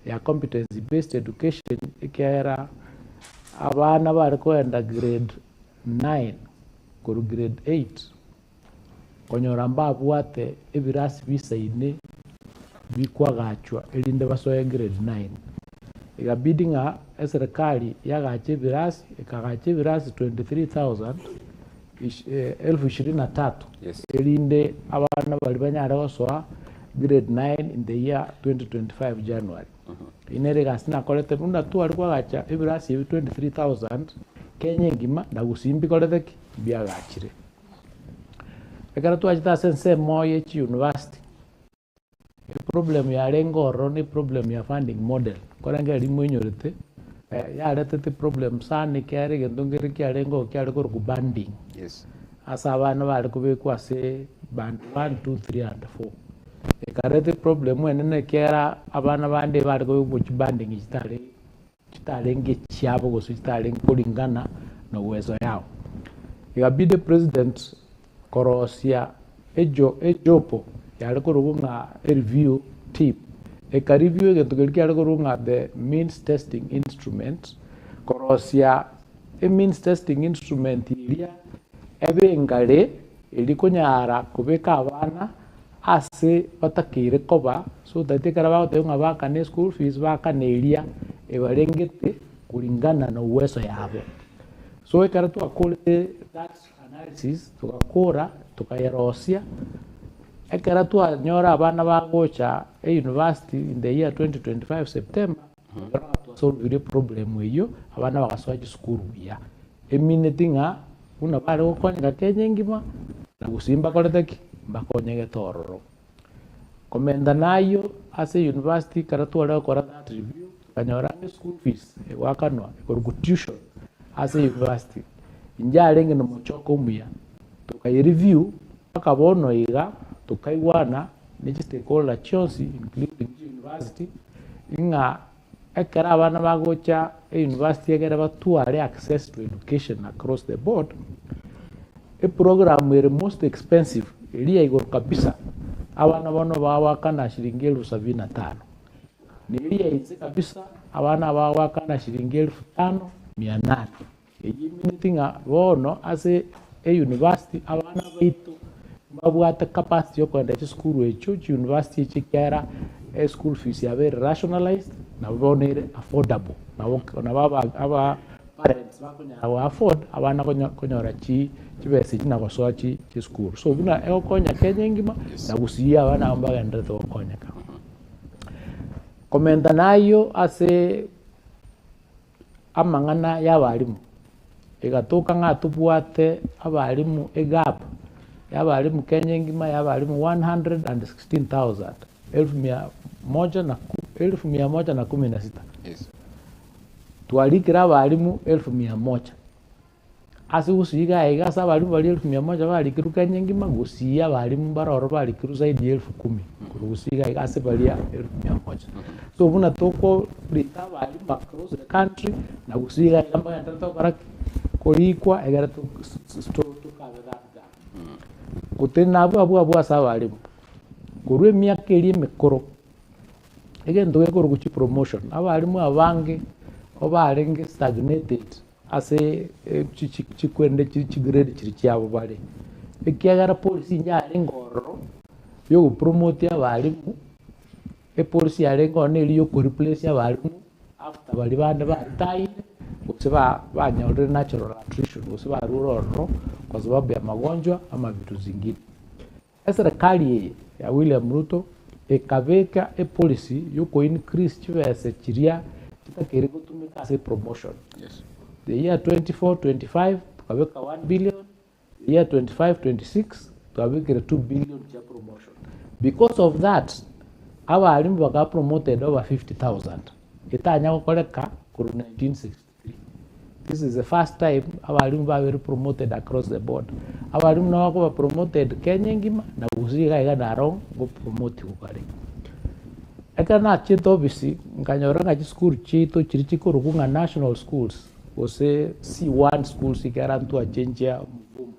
ya competency based education ikera abana bari kwenda grade 9 kuru grade 8 konyora mbabwate ebirasi bisaine bikwagachwa elinde basoye grade 9 igabidi nga serikali yagache birasi ikagache birasi 23,000 23,000 Yes. elinde abana bali banyara basoa grade 9 in the year 2025 January. Inere gasina kolete munda tu alikuwa gacha ebirasi 23,000 Kenya ngima na gusimbi kolete biagachire. Ekara tu ajita sense moye chi university. The problem ya rengoro ni problem ya funding model. Kora ngari mwenyorete ya retete problem sana kyari gendongere kyari ngo kyari ko banding. Yes. Asa abana bari kubekwa se band 1 2 3 and 4. Ekarete problem enene kera abana bande bari ko banding kitale ngecyabo go kitale kulingana na uwezo yao. Ikabide president korosia ejopo yari ko runga review tip eka review gentugeliki yari ko runga the means testing instrument korosia means testing instrument ilia ebe ngale iliko nyara kubeka abana ase batakire koba so that ekara bago baka school fees baka nelia ebarengete kulingana na uwezo yabo. So ekara tu akole that analysis tukakora tukayerosia ekara tu anyora abana bagocha university in the year 2025 September to solve the problem eyo abana bagasoja school ya eminetinga una bale gokonya Kenya ngima na gusimba koleteki mbakonyege tororo komenda nayo ase university karatu ala kora that review kanyora school fees wakanwa ko tuition ase university injalenge no mochoko muya tukai review akabono iga tukaiwana ni stakeholder chonsi including university inga ekara abana bagocha university egera batuare access to education across the board a program were most expensive ilia igor kabisa abana bono bawakana shilingi 75,000 ni ilia izi kabisa abana bawakana shilingi 5,800 eyi meetinga bono ase university abana baitu babwata capacity yo kwenda school echo university chikera school fees ya very rationalized na bonere affordable na baba parents bakonya afford abana konyora chi chibese china kosoa chi school so buna ekonya Kenya ngima na gusia abana ambaga ndeto konya ka komenda nayo ase amangana y'abalimu egatoka ngatubwate abalimu egap y'abalimu Kenya ngima y'abalimu 116,000 1116. Yes. Tualikira abalimu 1,100 ase gusiga igasa abalimu bali 1,100 balikiru Kenya ngima gusia abalimu baroro balikiru zaidi 10,000 gusiga igasa bali 1,100 so buna toko brita abalimu across the country na gusiga igamba ntato baraki kolikwa egara to store to kabega kutena abu asa abalimu kurwe myaka eri emikoro egento gekoro kuchi promotion abalimu abange obarenge stagnated ase chikwende chigrade chiri cyabo bale ekiagara policy nyare ngoro yo promote abalimu policy yare ngone iri yo ku replace abalimu after bali bande bataye kusiba banyore natural attrition kusiba ruroro kwa sababu ya magonjwa ama vitu zingine. Serikali ya William Ruto ekabeka policy yuko increase chibese chiria kitakere gutumika as promotion. Yes. The year 24-25 tukabeka 1 billion, the year 25-26 tukabeka 2 billion cha promotion. Because of that abalimu baka promoted over 50,000 itanya kokoleka kuru 1963. This is the first time abalimu were promoted across the board. Abalimu na wako promoted Kenya ngima na gusiga iga darong go promote ukare. Eka na chito obisi nkanyora ngachi school chito chirichiko rukunga national schools ose C1 schools ikarantu achenjia mfumo.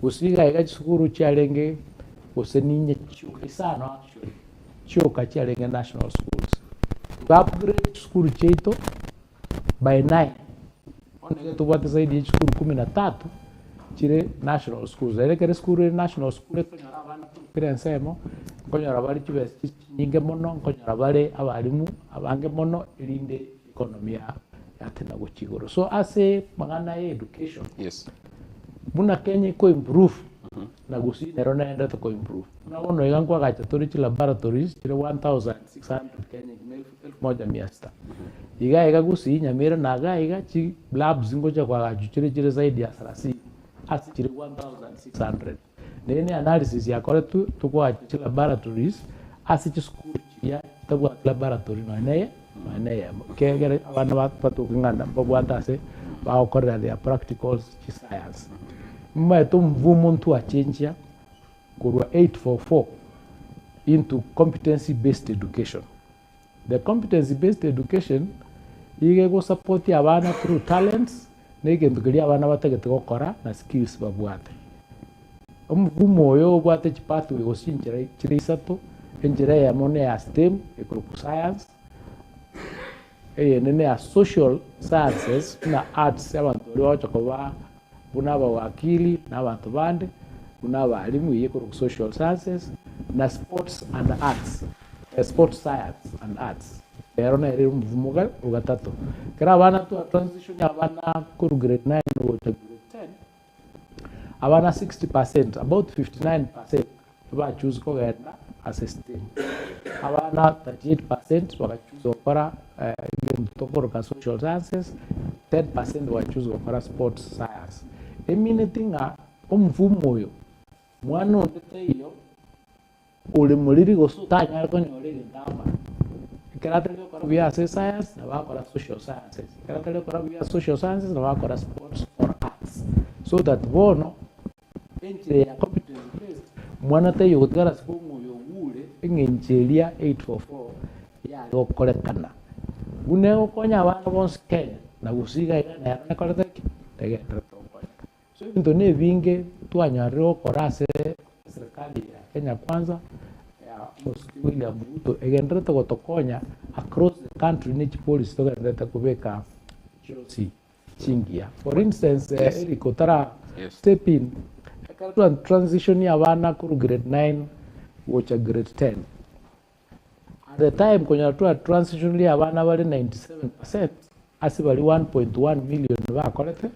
Gusiga iga school chialenge ose ninye chuka sana actually. Chuka chialenge national schools. upgrade school cheito by 9 onege tubate zaidi ya school 13 chire national schools kere school national school konyora abana kirensemo konyora bari chibesi nyinge mono konyora bari abarimu abange mono irinde economy yatena gochigoro. So ase magana education muna Kenya ko improve na GUSII nero naenda to improve na ono igankwa gacha tori laboratories chire 1600 Kenya 1100 iga GUSII nyamira na iga chi labs ngoja kwa gachu chire zaidi ya 30 asi chire 1600 nene analysis ya kore tu kwa chi laboratories asi chi school ya tabwa laboratory na kegere abana batu kinganda babwata se ba okora their practicals chi science mwetu mvumo ntu achenjia kurwa 844 into competency based education. The competency based education ige go support abana through talents nege ndugiria abana bategete gukora na skills babwate mvumo yo bwate chipatu go sinjira chiri isato enjira ya mone ya STEM economic science nene ya social sciences na arts abantu lyo chokoba kuna wakili na abantu bande kuna abalimu yeko social sciences na sports and arts sports science and arts pero na eri mvumuga ugatatu kera abana tu transition ya abana ku grade 9 go to grade 10 abana 60% about 59% ba choose ko genda as a STEM abana 38% waka choose okora to ka social sciences 10% wa choose okora sports science eminatinga omvumo yo mwana ondete iyo ule muliri go sutanya ko nyore ndamba karatele ko via science na bakora social sciences karatele ko via social sciences na bakora sports or arts so that bono enchire ya competence based mwana te yo gara sipomo yo ule engencheria 844 ya go korekana unego konya abana bonse Kenya na gusiga ina na koreteki tegeta so intone vinge tuanyariro korase serikali ya Kenya kwanza ya William Ruto egendrete gotokonya across the country nichi policy togendrete kubeka chosi chingia for instance erikotara step in ekatu transition ya bana ku grade 9 wocha grade 10 at the time konya tu transition ya bana bali 97% asibali 1.1 million ba kolete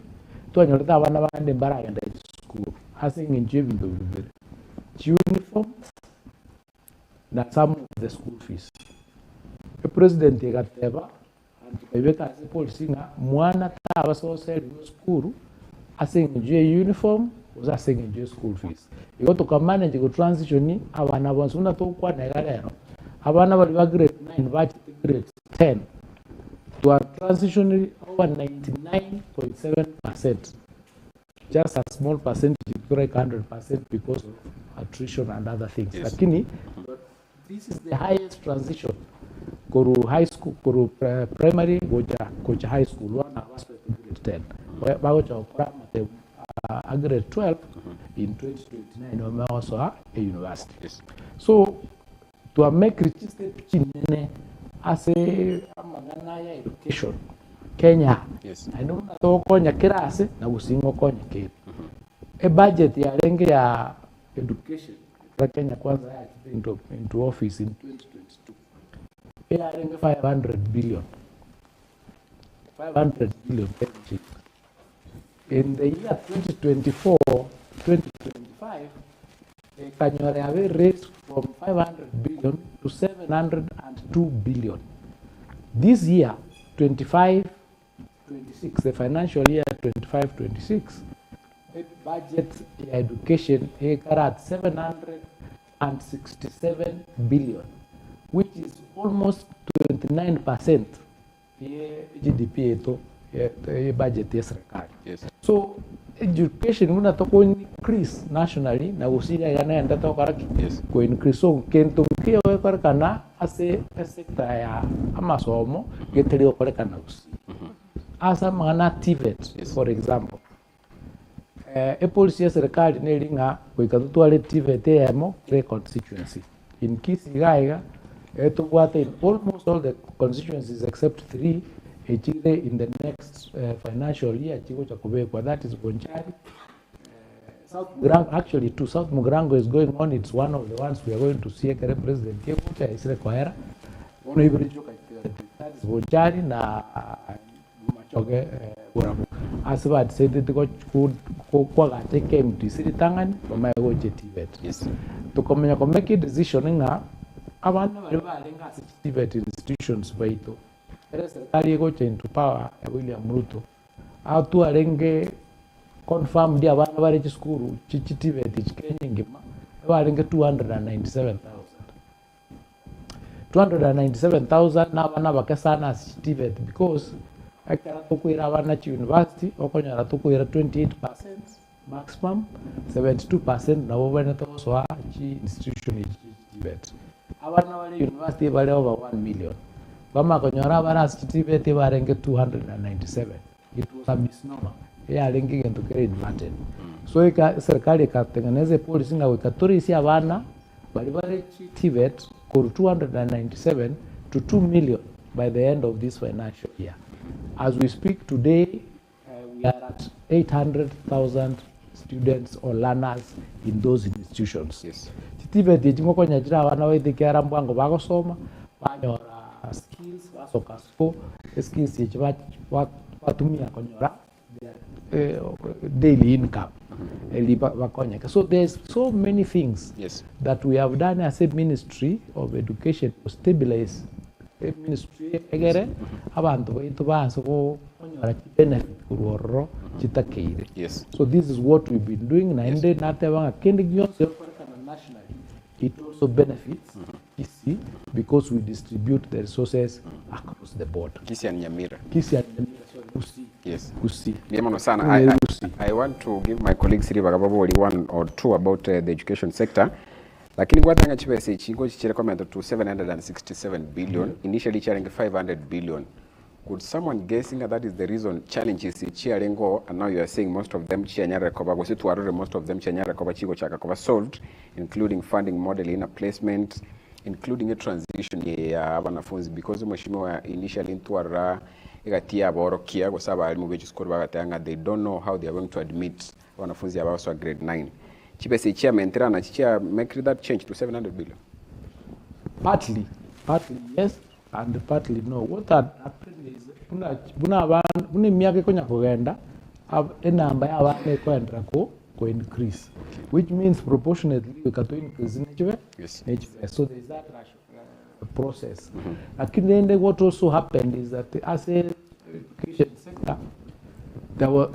tuanyoreta abana bande baragenda school asing inje bintu bibere uniform na some of the school fees the president gateba antibeka as policy na mwana taba so sel school asing inje uniform uza asing inje school fees iko to manage go transition abana bonsuna to kwa negalero abana bali ba grade 9 ba grade 10 to a transition over 99.7%. Just a small percentage, break 100% because of attrition and other things. Lakini, this is the highest transition. Kuru high school, kuru primary, goja high school, one aspect of grade 10. Bagoja okura grade 12 in 2029, we also have a university. So, to make registered chinene as a magana ya education Kenya I know to konya kirase na gusingo konya ke a budget ya renge ya education kwa Kenya kwanza ya into office in 2022 ya renge 500 billion in the year 2024-2025 Kanyore have raised from 500 billion to 702 billion. This year, 25-26, the financial year 25-26, budget education is at 767 billion, which is almost 29% GDP budget ya serikali. So education muna toko increase nationally na usida yanaenda toka raki ko increase so kento kio kwa kana ase sector ya amasomo geteli kwa kana usi asa mana TVET for example policy ya serikali nelinga ko ikatutwale TVET yamo re constituency in Kisii gaiga in almost all the constituencies except 3 in the next financial year that is Bonchari. South Mugirango, actually to South Mugirango is going on. It's one of the ones we are going to see President Kebucha is required. That is Bonchari na Machoge Buramu. As what said it got kwa take MT City Tangan for my TVET. Yes. To come make a decision in abana balibalenga TVET institutions baito. Serikali go into power William Ruto. Atu arenge confirm dia abana bari chiskuru TVET chikenyingima barenge 297,000 na abana bakasana TVET because akara tukuira abana chi university okonyara tukuira 28% maximum 72% na bobana toso chi institution TVET abana bali university bali over 1 million kama konyara abana TVET barenge 297. It was a misnomer ya linking into grade matter. So serikali ikatengeneza policy nga wikaturisi abana bali bali TVET for 297 to 2 million by the end of this financial year. As we speak today, we are at 800,000 students or learners in those institutions. Yes. TVET yingo konyajira abana withikera mbwango bagosoma banyora skills basokasko skills yechiba watumia konyora daily income. So there's so many things that we have done as a Ministry of Education to stabilize the ministry egere abantu baitu baso konyora benefit kuroro chitakeire. Yes. So this is what we've been doing na ende natebanga kende gyonse nationally. It also benefits GUSII because we distribute the resources across the board. GUSII and Nyamira. GUSII and Nyamira, sorry, GUSII. Yes. GUSII. I want to give my colleagues Siri Bagababu one or two about the education sector. Lakini kwa tanga chipese chingo chichirekomendo to 767 billion, initially charing 500 billion. Could someone guessing that is the reason challenges chiarengo, and now you are saying most of them chianyara koba was it to most of them chianyara koba chigo chaka koba solved, including funding modeling, a placement, including a transition ya wanafunzi because mheshimiwa initially into ara igatia borokia kwa sababu alimu bechi school bagatanga they don't know how they are going to admit wanafunzi ambao so grade 9. Chipese chairman na chicha make that change to 700 billion. Partly yes and partly no. What happened is buna miaka konya kugenda enamba ya abana kwendra ko increase, which means proportionately we can increase nature. Yes. So there is that process. Lakini what also happened is that as a education sector there were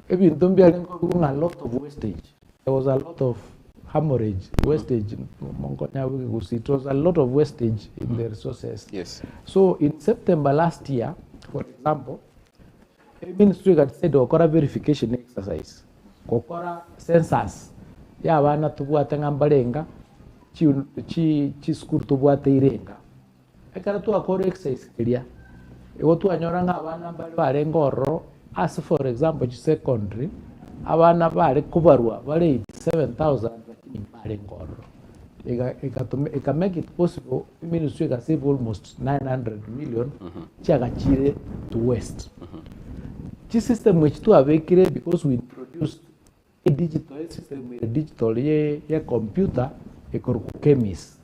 even a lot of wastage. There was a lot of hemorrhage, wastage in Mongolia. It was a lot of wastage in the resources. Yes. So in September last year, for example, the ministry had said okora verification exercise, okora census. Ya bana tubuate ngambalenga, chi school tubuate irenga. Ekara tu akora exercise kiria. Ego tu anyoranga abana mbali barengoro. As for example, secondary, abana bari kubarwa bari 7,000 in barengoro. It can make it possible. The ministry can save almost 900 million. Chagachire to waste. This system which to have because we introduced a digital system, a digital computer, a chemist,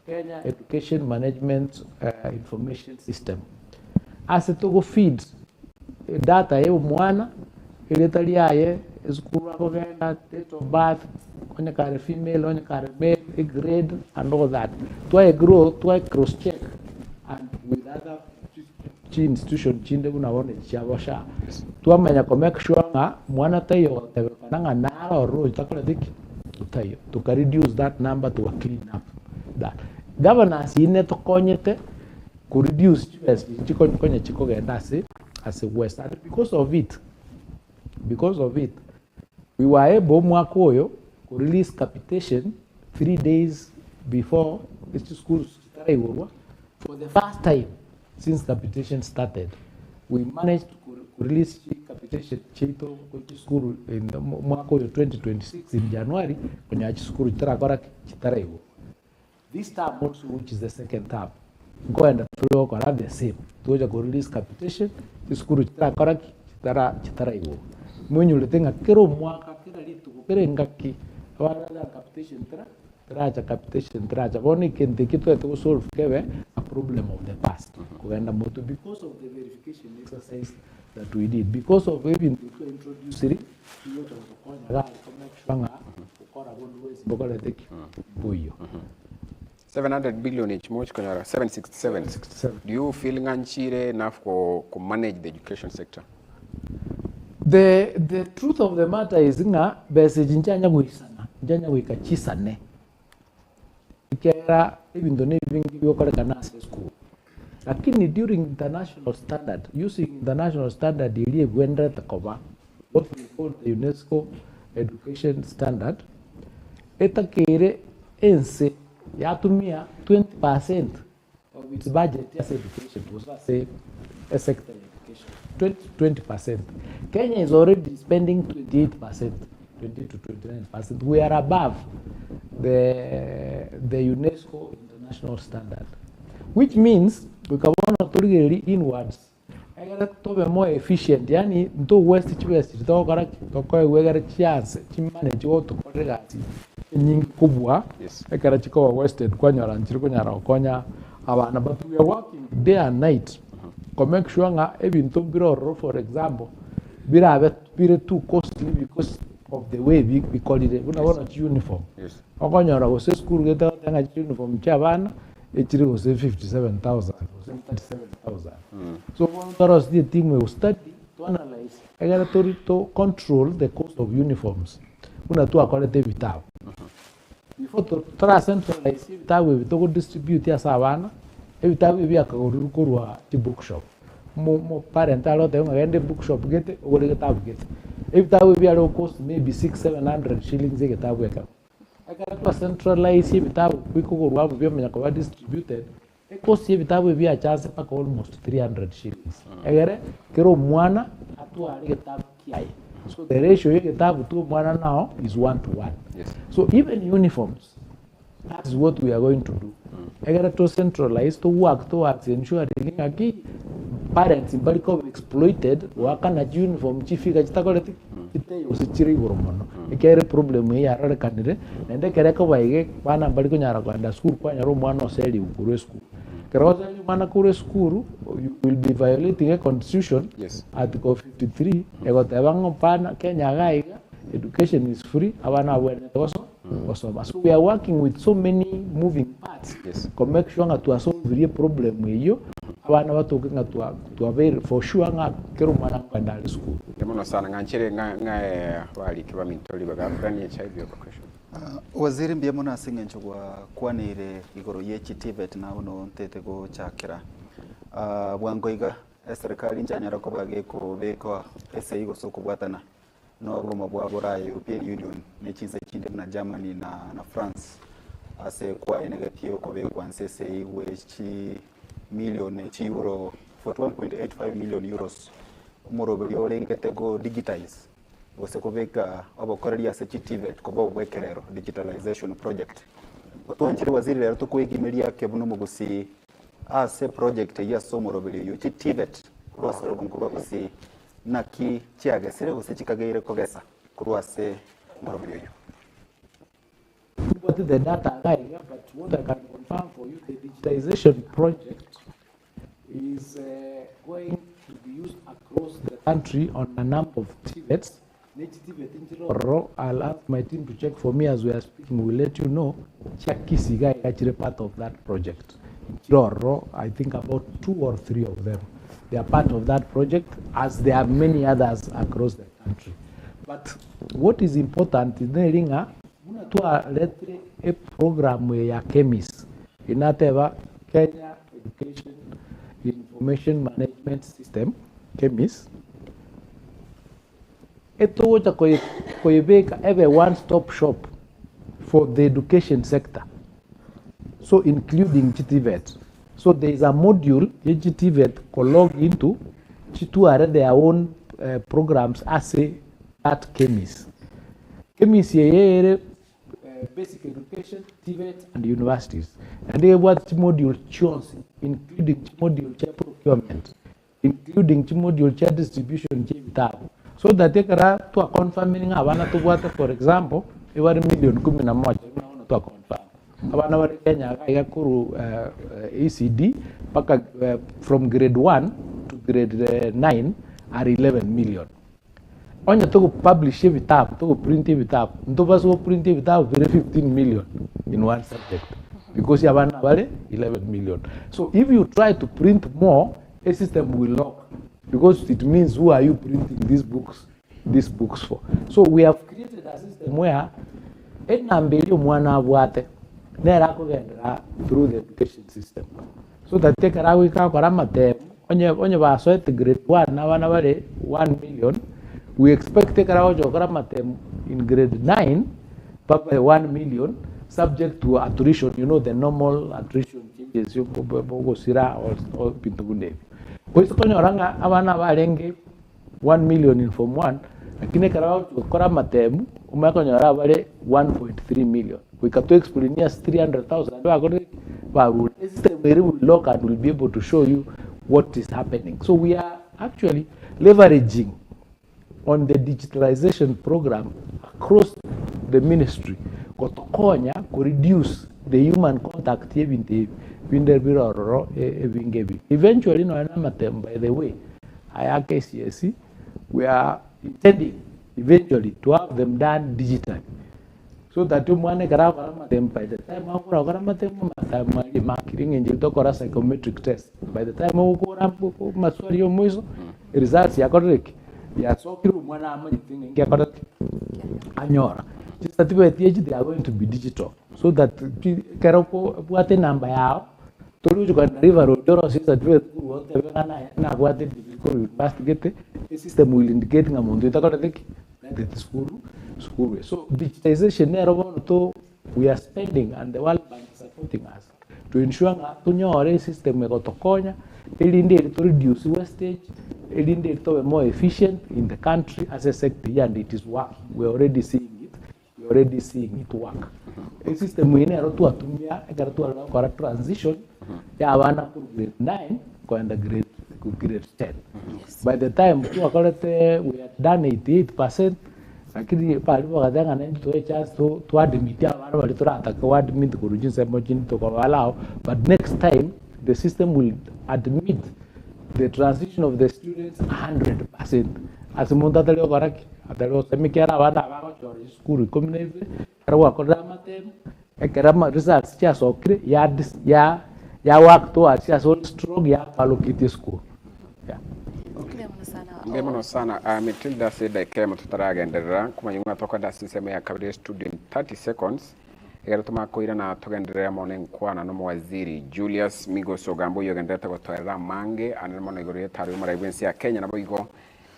Kenya Education Management Information System. As it to feed data ye mwana iletali yaye school akogenda date of birth onye kare female onye kare male a grade and all that to a grow to a cross check and with other institution chinde unaone chabosha to amanya ko make sure nga mwana tayo tebekananga nalo ro itakola diki utayo to reduce that number to a clean up that governance ine to konyete ku reduce chikonye chikogenda as a West. And because of it, we were able to release capitation 3 days before the school started. For the first time since capitation started, we managed to release capitation school in the 2026 in January when school started. This term also, which is the second term, go and flow are the same. Toja go release capitation, this kuru chitara koraki, chitara iwo. When you think kero mwaka, kera litu, kera ngaki, wala capitation traja capitation traja. Only can take it to solve a problem of the past. Because of the verification exercise that we did, because of even to introduce it, we 700 billion each much 767. Do you feel nganchire enough to manage the education sector? The truth of the matter is nga bese jinjanya guisana njanya guikachisane ikera even though vingi vyokole kanasa school lakini during international standard using international standard iliye gwenda takoba what we call the UNESCO education standard etakere ense yatumia 20% of its budget as education was say a sector education 20%. Kenya is already spending 28%, 20 to 29%. We are above the UNESCO international standard, which means we can really inwards. I got to be more efficient. Yani to west to west to go to where chance to manage what to correct. Nyingi kubwa ekarachiko wasted kwanyara nchiriko nyara okonya abana, but we are working day and night to make sure nga even to biro, for example, biro too costly because of the way we call it. Una wana uniform. Yes. Okonyara go se school geta tanga uniform chabana echiri go se 57,000 or 37,000. So one of the thing we study to analyze. I got to control the cost of uniforms. Una tu akolete vitabu. Before to centralize vitabu vitogo distribute ya savana, vitabu vya kakurwa ti bookshop. Mo parental ote ngende bookshop gete ogole vitabu gete. Vitabu vya cost maybe 600-700 shillings vitabu eka. Aka centralize vitabu kukurwa vya mnyakwa distributed. Cost vitabu vya chance paka almost 300 shillings. Egere kero mwana atu ali vitabu kiai. So the ratio you get to one now is 1-to-1. Yes. So even uniforms, that's what we are going to do. I got to centralize to work towards ensuring that parents in Barikov exploited work on a uniform chifika chitakoleti ite usichiri gurumono. Ikere problem here are candidate and they kereka waige bana Bariko nyara kwenda school kwa nyaro mwana oseli ukuru school. Keroza mwana kure school you will be violating a constitution. Yes. Article 53 egotebango pana Kenya gaiga education is free abana wene also. So we are working with so many moving parts. Yes. To make sure that we solve the problem hiyo abana watoke to avail for sure nga kero mwana kwenda school. Demono sana nganchere nga wali kiba mintoli bagafrani HIV question. Waziri mbiyamuna asingenchugwa kwanire igoro yechi TVET na uno ntetego chakira bwangoiga serikali njanyara ko bageko beko ese igo soko bwatana no goma bwa European Union ne chinza chinde na Germany na France ase kwa negative ko beko ansese wechi million euro 41.85 million euros moro byo lengetego digitize wasekobeka abakorera se TVET ko bwekerero digitalization project otonchire waziri rero tukwegimeri yake buno mugusi ase project ya somoro byo TVET rwasoro kunkuba gusi naki chiage sire gusi chikagaire kogesa kurwase moro byo what the data guy, but what I can confirm for you, the digitization project is going to be used across the country on a number of TVETs. I'll ask my team to check for me as we are speaking. We'll let you know. Chakisiga is actually part of that project. I think about 2 or 3 of them. They are part of that project, as there are many others across the country. But what is important is that a program where chemists in Kenya Education Information Management System, chemists. Ito have a one-stop shop for the education sector, so including TVET. So there is a module TVET can log into to add their own programs as at chemists. Chemists basic education, TVET, and universities. And they what module choose, including module procurement, including module distribution vitabu. So that they can to confirming abana to what, for example, every million kumi na moja to confirm. Abana wa Kenya kaya kuru ECD paka from grade 1 to grade 9 are 11 million. Onye to publish vitabu, to print vitabu, nto baso print vitabu very 15 million in one subject because abana wale 11 million. So if you try to print more, a system will lock because it means who are you printing these books for. So we have created a system where enambeli mwana abwate nera kugendera through the education system. So that take arawi ka korama te onye baso at grade 1 na wana wale 1 million. We expect take arawo korama te in grade 9 by 1 million subject to attrition, you know, the normal attrition changes you go sira or pintugunde. Kwa hiyo kwenye oranga abana barenge 1 million in form 1 lakini karao kora matemu umeka nyora bale 1.3 million. We can to explain yes 300,000 ba rule system will lock and will be able to show you what is happening. So we are actually leveraging on the digitalization program across the ministry kotokonya to reduce the human contact eventually no by the way KCSE we are intending eventually to have them done digitally so that you by the time psychometric test by the time results so anyora they are going to be digital so that karoko buate number yao tolu you can river road certificate na buate you must get a system will indicate ngamundu that is school way. So digitization we are spending and the World Bank is supporting us to ensure that the system to reduce wastage, to be more efficient in the country as a sector, and it is working. We are already seeing it. We are already seeing it work. The system we need to transition. Ya wana grade 9 kwenda grade 10. By the time we had done 88%. Lakini palipo kadanga na to a chance to admit ya wana walitorata kwa admit kurujinsa mojini to kwa allow, but next time the system will admit the transition of the students 100%. As munda talio koraki atalo semikiara wanda baba chori school community karwa kodama tem ekerama results cha sokre ya work to as so strong ya allocate school. Yeah. Ngemono sana Matilda said kema tutaragenderera kumanyunga toka dasisema ya kabiri student 30 seconds egera tumakoira na tugenderera mone nkwana no waziri Julius Migos Ogamba yogendeta gotwara mange anemo na igoro yetari mu raibensi ya Kenya nabo igo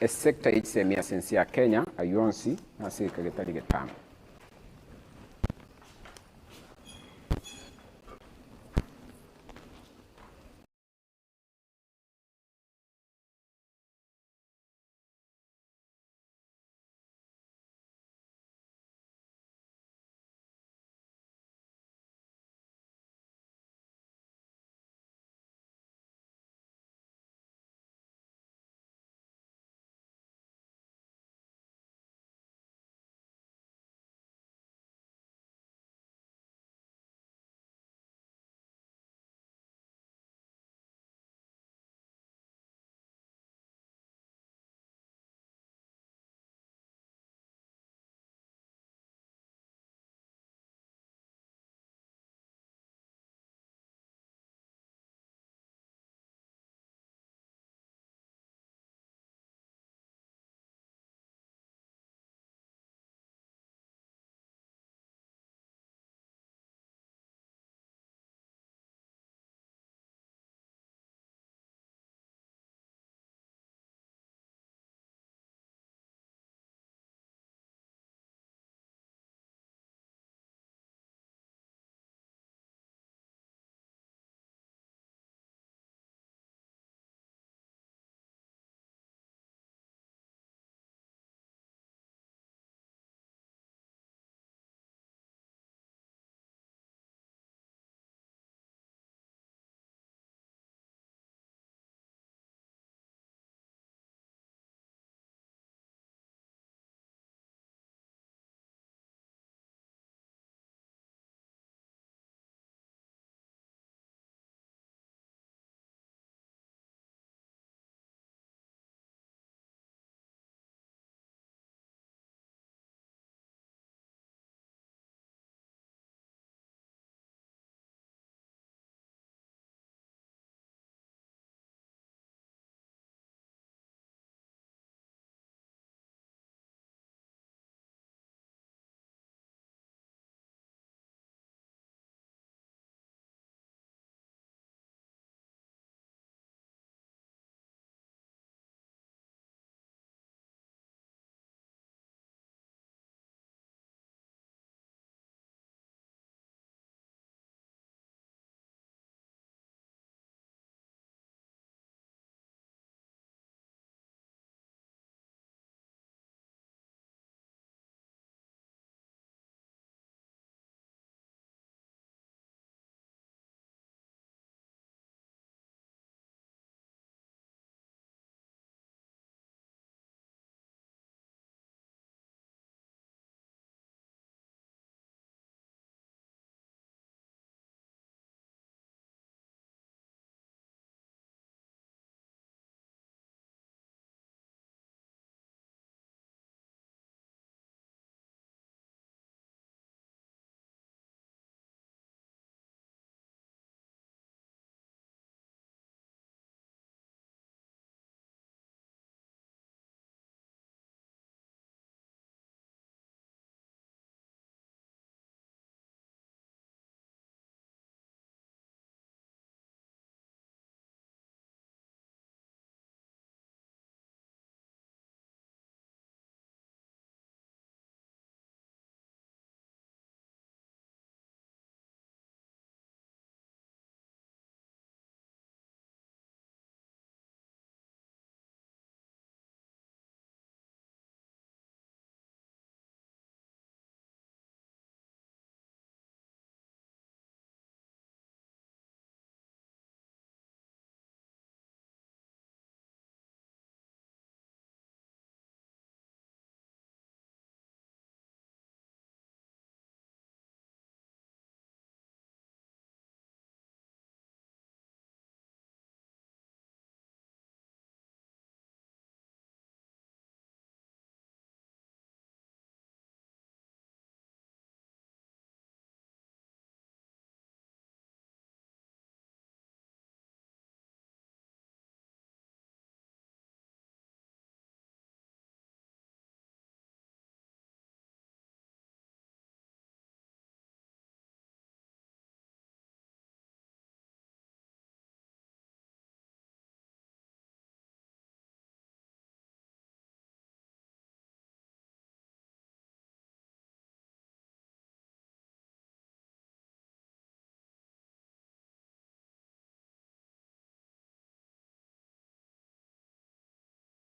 a sector HCM sensi ya Kenya ayonsi na sika getari getano.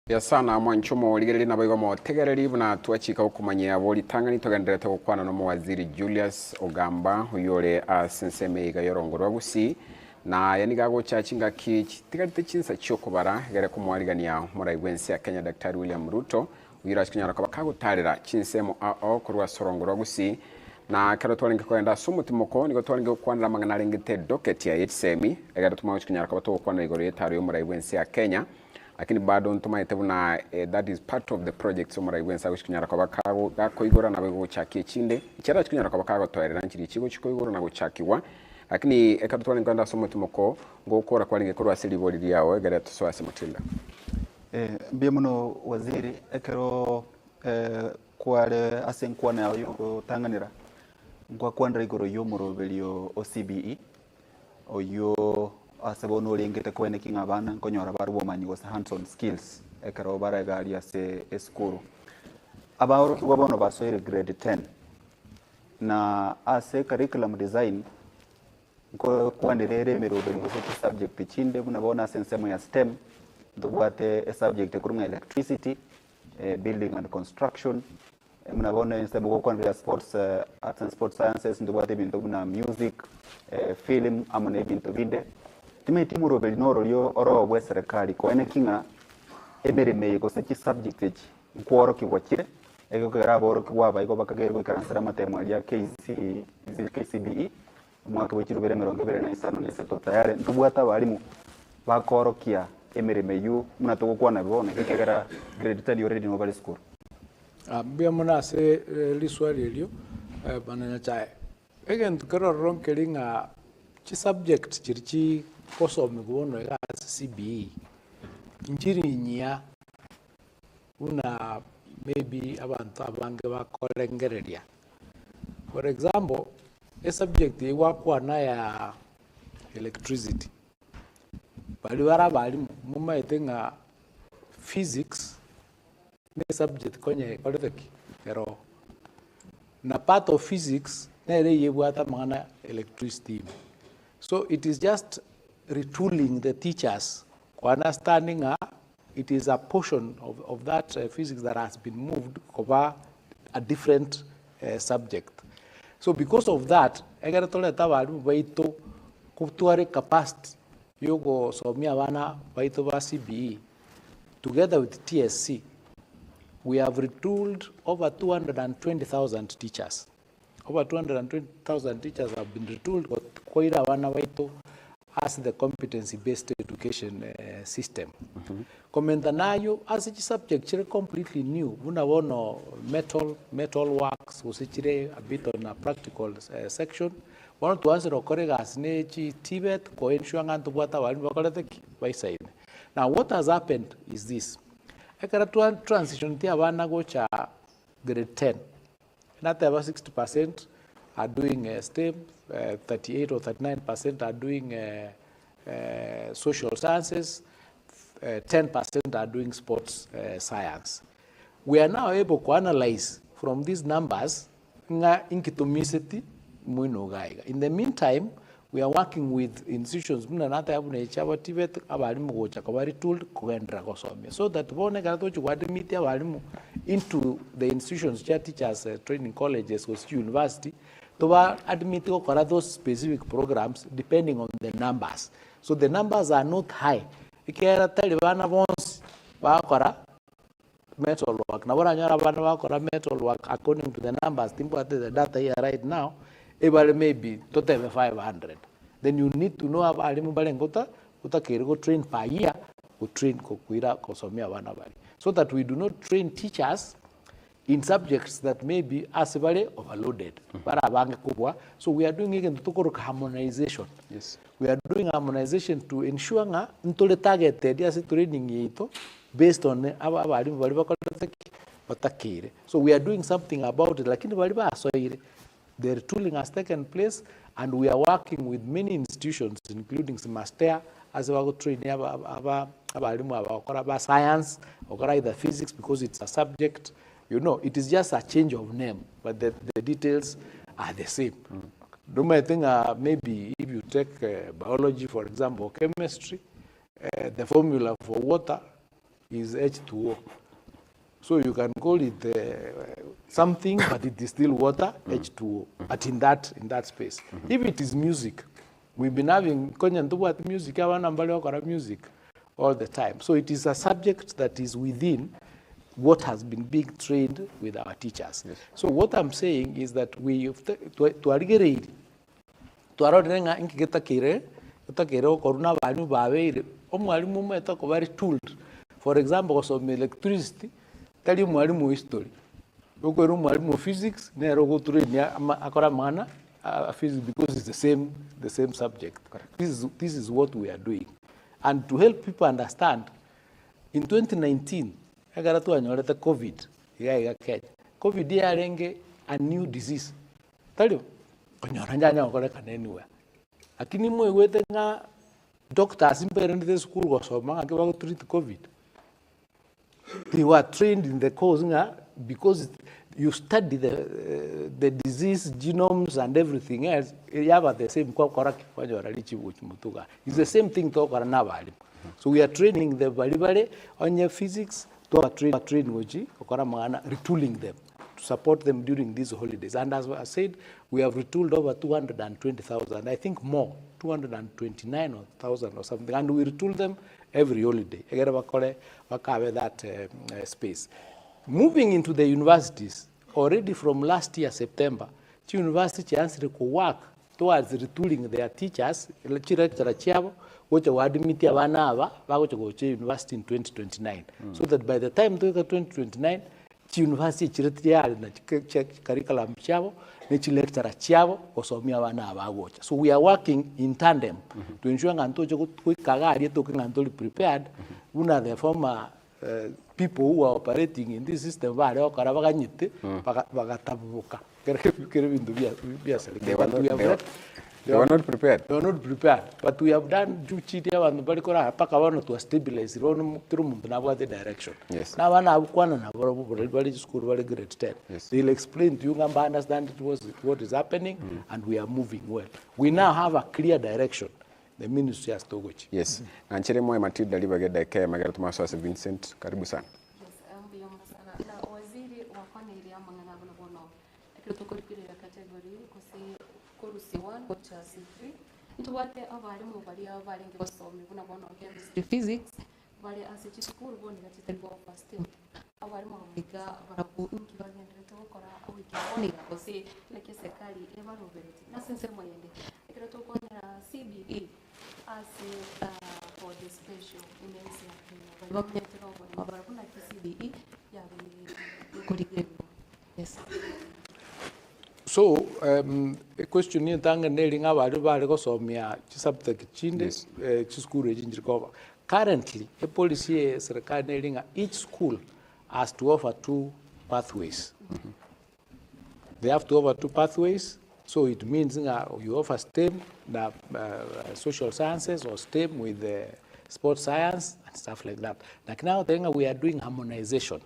ya sana mwanchomo ligereri nabayigo mo tegereri buna twachika ukumanya boli tangani togenderete gukwana no waziri Julius Ogamba uyore asenseme ga yorongorwa GUSII na yaniga go chachinga ki tigarite chinsa cyokubara gere kumwarigania muraywense ya Kenya Daktari William Ruto uyira kinyara kwa kagutarira chinsemo ao kurwa sorongorwa GUSII na kero twalinge kwenda sumutimoko nigo twalinge kwanira mangana rengete docket ya HSM egara tumawo kinyara kwa to kwana igoro yetaro yo muraywense ya Kenya lakini bado ntumaite buna that is part of the project so muraywensa gukinyara kwa bakago gako igora na bego chakie chinde icyara kinyara kwa bakago toerera nkiri kigo chiko igora na guchakiwa lakini ekatutwali nganda somo timoko ngokora kwalinge korwa siliboli yawo egara tuswase mutinda mbie muno waziri ekero kware asenkwana yayo tanganira ngwa kwandra igoro yo murobelio OCBE oyo asebono lengete kwene kinga bana nkonyora barubo manyigo hands on skills ekero baragari ase eskuru abaoro kibono basoire grade 10 na ase curriculum design ko kwanderere merobeli ko subject chinde munabona sensemo ya STEM ndubate a subject kurunga electricity building and construction munabona sensemo ko kwandera sports arts and sports sciences ndubate bintu na music film amone bintu binde timeti murobeli noro lyo oro bwe serikali ko ene kinga emereme ko seki subject echi nkworo kiwakire ego kera boro kwaba iko bakagere ko kansera matemo ya KCBE mwaka w'ikirubere 2025 neseto tayari ndubwata balimu bakorokia emereme yu munatogo kwana bibone kegera grade 10 already no bali school bia munase liswali elio bananya chae again tukaro ronkelinga chi subject chirichi kosomi kubono ga CBE injiri nyia una maybe abantu abange bakolengereria for example a subject iwakwana ya electricity bali mumaite nga physics ne subject konye koletheki ero na part of physics nere yebwata mana electricity so it is just retooling the teachers understanding it is a portion of that physics that has been moved over a different subject. So because of that, egara tole tabali baito kutuare capacity yogo somia bana baito ba CBE together with TSC we have retooled over 220,000 teachers. Over 220,000 teachers have been retooled koira bana baito as the competency-based education system. Komenda nayo as a subject chire completely new. Una wono metal works usichire a bit on a practical section. One to answer okorega asne chi Tibet ko ensure to bwata wali bakolete by side. Now what has happened is this. Ekara transition ti abana go cha grade 10. Not about 60% are doing STEM, 38 or 39% are doing social sciences, 10% are doing sports science. We are now able to analyze from these numbers in the meantime, we are working with institutions so that into the institutions, teachers, training colleges, or university, to admit those specific programs depending on the numbers. So the numbers are not high. Metal work. Metal work according to the numbers. The data here right now, maybe total 500. Then you need to know about train per year, train so that we do not train teachers in subjects that may be overloaded. So we are doing again harmonization. Yes. We are doing harmonization to ensure the targeted training based on so we are doing something about it. Like in the retooling has taken place, and we are working with many institutions, including Master, as we train about science or either physics, because it's a subject. You know, it is just a change of name, but the details are the same. Do I think maybe if you take biology, for example, chemistry, the formula for water is H2O. So you can call it something, but it is still water, H2O, but in that space. If it is music, we've been having music all the time. So it is a subject that is within what has been being trained with our teachers. Yes. So what I'm saying is that we for example, some electricity, tell you mwalimu history. Ukweru mwalimu physics, nero go through akora mana physics because it's the same subject. This is what we are doing. And to help people understand, in 2019, agaratu anyoreta COVID, COVID yarenge a new disease. Tell you, konyoranja okoreka anywhere. Lakini mwe wete nga doctors in parent school go soma akiwa treat COVID. They were trained in the course because you study the disease genomes and everything else. You have the same it's the same thing to so we are training the balibale on your physics to train retooling them to support them during these holidays. And as I said, we have retooled over 220,000, I think more, 229,000 or something, and we retool them every holiday. That space. Moving into the universities, already from last year, September, the university has to work towards retooling their teachers, which are admitted university in 2029. So that by the time 2029, the university curriculum lecturer so we are working in tandem to ensure that prepared. The former people who are operating in this system they were not prepared. They were not prepared. But we have done to stabilize the direction. Yes. Now everybody school grade 10. Yes. They'll explain to you and understand what is happening and we are moving well. We now have a clear direction. The ministry has to go. Yes. And Chere Moe Matilda Libageda Kaya Margaret Maswas Vincent Karibusan. Physics, bali asichi school boni gatitego first time. Abarimu biga barakunki bagenda gukora wiki kosi leke sekali evaluate. Nasense moyende. Ekero tokona CBE as for the special immense bamnyetero barakuna CBE ya bili. Yes. So, a question is nailing currently, a policy is nailing each school has to offer 2 pathways. They have to offer 2 pathways, so it means you offer STEM, social sciences, or STEM with sports science and stuff like that. Like now, we are doing harmonization.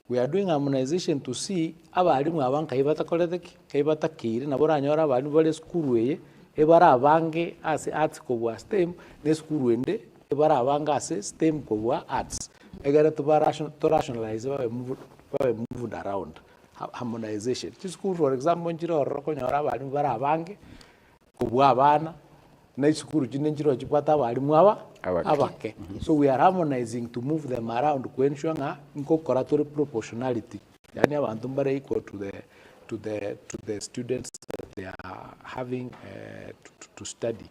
We are doing harmonization to see abarimu abanka ibata kolete kaibata kiri na bora nyora abantu bale school weye ebara abange as arts ko STEM ne school wende ebara abanga as STEM ko arts egara to rationalize move around harmonization. This school for example njiro roko nyora abantu bara abange ko abana na school jinenjiro jipata abarimu abake. So we are harmonizing to move them around to ensure incorporatory proportionality. Yani abantu mbare equal to the students that they are having to study.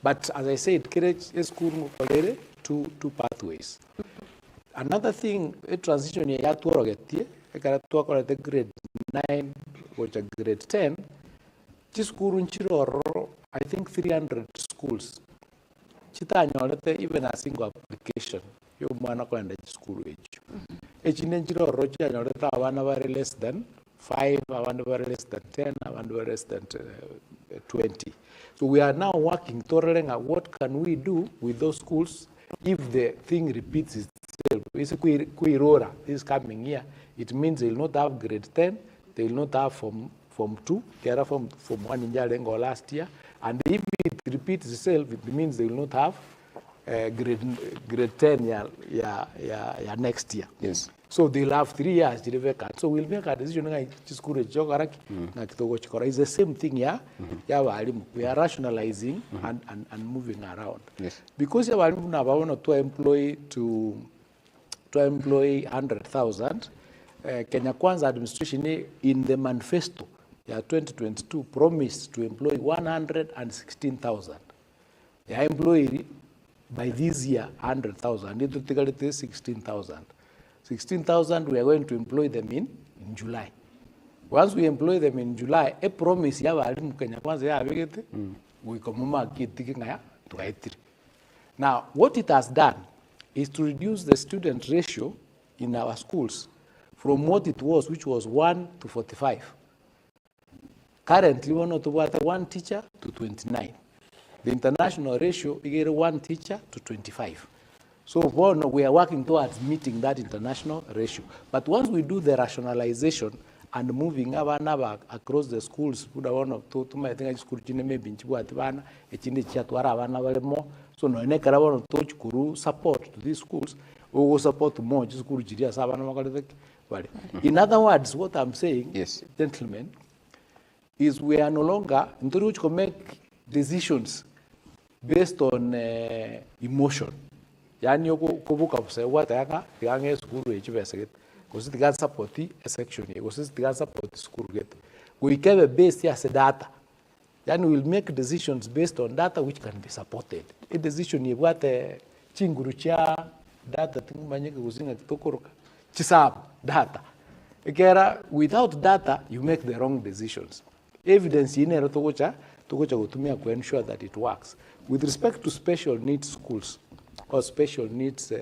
But as I said, Kerech school two pathways. Another thing, a transition ya tuorogetie, ekara the grade 9 or grade 10. Chiskuru nchiro I think 300 schools. Even a single application, you mwana kwenda school age. Echinenjiro roja nyoreta awana very less than 5, awana very less than 10, awana very less than 20. So we are now working thoroughly at what can we do with those schools if the thing repeats itself. It's Kuirora is coming here. It means they will not have grade 10, they will not have Form 2, they are from 1 in Jalengo last year. And if it repeats itself, it means they will not have grade 10 ya next year. Yes. So they'll have 3 years to vacant. So we'll make a decision to school chokaraki na kitogo chikora. It's the same thing ya walimu. We are rationalizing and moving around. Yes. Because ya walimu na bawono to employ 100,000. Kenya Kwanza administration in the manifesto ya 2022 promised to employ 116,000. Ya employee by this year 100,000. It will take 16,000. 16,000 we are going to employ them in July. Once we employ them in July, a promise ya walimu Kenya Kwanza ya abegete we komuma kitiki ngaya tukaitiri. Now what it has done is to reduce the student ratio in our schools from what it was, which was 1 to 45. Currently, one teacher to 29. The international ratio is 1 teacher to 25. So we are working towards meeting that international ratio. But once we do the rationalization and moving across the schools, so no nekara wono touch kuru support to these schools, we will support more school jiria sabana makalete. In other words, what I'm saying, yes, gentlemen, is we are no longer to make decisions based on emotion. Yani kubuka puse what yaka yange school echibeseket. Kosi tiga support a section ye. Kosi tiga support school get. We keep a base as a data. Yani we'll make decisions based on data which can be supported. A decision ye what chingurucha data tingumanye kuzinga kitokoroka. Chisab data. Ekera without data you make the wrong decisions. Evidence inero togocha kutumia ku ensure that it works. With respect to special needs schools or special needs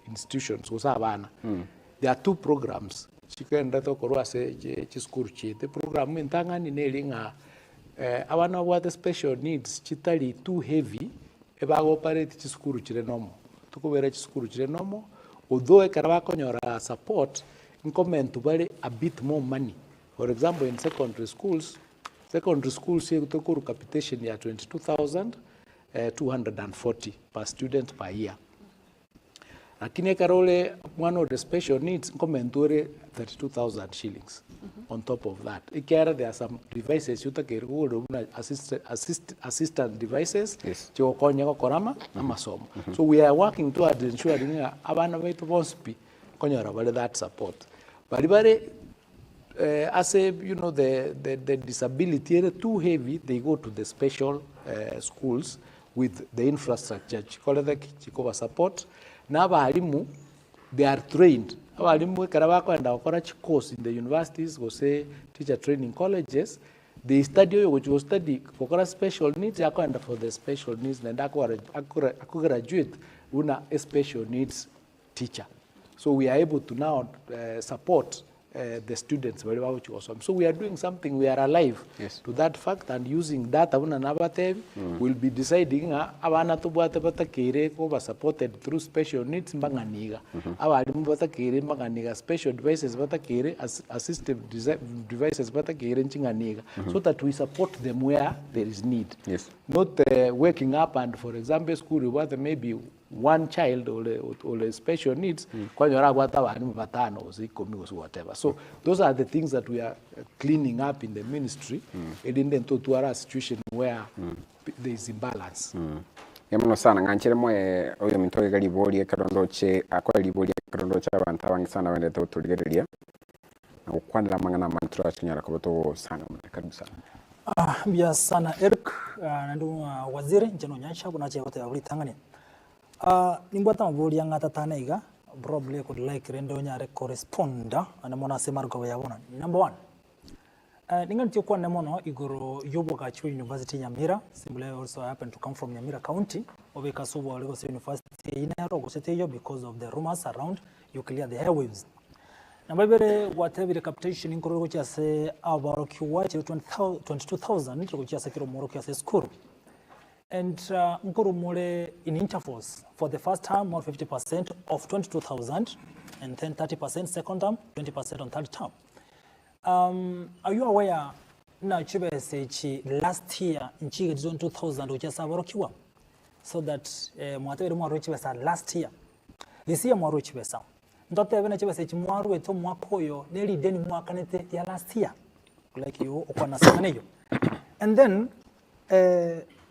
institutions, there are 2 programs. Chikenda to korwa se chiskuru chite program intangani nelinga abana what special needs chitali too heavy eba operate chiskuru chire nomo. Tukubera chiskuru chire nomo. Although Karawakonyora support, income to a bit more money. For example, in secondary schools here to capitation ya 22,240 per student per year. Lakini karole one of the special needs income 32,000 shillings on top of that. Ikera there are some devices assistant devices chokonya korama na masomo. So we are working towards ensuring abana betu mospi konyora wale that support. But as a, the disability is too heavy, they go to the special schools with the infrastructure chikola support. Na abalimu they are trained. Abalimu karabako and okora course in the universities go say teacher training colleges. They study which was study kokora special needs and for the special needs and graduate una a special needs teacher. So we are able to now support the students very well, which awesome. So we are doing something, we are alive to that fact, and using data we'll be deciding abana to bata kere ko supported through special needs mbanganiga abalimu bata kere mbanganiga special devices bata kere assistive devices bata kere nchinganiga so that we support them where there is need. Not waking up and, for example, school what maybe one child or a special needs whatever. So those are the things that we are cleaning up in the ministry and in the situation where there is imbalance. Yamuno sana nganchere moye oyo mintoke gali boli karondoche akwa liboli karondoche abantu abangisana wende to tuligerelia ukwanira mangana mantra chinyara koboto sana karibu sana. Bia sana Eric nandu waziri njeno nyacha kuna chekote ya Tanganyika. Nimbwata mabuli yanga tatana iga probably could like rendo nyare corresponda ana mona semargo yabona. Number 1, ninga ntiokwa nemono igoro yoboka Chuo University Nyamira. Simply also happen to come from Nyamira County. Obeka subo Lagos University inero goseteyo because of the rumors around you clear the airwaves. Nambabere whatever capitation inkoro gocha se abarokiwa 22,000 gocha se kiro moro kiase school. And Nkorumole in intervals for the first term, more 50% of 22,000, and then 30% second term, 20% on third term. Are you aware na chibe sechi last year in Chige 2,000 which is Sabarokiwa? so that mwatebere mwaru chibesa last year this year mwaru chibesa ndotebe na chibesa chimwaru eto mwaka oyo neri deni mwakanete ya last year like you okwana sanayo and then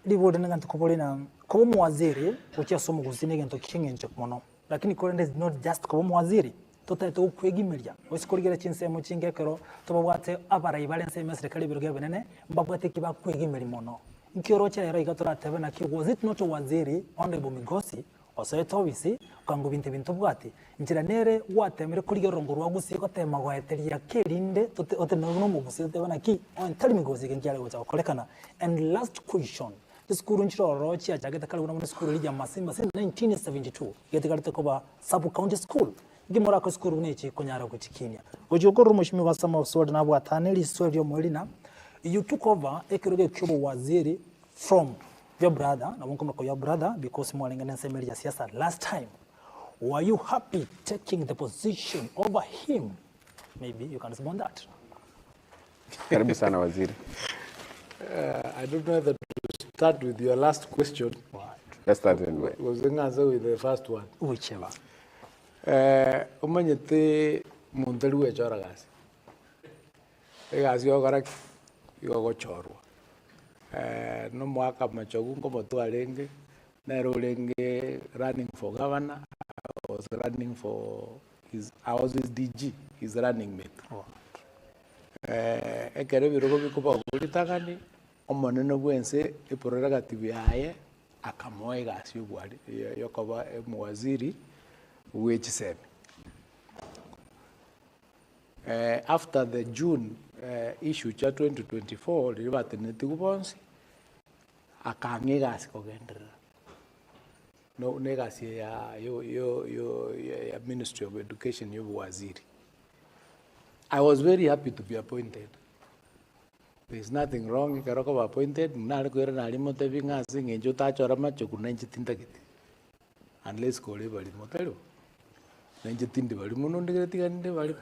libode ngantu kubolina kuba muwaziri ukia somo gusini gento kingenje kumono lakini korende is not just kuba muwaziri totaito kwegimirya osikorigera chinsemo chingekero tobabwate abarayi balense mesrekali biruge benene mbabwate kiba kwegimiri mono ikioro cha era igatora tebe na ki was it not waziri honorable Migosi osoeto obisi kango bintu bwati njira nere watemere kurigero ngorwa gusi ko tema gwaeteria kerinde tote no mu gusi tebe na ki on tell Migosi kengiale gocha kolekana. And last question skuru nchiro rochi achageta kali una skuru lija masimba since 1972 getekalite koba sub county school gimora ko skuru nechi konyara ko chikinya ojokoro mushimi wa sama osod na bwataneli story mwelina you took over ekiroge kyobo waziri from your brother na mungu mko your brother because mwalingana semeli ya siasa last time. Were you happy taking the position over him? Maybe you can respond that. Karibu sana waziri. I don't know that to start with your last question. Let's start anyway. Was the answer with the first one? Whichever. Umanyete Montelu echoragasi. Egasi yokorak yokochorwa. No mwaka machogu como tu alenge. Nerolenge running for governor. I was running for I was his DG, his running mate. Ekere birogo bikuba kulitagani omonene bwense eprorogative yaye akamoe gasi yobwali yokoba muwaziri w'ekisebe. After the June issue cha 2024 libateneti kubonsi akange gasi kogendera no negasi ya ya Ministry of Education y'obuwaziri. I was very happy to be appointed. There's nothing wrong. Karoko was appointed. Nari kuera nari mote binga singe jota chora macho kuna inchi tinta kiti. Unless kole bali motero. Na inchi tindi bali munundi kiti kande bali.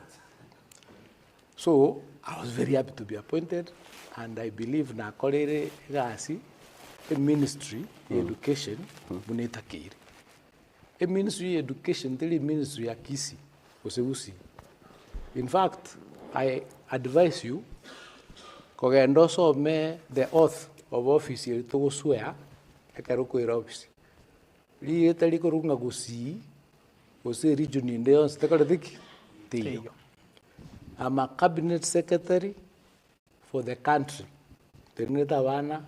So I was very happy to be appointed, and I believe na kolere gasi a ministry education buneta kiri. A ministry education tell ministry ya GUSII GUSII. In fact, I advise you kogendo so me the oath of office to swear ekaruko ira office. Li etali korunga GUSII GUSII region indeo stakadiki tiyo. I'm a cabinet secretary for the country. Terneta wana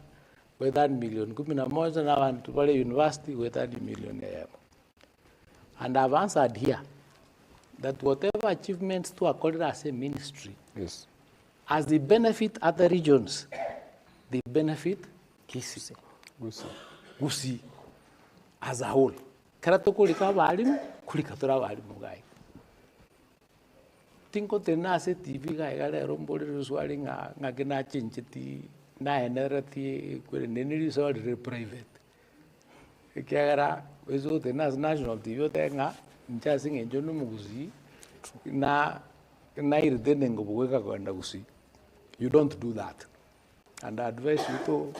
with 1 million. Kumina moja na wantu pale university with 1 million ya. And I've answered here that whatever achievements to accorded as a ministry, Yes. as they benefit other regions, they benefit GUSII as a whole. Karato kulika walimu, kulika tora walimu gai. Tinko tena se TV gai gale rombole ruswali nga gina chinchiti na enerati kule nini so private. Kiagara wezo tena national TV tenga nchasi ngenjono mugusi na irtene ngobuweka kwenda GUSII. You don't do that, and I advise you to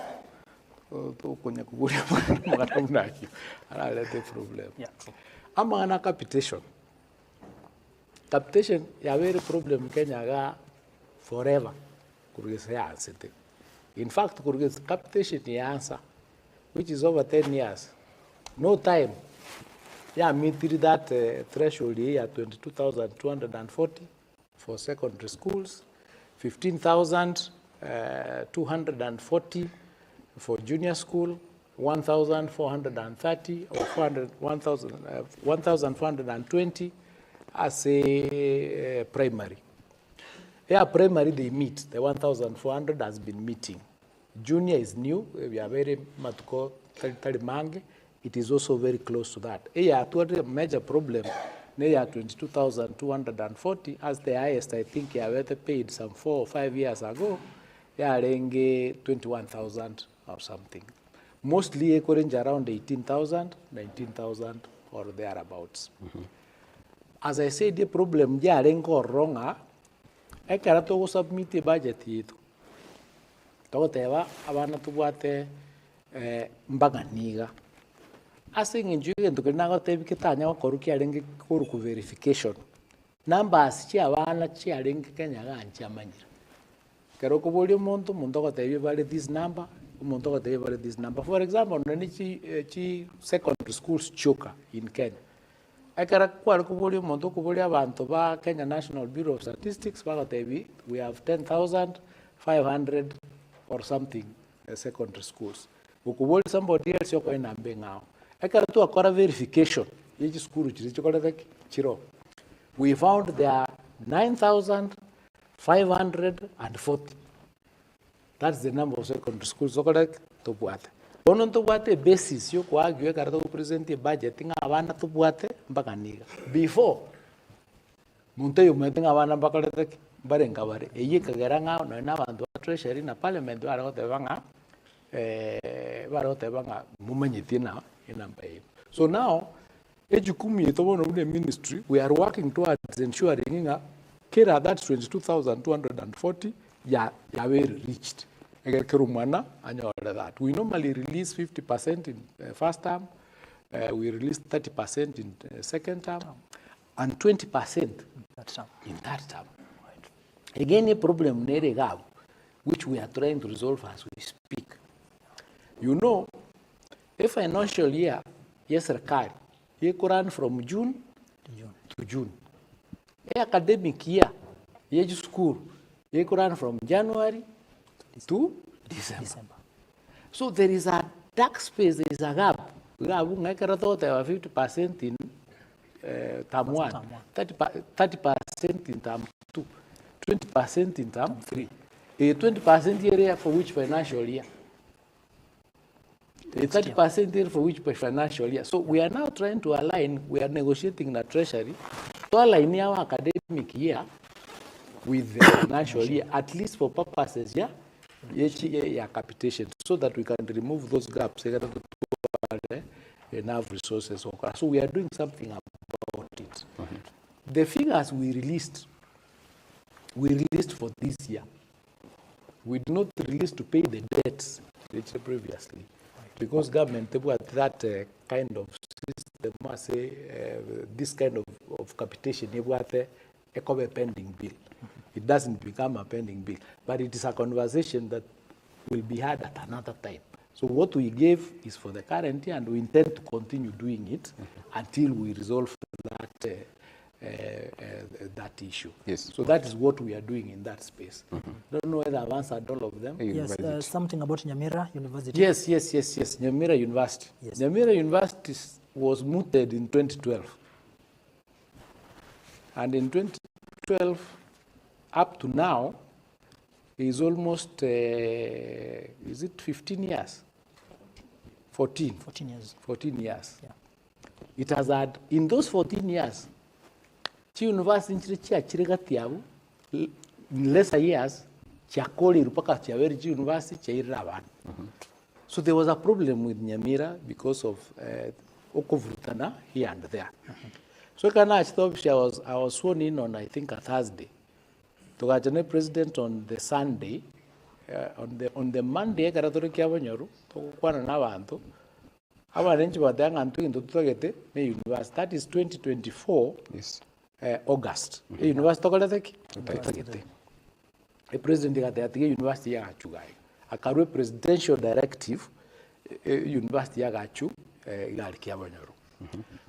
kunya kuburia mwana mnaki ana lete problem. Yeah, true. Ama ana capitation ya very problem Kenya ga forever kurugese ansete. In fact kurugese capitation ya answer which is over 10 years. No time. Yeah, meet that threshold here at 22,240 for secondary schools, 15,240 for junior school, 1,430 or 1,420 as a primary. Yeah, primary they meet. The 1,400 has been meeting. Junior is new. We are very matuko talimange. It is also very close to that. Yeah, a major problem. They are 22,240 as the highest. I think I were paid some 4 or 5 years ago. They are 21,000 or something. Mostly occurring around 18,000, 19,000 or thereabouts. As I said, the problem they are wrong. I cannot submit a budget. Toteva abana tuwate mbaganiga. asing injuge ndukina gotebi kitanya gokoruki arenge koruku verification numbers chia abana chia arenge Kenya ganchi amanyira kero kubuli omonto gotebi bale this number omonto gotebi bale this number. For example nani chi secondary schools choka in Kenya ekara kwari kubuli omonto kubuli abantu ba Kenya National Bureau of Statistics bagotebi we have 10,500 or something secondary schools. Ukubuli somebody else yoko inambe ngao ekara tu akora verification yeji school chiro we found there are 9,540. That's the number of secondary schools to buate bono to buate basis yo kwa agwe karata ku present budget nga abana to buate mpaka niga before munte yo metinga abana mpaka lete bare ngabare eye kagera nga no na bantu treasury na parliament bara gotebanga barotebanga mumanyitina inamba hiyo. So now ejukumi etobono the ministry we are working towards ensuring nga kera that 22,240 ya were reached egerkerumana anyora that we normally release 50% in first term, we release 30% in second term and 20% in that term. Again a problem neregab which we are trying to resolve as we speak. You know, a financial year, yes, serikali, you could run from June to June. A academic year, yes, school, you could run from January to December. So there is a dark space, there is a gap. We have 50% in term 1, 30% in term 2, 20% in term 3. A 20% area for which financial year? A 30% area for which financial year? So we are now trying to align, we are negotiating the treasury to align our academic year with the financial year, at least for purposes, capitation, so that we can remove those gaps, enough resources. So we are doing something about it. The figures we released for this year. We did not release to pay the debts previously because government had that kind of system, this kind of capitation, a pending bill. It doesn't become a pending bill, but it is a conversation that will be had at another time. So what we gave is for the current year, and we intend to continue doing it until we resolve that issue. Yes. So that is what we are doing in that space. Don't know whether I've answered all of them. Yes, something about Nyamira University. Yes. Nyamira University. Yes. Nyamira University was mooted in 2012. And in 2012, up to now, is almost, is it 15 years? 14. 14 years. 14 years. Yeah. It has had, in those 14 years, Chi university chia chirigatiabu in lesser years chia koli rupaka chia veri chi university chia iraban. So there was a problem with Nyamira because of okovrutana here and there. So kana I was sworn in on I think a Thursday. Togajane president on the Sunday, on the Monday karatore kia banyoru to kwana na bantu. Aba arrange badanga antu into togete me university. That is 2024. Yes. August. University a president at the university yachugai. A career presidential directive university yagachu igalikiabanyoro.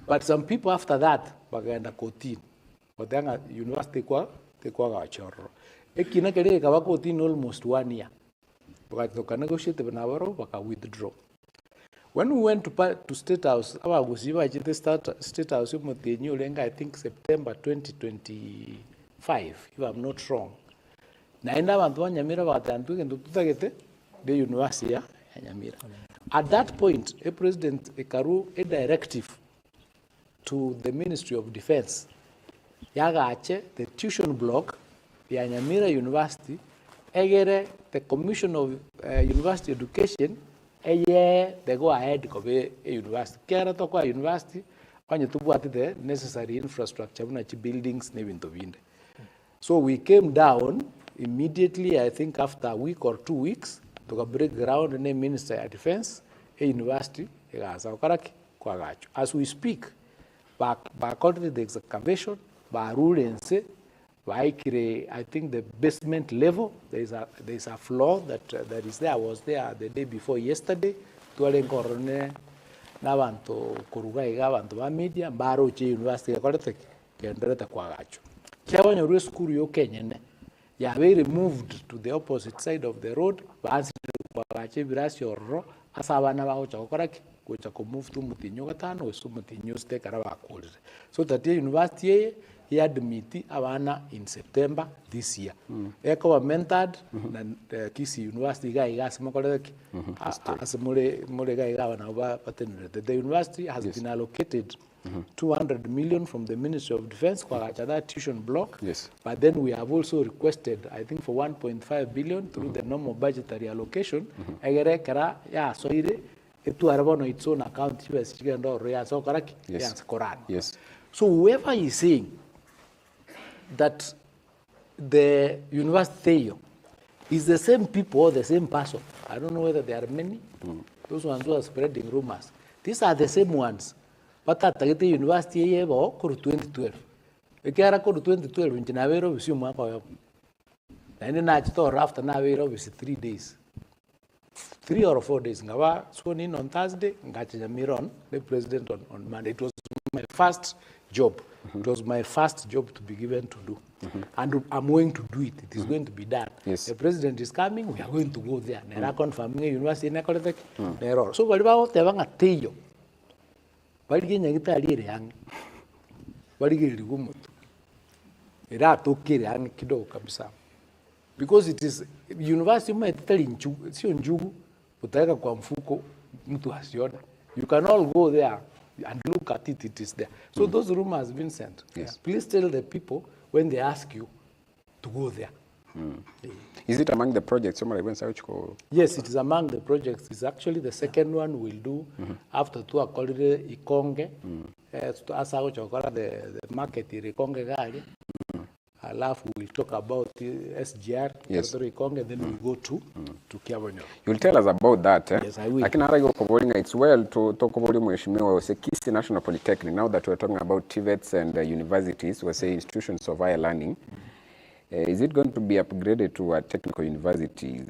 But some people after that baganda kotin. But then university kwa gachoro. Ekina kere kawa kotin almost 1 year. But to negotiate benabaro baka withdraw. When we went to State House, our GUSII State House, I think September 2025, if I'm not wrong. The university at that point, a president a directive to the Ministry of Defense. The tuition block, the Nyamira University, the Commission of University Education. They go ahead to a university. Kera to kwa university, when you put the necessary infrastructure, buildings, So we came down immediately, I think after a week or 2 weeks, to break ground in the Ministry of Defense, a university, kwa gacho. As we speak, back already the excavation, barulense, baikire, I think the basement level, there is a floor that is there. I was there the day before yesterday. Tualenkorone nabantu kurugaiga abantu ba media baro che university yakorete kenderete kwa gacho. Kyabonyo school yo kenyene. Ya very moved to the opposite side of the road, basi kwa gacho birasyo ro asabana ba gocha gokoraki gocha ko move to mutinyo gatano so mutinyo ste karaba kolire. So that university he admit abana in September this year. Eko mentored na Kisi University guy gas makoreki as mole guy gavana ba patenere. The university has been allocated 200 million from the Ministry of Defense kwa that tuition block. Yes. But then we have also requested, I think, for 1.5 billion through the normal budgetary allocation. Egere kara ya soire etu arabono its own account US chigendo ya so karaki ya Quran. Yes. So whoever is saying that the university is the same people or the same person, I don't know whether there are many, those ones who are spreading rumors. These are the same ones. But at the university, ye ba kuru 2012. Ekara kuru 2012 nchina wero bisi mwaka yo. Na ine na chito after na wero bisi 3 days. 3 or 4 days. Ngawa sworn in on Thursday, ngacha Miron, the president on Monday. It was my first job. It was my first job to be given to do. And I'm going to do it. It is going to be done. Yes. The president is coming, we are going to go there. Nera confirming university na kolete. Nero. So bali ba te banga teyo. Bali ke nyangita ali yang. Bali ke ligumutu. Era tokire yang kidogo kabisa. Because it is university umetali njugu, sio njugu, utaweka kwa mfuko mtu asione. You can all go there and look at it, it is there. So those rumors have been sent. Yes. Please tell the people when they ask you to go there. Is it among the projects? Yes, it is among the projects. It's actually the second one we'll do after two akolide ikonge. Asa ochokora the market ikonge gari. Alafu we'll talk about SGR, yes. Ikonge, then we'll go to Kiabonyo. You'll tell us about that. Yes, I will. Lakini hata yuko it's well to talk about mheshimiwa Kisii National Polytechnic. Now that we're talking about TVETs and universities, we say institutions of higher learning. Is it going to be upgraded to a technical university?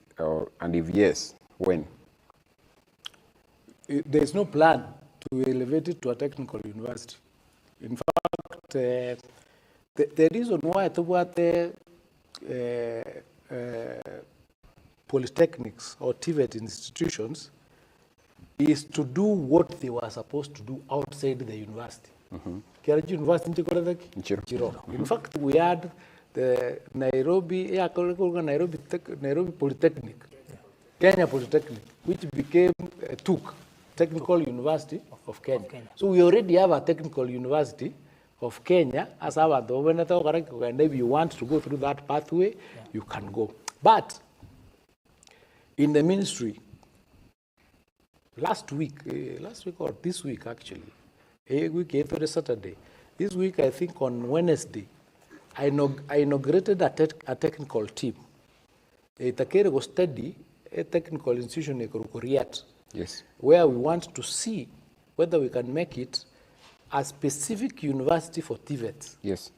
And if yes, when? There is no plan to elevate it to a technical university. In fact, the reason why the polytechnics or TVET institutions is to do what they were supposed to do outside the university. University in fact, we had the Nairobi Polytechnic, Kenya Polytechnic, which became Technical University of Kenya. So we already have a technical university of Kenya as our and if you want to go through that pathway, you can go. But in the ministry, last week or this week actually, every Saturday, this week I think on Wednesday, I inaugurated a technical team. Itakere go study a technical institution in Riyadh. Yes. Where we want to see whether we can make it a specific university for TVETs. Yes.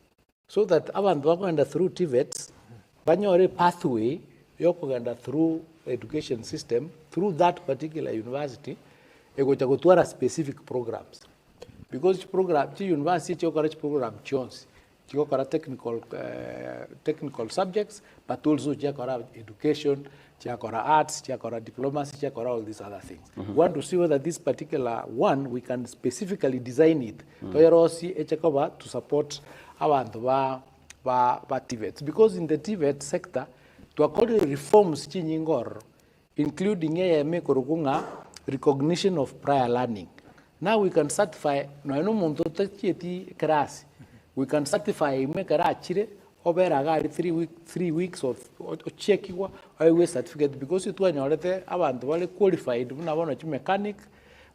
So that abantu bakugenda through TVETs, banyore pathway yokugenda through education system through that particular university, egocha gutwara specific programs. Because program university chokora program chonsi. Chokora technical subjects, but also chokora education, chokora arts, chokora diplomacy, chokora all these other things. We want to see whether this particular one we can specifically design it to support abantu ba TVETs. Because in the TVET sector, to according reforms chinyingor, including recognition of prior learning. Now we can certify we can certify over 3 weeks of checking highway certificate because it was abantu qualified mechanic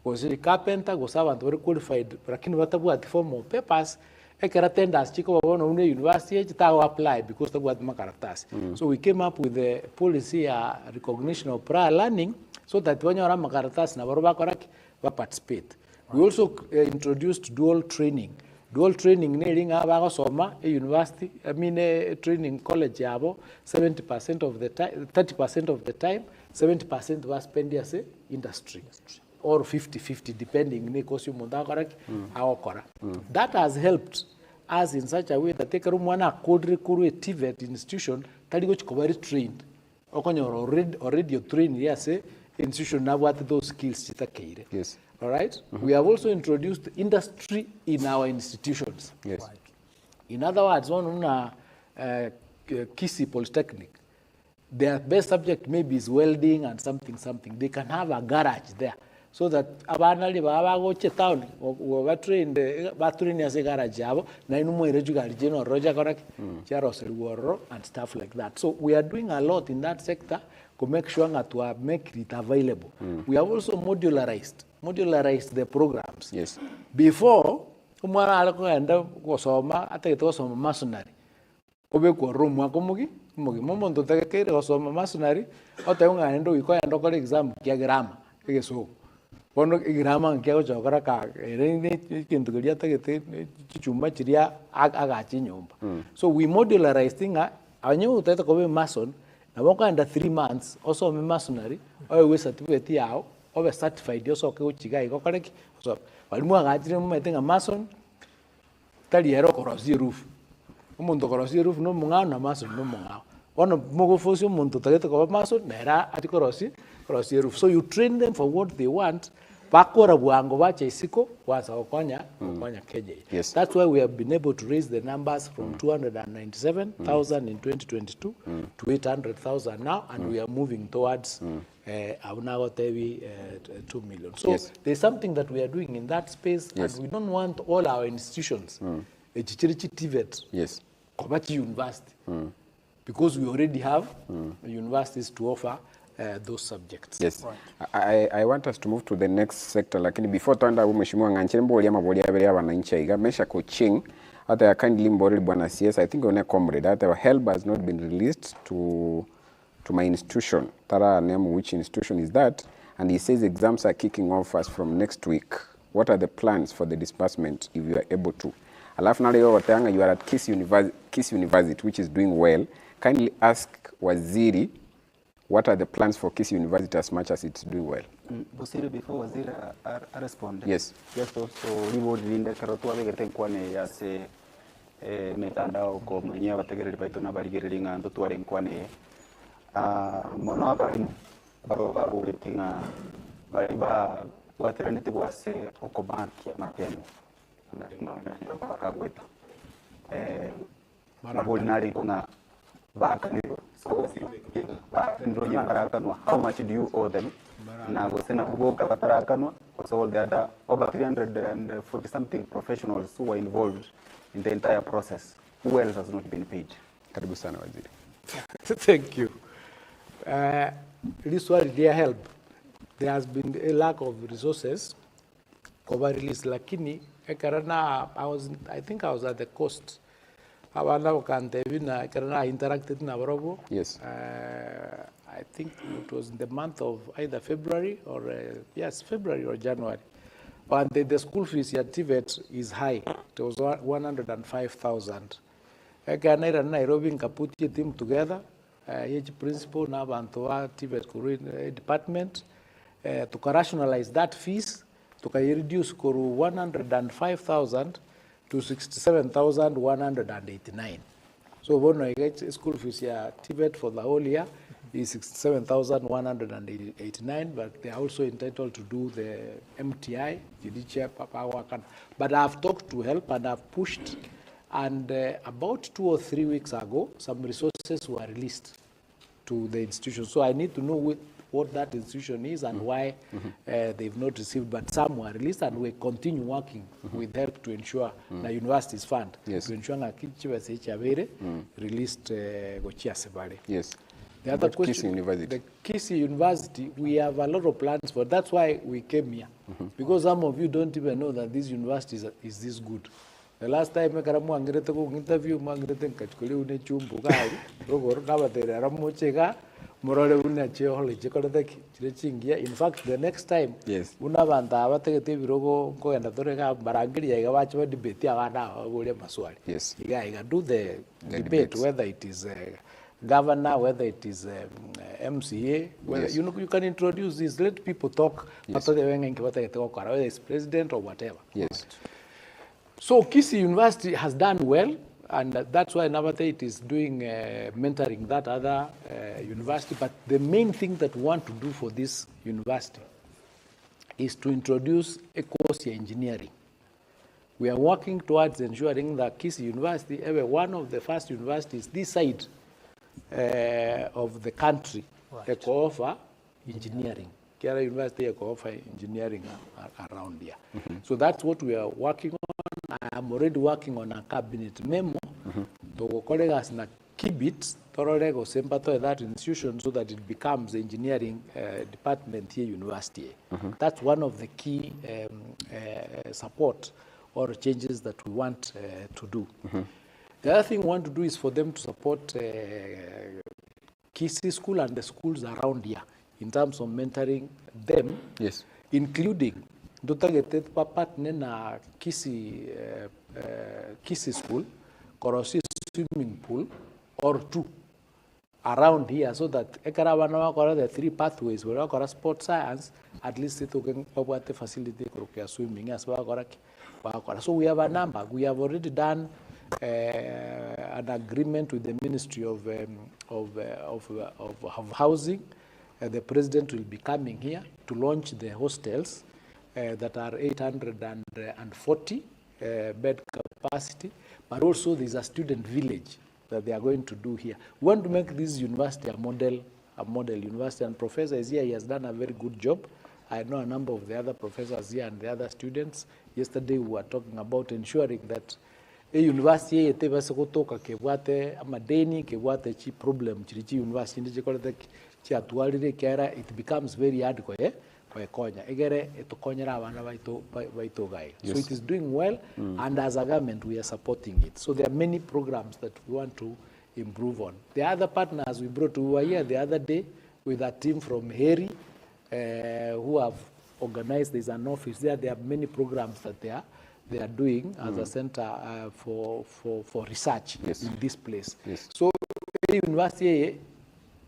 was a carpenter was very qualified but formal papers tenders university apply because so we came up with the policy recognition of prior learning so that when you are participate We also introduced dual training. Dual training needing abagosoma a university, I mean a training college yabo 70% of the time, 30% of the time, 70% was spent as a industry. Or 50-50 depending that has helped us in such a way that take one code recruit TVET institution that is very trained. Already trained yes, institution now what those skills. Yes. All right. We have also introduced industry in our institutions. Yes. Right. In other words, one on GUSII Polytechnic, their best subject maybe is welding and something. They can have a garage there, so that abanali baba go town or train as a garage jabo na inumo irejuga general roja korak and stuff like that. So we are doing a lot in that sector to make sure that we make it available. We have also modularized the programs. Yes. Before, umwana alikuwa enda kusoma hata itosoma masonary. Obe kwa room wako mugi momo ndo takere kusoma masonary hata yunga endo iko enda kwa exam kia grammar kike so. Pono grammar kia ko chokara ka ene kintu kulia takete chumba chiria agachi nyumba. So we modularized things. Anyo utata kobe mason na wako enda 3 months also me masonary or we certificate yao over certified yoso ke uchiga iko koreki so walimu agajire mu metenga mason tali ero korosi roof umuntu korosi roof no mungao na mason no mungao ono mogo fosi umuntu tagete ko mason nera ati korosi roof. So you train them for what they want bakora bwango bacha isiko waza okonya keje. Yes. That's why we have been able to raise the numbers from 297,000 in 2022 to 800,000 now, and we are moving towards 2 million. So yes. There's something that we are doing in that space, yes. and we don't want all our institutions, TVET, yes. Kobachi University, because we already have universities to offer those subjects. Yes. Right. I want us to move to the next sector, lakini before tuanda mheshimiwa Ng'anchire mboli ama boli ya wananchi iga mesha coaching hata ya kindly mboli bwana CS I think one comrade that our help has not been released to my institution. Tara name which institution is that, and he says exams are kicking off as from next week. What are the plans for the disbursement if you are able to? Alafu na leo watanga you are at GUSII University which is doing well. Kindly ask Waziri what are the plans for GUSII University as much as it's doing well? Busiri before Waziri respond. Yes. Yes, so reward linde karatu abegete nkwane yase metandao ko manya bategereri baito na barigereri ngando tware nkwane mono abari baro betinga bari ba waternity wase okobanki mapeno na bakagweta maraboli nari kuna bakaniro so how much do you owe them? Na gosena kuboka batarakanwa so there are over 340 something professionals who are involved in the entire process. Who else has not been paid? Karibu sana Waziri. Thank you. This was their help. There has been a lack of resources cover release lakini ekarana I think I was at the coast. I interacted na Barobo. Yes. I think it was in the month of either February or February or January. But the school fees at TVET is high. It was 105,000. Again, Nairobi put the team together. Each principal now Bantoa TVET department to rationalize that fees to reduce 105,000 to 67,189. So when I get school fees here, TVET for the whole year is 67,189, but they are also entitled to do the MTI, judicial power. But I've talked to help and I've pushed, and about 2 or 3 weeks ago, some resources were released to the institution. So I need to know what that institution is and why they've not received, but some were released, and we continue working with help to ensure the university's fund to ensure that released Gochia Sebale. Yes. The other question, the GUSII University, we have a lot of plans for. That's why we came here, because some of you don't even know that this university is this good. The last time I interview, murore una chehole chikorete chingia. In fact, the next time Yes. una banda abategete birogo ngoenda torega barangiri ya bacho debate abana abure maswali. Yes. Iga do the debate, debates. whether it is governor, whether it is MCA, whether Yes. you can introduce this, let people talk, Yes. whether it's president or whatever. Yes. So GUSII University has done well, and that's why Navate is doing mentoring that other university. But the main thing that we want to do for this university is to introduce a course in engineering. We are working towards ensuring that GUSII University, one of the first universities this side of the country, right, offer engineering. Kera University offer engineering around here. So that's what we are working on. I am already working on a cabinet memo to colleagues na kibit tororego sempato that institution so that it becomes the engineering department here university. That's one of the key support or changes that we want to do. The other thing we want to do is for them to support GUSII school and the schools around here in terms of mentoring them, Yes. including dutagetet partner na GUSII school, korosi swimming pool or two around here, so that the three pathways where sport science, at least it can the facility for swimming as well. So we have a number. We have already done an agreement with the Ministry of Housing. The president will be coming here to launch the hostels that are 840 bed capacity, but also there's a student village that they are going to do here. We want to make this university a model university, and Professor is here. He has done a very good job. I know a number of the other professors here and the other students. Yesterday we were talking about ensuring that a university yetebase kutoka kebwate amadeni kebwate chi problem chirichi university ndiche kolete chi atwalire kera, it becomes very hard kwa konya egere etokonyera abana baito gai. So it is doing well, and as a government we are supporting it. So there are many programs that we want to improve on. The other partners we brought, we were here the other day with a team from Heri who have organized. There's an office there. There are many programs that they are doing as a center for research in this place. Yes. So the university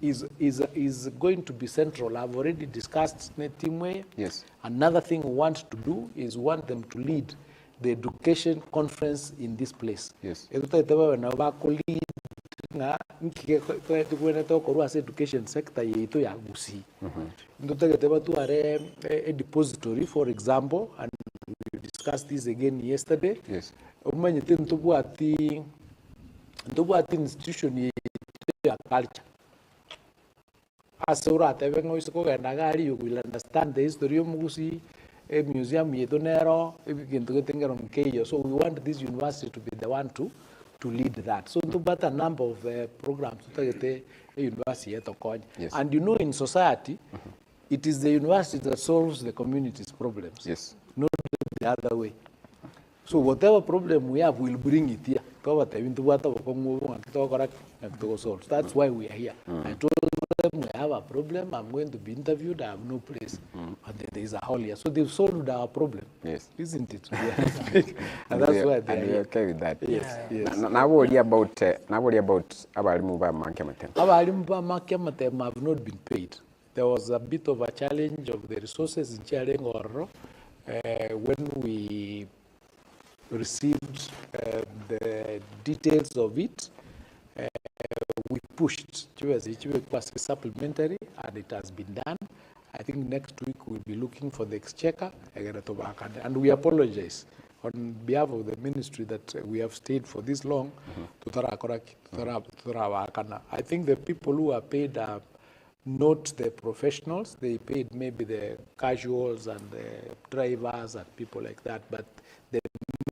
is going to be central. I've already discussed Netimwe. Yes. Another thing we want to do is want them to lead the education conference in this place. Yes. Education sector yetu ya GUSII. Ndotegeteba tu are a depository, for example, and we discussed this again yesterday. Yes. Umanyete ntubwati institution ya culture. Asura tebe ngo isiko genda gari, you will understand the history of GUSII, a museum yetu nero, ibikintu getengero mkeyo. So we want this university to be the one to lead that. So to but a number of programs to get a university at Okonya. Yes. And you know, in society, it is the university that solves the community's problems. Yes. Not the other way. So whatever problem we have, we'll bring it here. That's why we are here. I told them we have a problem, I'm going to be interviewed, I have no place. And there is a hall here. So they've solved our problem. Yes. Isn't it? And that's why they are here. Okay with that. Yes. Yes. Now worry about abarimu ba mankemate. Abarimu ba mankemate have not been paid. There was a bit of a challenge of the resources in Chiarengoro when we received the details of it. We pushed supplementary, and it has been done. I think next week we'll be looking for the exchequer, and we apologize on behalf of the ministry that we have stayed for this long. I think the people who are paid are not the professionals. They paid maybe the casuals and the drivers and people like that, but the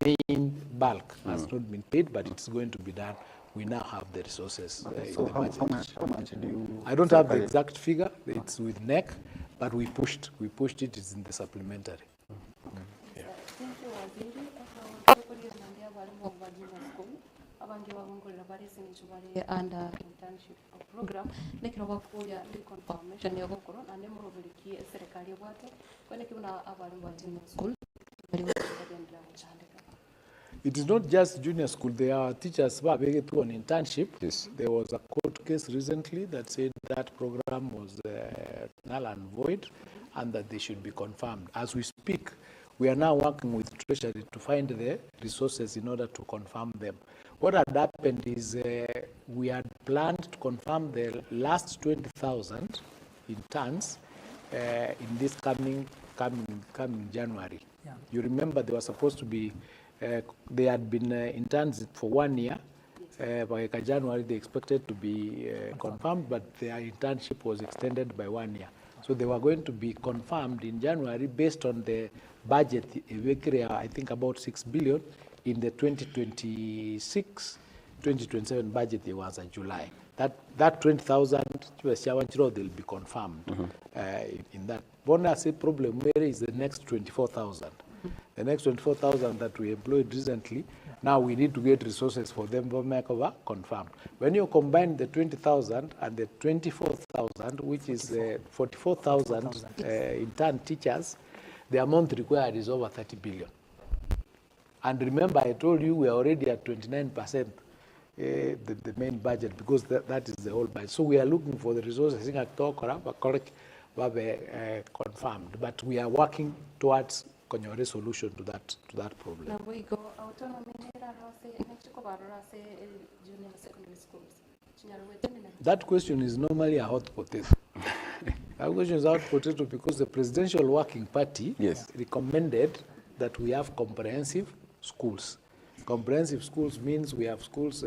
main bulk has not been paid, but it's going to be done. We now have the resources. So how much do you... I don't have the exact figure. It's with NEC, but we pushed it. It's in the supplementary. abangi babungulira bali sincho bali under internship program nekiro bakuya ndi confirmation yo gukoro ande murobiriki serikali bwate kwene kibuna abali bati mu school bali bakagenda cyandika. It is not just junior school. There are teachers who are on internship. Yes. There was a court case recently that said that program was null and void and that they should be confirmed. As we speak, we are now working with Treasury to find the resources in order to confirm them. What had happened is we had planned to confirm the last 20,000 interns in this coming January. Yeah. You remember they were supposed to be they had been interns for 1 year. By January, they expected to be confirmed, but their internship was extended by 1 year. So they were going to be confirmed in January based on the budget, I think about 6 billion in the 2026-2027 budget. It was in July. That 20,000, they'll be confirmed in that. One problem where is the next 24,000. The next 24,000 that we employed recently, now we need to get resources for them to make over confirmed. When you combine the 20,000 and the 24,000, which is 44,000 intern teachers, the amount required is over 30 billion. And remember, I told you we are already at 29%, the main budget, because that is the whole budget. So we are looking for the resources in confirmed, but we are working towards a solution to that problem. Now we go autonomy junior secondary schools. That question is normally a hot potato. That question is a hot potato because the Presidential Working Party recommended that we have comprehensive schools. Comprehensive schools means we have schools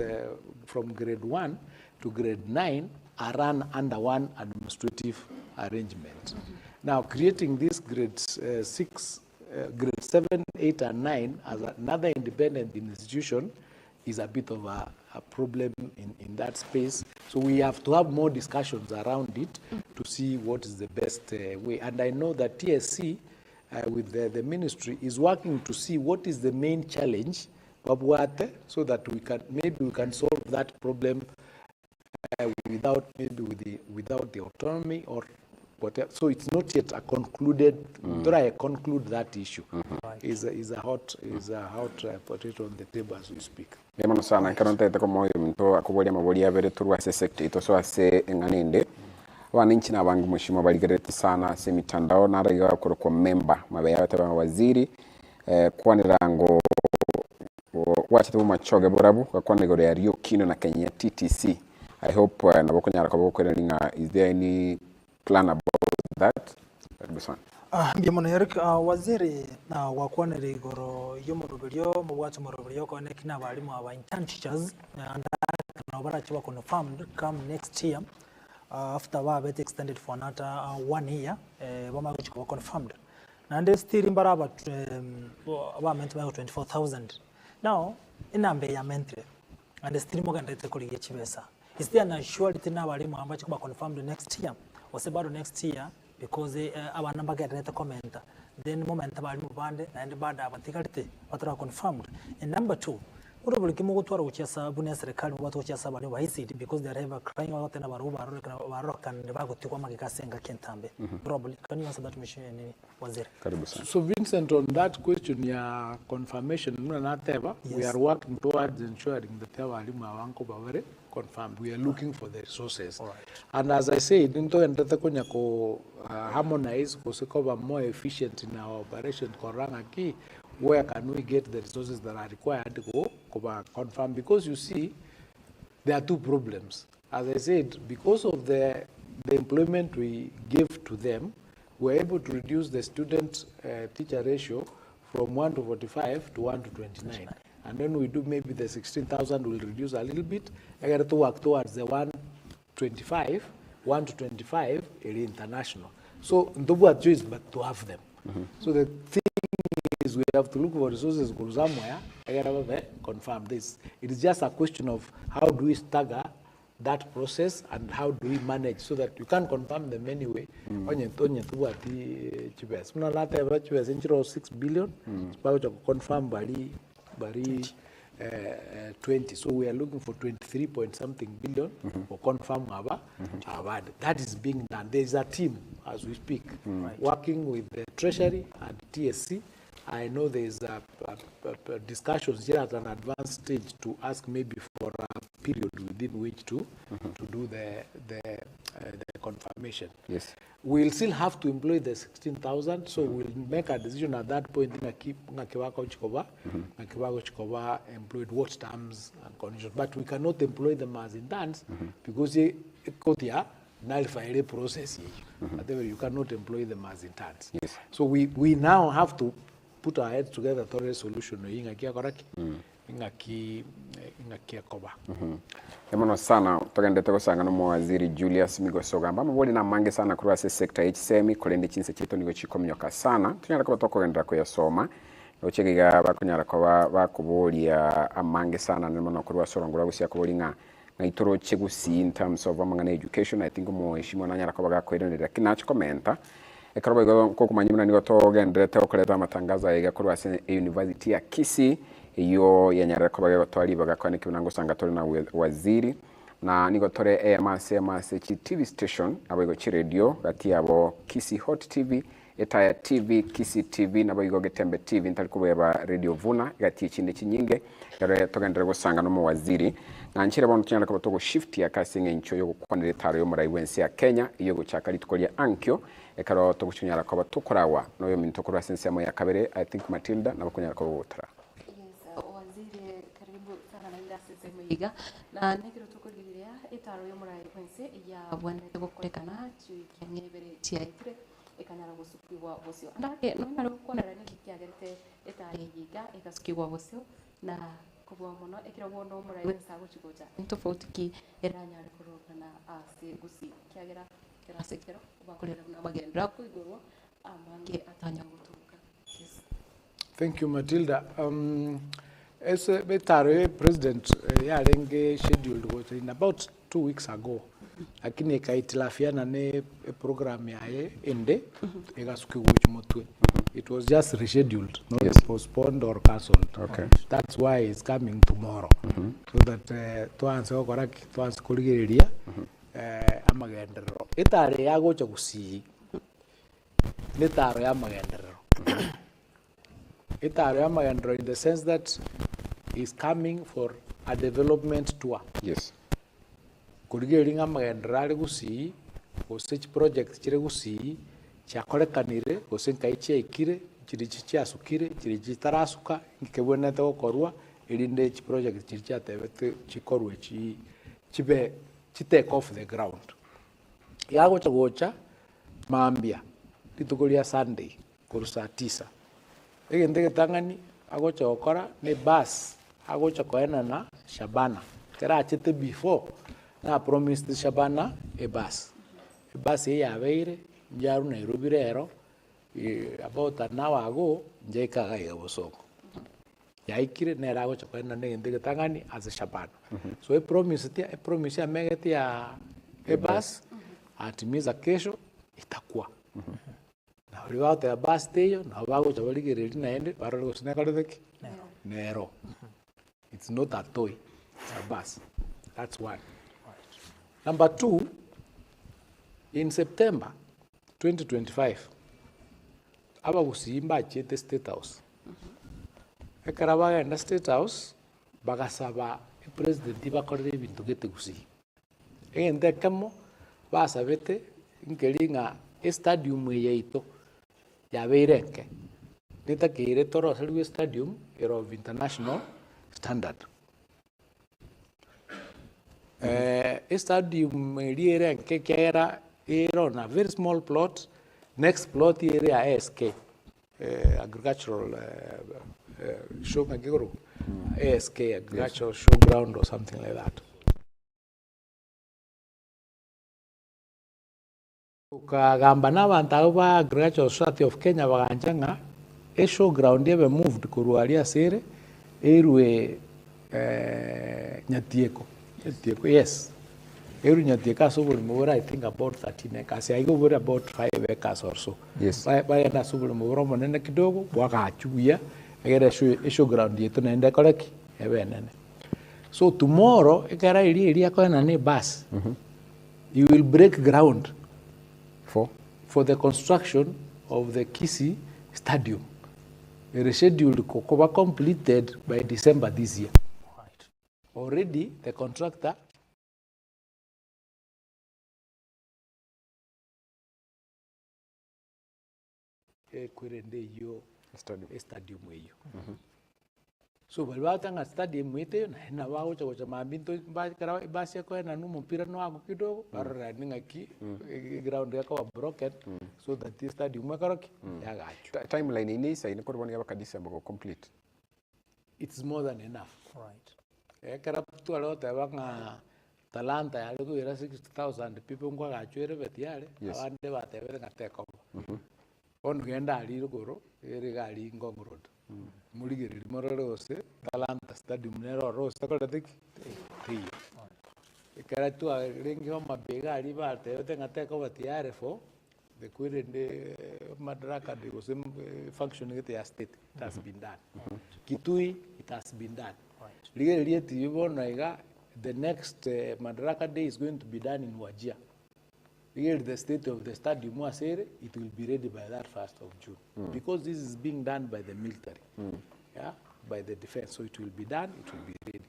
from grade 1 to grade 9 are run under one administrative arrangement. Now, creating these grades grade 7, 8, and 9 as another independent institution is a bit of a problem in that space. So we have to have more discussions around it to see what is the best way. And I know that TSC with the ministry is working to see what is the main challenge so that we can solve that problem without the autonomy or whatever. So it's not yet a concluded. I conclude that issue is a hot potato on the table as we speak. Yamano sana nkaronte te komo mto akubolia mabolia bere turwa se sector ito so ase enganende wananchi na bangi mushimo baligerete sana se mitandao na raiga kwa member mabeya taba waziri kwa nirango wacha tu machoge borabu kwa nigo ya Rio Kino na Kenya TTC. I hope na bokunyara kwa bokurenga, is there any plan about that? Biamono Eric, waziri na wakwanere igoro y'umurubiryo mu bwacu murubiryo ko nekina abarimu aba intern teachers and na barachiwa confirmed come next year after babet extended for another 1 year bamaguchiko confirmed and still imbaraba meant by 24,000 now inambe ya mentre and still mogandete kuri yechibesa. Is there an surety na abarimu ambacho kuba confirmed next year or sebado next year? Because our number get a comment, then moment about Mubande and Bada Vaticarite, what are confirmed. And number 2, what will Kimotor, which is a Bunes recurring what which is about Waisiti, because they have a crying out and about Rock and the Vago Tuamaka Senga Kentambe. Probably. Can you answer that machine? Was there? So, Vincent, on that question, your confirmation, we are working towards ensuring that our Wanko Bavare confirmed. We are looking for the resources. Right. And as I said, harmonize, because more efficient in our operation, where can we get the resources that are required to go confirm? Because you see, there are two problems. As I said, because of the employment we give to them, we're able to reduce the student-teacher ratio from 1 to 45 to 1 to 29. And then we do maybe the 16,000 will reduce a little bit. I got to work towards the 1 to 25 international. So the choice but to have them. So the thing is we have to look for resources go somewhere. I got to confirm this. It is just a question of how do we stagger that process and how do we manage so that you can confirm them anyway. Onye tu ati chibes. Muna lata eba chibes inchiro 6 billion. Bao cha confirm bari 20. So we are looking for 23 point something billion for confirm our award. That is being done. There is a team as we speak working with the Treasury and TSC. I know there is a discussions here at an advanced stage to ask maybe for a period within which to do the confirmation. Yes. We'll still have to employ the 16,000, so we'll make a decision at that point in employed what terms and conditions. But we cannot employ them as interns because you process. You cannot employ them as interns. Yes. So we now have to put our heads together to a solution. Emono sana tugendete gusanga no waziri Julius Migos Ogamba mabodi na mange sana kuri ase sector HCM kulendi chinse chito nigo chikomyoka sana tunyara ko tokogendera ko yasoma ochegiga bakunyara ko bakubolia amange sana nemono kuri wasorongura gusia kubolinga na itoro chegusi in terms of amangana education. I think mo heshimo nanyara ko bagakwirondera kinacho komenta ekaro bigo ko kumanyimuna nigo togendete okoleta amatangazo ayiga kuri ase university ya GUSI iyo yanyara ko bagatwali bagakwane kibunango sanga tori na waziri na nigo tore AMS TV station abayigo chi radio gati yabo GUSI Hot TV Etaya TV GUSI TV nabayigo Getembe TV ntali kubeba radio Vuna gati chinde chinyinge yare togendere gusanga no mu waziri na nchira bono tunyala ko togo shift ya casting encho yo kwanire taro yo muri wensi ya Kenya iyo guchakali tukolia ankyo ekaro togo chunyala ko tukorawa no yo mintokora sensemo ya kabere. I think Matilda nabakunyala ko wotra Mwiga na nekiro tukuligiria itaro yo murai kwense ya bwanete gukorekana cyangibere cyaitre ekanyara gusukirwa bosio ndake no naro konera nikiagerete etayiga ekasukirwa bosio na kubwa muno ekiro bono murai wensa guchikoja tofauti ki eranyara kurogana ase GUSI kiagera kirasekero bakorera na bagendera kuigurwa amange atanya gutuka. Thank you, Matilda. As a president, yarenge scheduled was in about 2 weeks ago. Lakini kaitilafiana ne program yae ende egasuki which motwe. It was just rescheduled, not postponed or cancelled. Okay. That's why it's coming tomorrow. So that tuanze koraki tuanze kuligeria amagendero. Itare yago cha GUSI. Nitaro ya magendero. Itaro ya magendero in the sense that is coming for a development tour. Yes. Kuligeringa magendrale GUSI o such project chire GUSI chakorekanire o senkaiche ikire chirichichi asukire chirichitarasuka nkebona to korwa irinde chi project chiricha tebete chikorwe chi chibe take off the ground. Yago chagocha mambia litukulia Sunday kurusa 9. Egende tangani agocha okora ne bus agocha koena na Shabana kera achete before na promised Shabana a bus ya veire njaru Nairobi rero about an hour ago njeka ga bosoko yaikire ne agocha koena ne ngende tangani as a Shabana. So a promise ya megeti ya a bus atimiza kesho itakuwa na uliwate ya bus teyo na wago chabaligere naende baralo sinakaleke nero. It's not a toy, it's a bus. That's one. Number 2, in September 2025 aba gusimba chete State House. Ekarabaga in the State House bagasaba president bakorere ibintu gete GUSI ende kamo basabete inkelinga stadium yeito yabeireke nitakire toro selwe stadium of international standard. Stadium area kekera on a very small plot. Next plot area ASK agricultural show ASK agricultural showground or something like that. Ogamba n'abantu ba Agricultural Society of Kenya baganjanga a showground yebe moved kurualia sere erwe Nyatieko. Yes. Eru Nyatieka subul mura I think about 13 acres. I go over about 5 acres or so. Yes. By na subul mura monene kidogo wakachuya agera showground yetu naenda koleki ebenene. So tomorrow ekara iri akona ne bus. You will break ground for the construction of the GUSII stadium. It is scheduled to be completed by December this year. Right. Already the contractor kwirende yo stadium eyo. So balbatanga stadium ite na wao cha mabinto basi yako na numu mpira no ako kidogo barra ninga ki ground yako wa broken so that the stadium makaroki yagacho. Timeline ini sa inakoro bani yaba kadisa bako complete. It's more than enough. Right. Karaptu alota banga talanta ya lugu ira 60,000 people ngwa gachwere betiare abande batebere ngateko. On genda ali rugoro ere gali Ngong Road. Muligeri mororose talanta stadium nero rose takolatiki. Karatu arengi homa bega ali bate ngateko betiare fo the kwirende madaraka de was functioning at the state. It has been done. Kitui, it has been done. Right. The next Madaraka Day is going to be done in Wajir. The state of the stadium, it will be ready by that 1st of June. Because this is being done by the military, by the defense. So it will be done, it will be ready.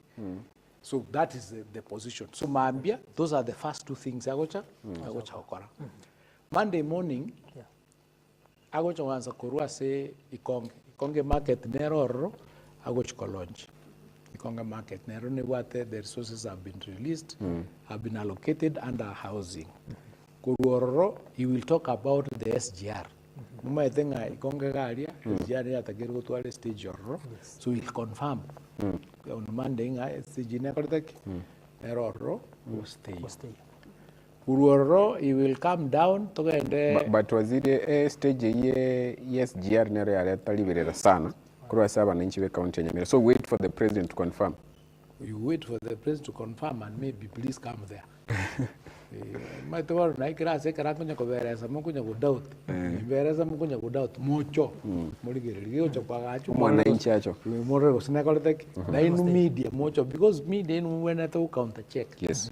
So that is the position. So Mambia, those are the first two things. Monday morning, agocha wanza kurua se ikonge market neroro agocha launch. Ikonge market nero ne wate the resources have been released, have been allocated under housing. Kuruoro, he will talk about the SGR. Muma etenga ikonge garia SGR ya tageru to all stage orro. So he'll confirm. On Monday nga SGR ne kortek error will stay. Kuruoro, he will come down to the but waziri stage yes GR nero ya taliberera sana kurwa saba wananchi we county ya Nyamira. So wait for the president to confirm. You wait for the president to confirm and maybe please come there. My tower na ikira se kara kunya kubereza mukunya kudoubt. Bereza mukunya kudoubt mucho. Muligirigio chapagacho mwananchi acho. More sina koltek. Na inu media mucho because media inu wena to counter check. Yes.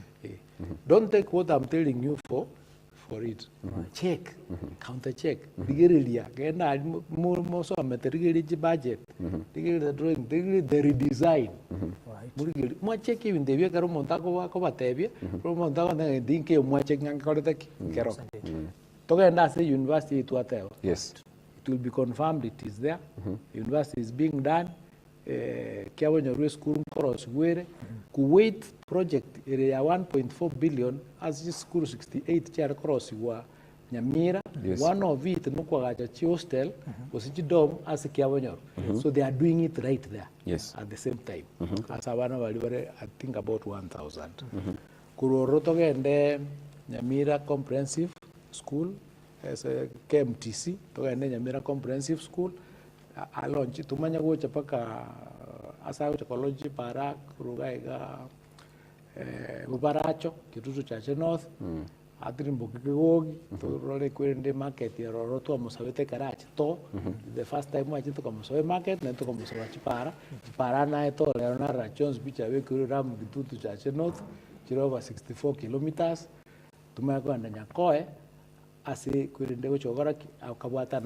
Don't take what I'm telling you for it. Check, counter check. Digirilia, kena mo so material budget. Digiri the drawing, digiri the redesign. Right. Mo check even the karo monta ko batebia, pro monta ko na dinke mo check ngang ko tek kero. To kenda say university to ateo. Yes. It will be confirmed it is there. University is being done. Kiawanyo school cross where Kuwait project area 1.4 billion as school 68 chair cross wa Nyamira. Yes. One of it no kwagacha chi hostel was dom as Kiawanyo. So they are doing it right there. Yes. At the same time. As Awana Valibare, I think about 1,000. Kuruoroto gende Nyamira Comprehensive School as a KMTC to gende Nyamira Comprehensive School. Alonchi tumanya gocha paka asa gocha kolonchi para kurugaiga ubaracho kitutu cha North atrimbo kigogi to role kwende market ya roroto amosabete karachi to the first time wa chito como soy market na to como soy para na to leona rachons bicha we kuram kitutu cha North kirova 64 kilometers tumaya kwenda Nyakoe ase kwende gocha goraki akabwata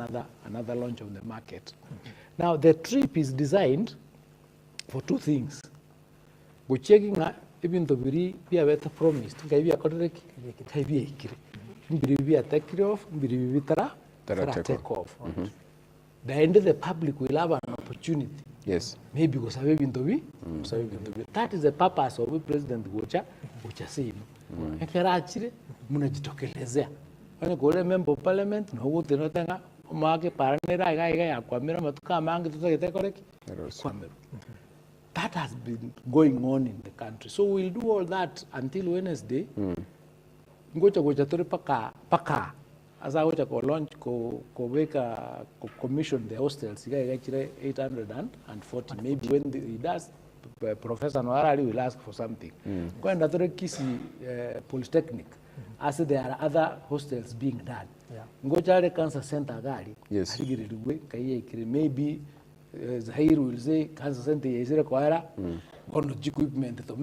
another launch of the market. Now the trip is designed for two things. Go checking even the very be a promised. Kaibia kodreki, kaibia ikiri. Mbiri take off, mbiri take off. The end of the public will have an opportunity. Yes. Maybe because I've been to be. That is the purpose of President Gocha saying. Ekerachire munajitokelezea. When go to member of parliament, no would not tanga market paranera ya kwamira matuka mangi tutakete koreki. That has been going on in the country. So we'll do all that until Wednesday. Ngocha tori paka as I would launch ko weka commission the hostels 840 maybe when he does Professor Noarali will ask for something. Go and GUSII Polytechnic as there are other hostels being done. Ngocha Cancer Center gari. Yes. Maybe Zahir will say cancer center is required on equipment to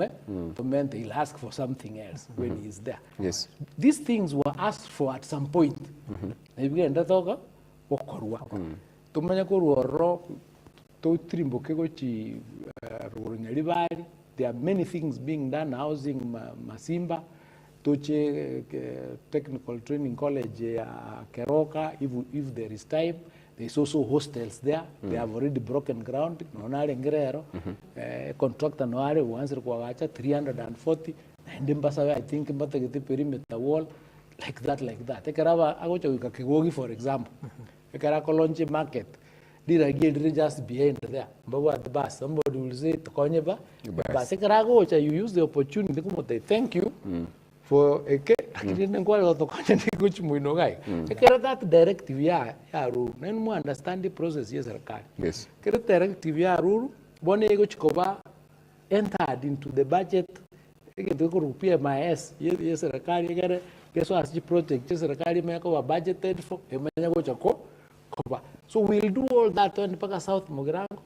mean he'll ask for something else when he's there. Yes. These things were asked for at some point. There are many things being done, housing Masimba, Toche Technical Training College, Keroka, if there is time. There's also hostels there. They have already broken ground. Contractor Noare once required 340. And in Basawe, I think about the perimeter wall, like that. Ekarava Agocha Kigogi, for example. Ekarakolonchi market. Did I get just behind there? But at the bus, somebody will say to Konyeba, but Ekaragocha, you use the opportunity. Thank you for a that directive rule. Then we understand the process. Yes, yes. Directive rule. One entered into the budget. PMIS. Yes, guess what? The project. Yes, budgeted for. So we'll do all that on Paka South Mogirango.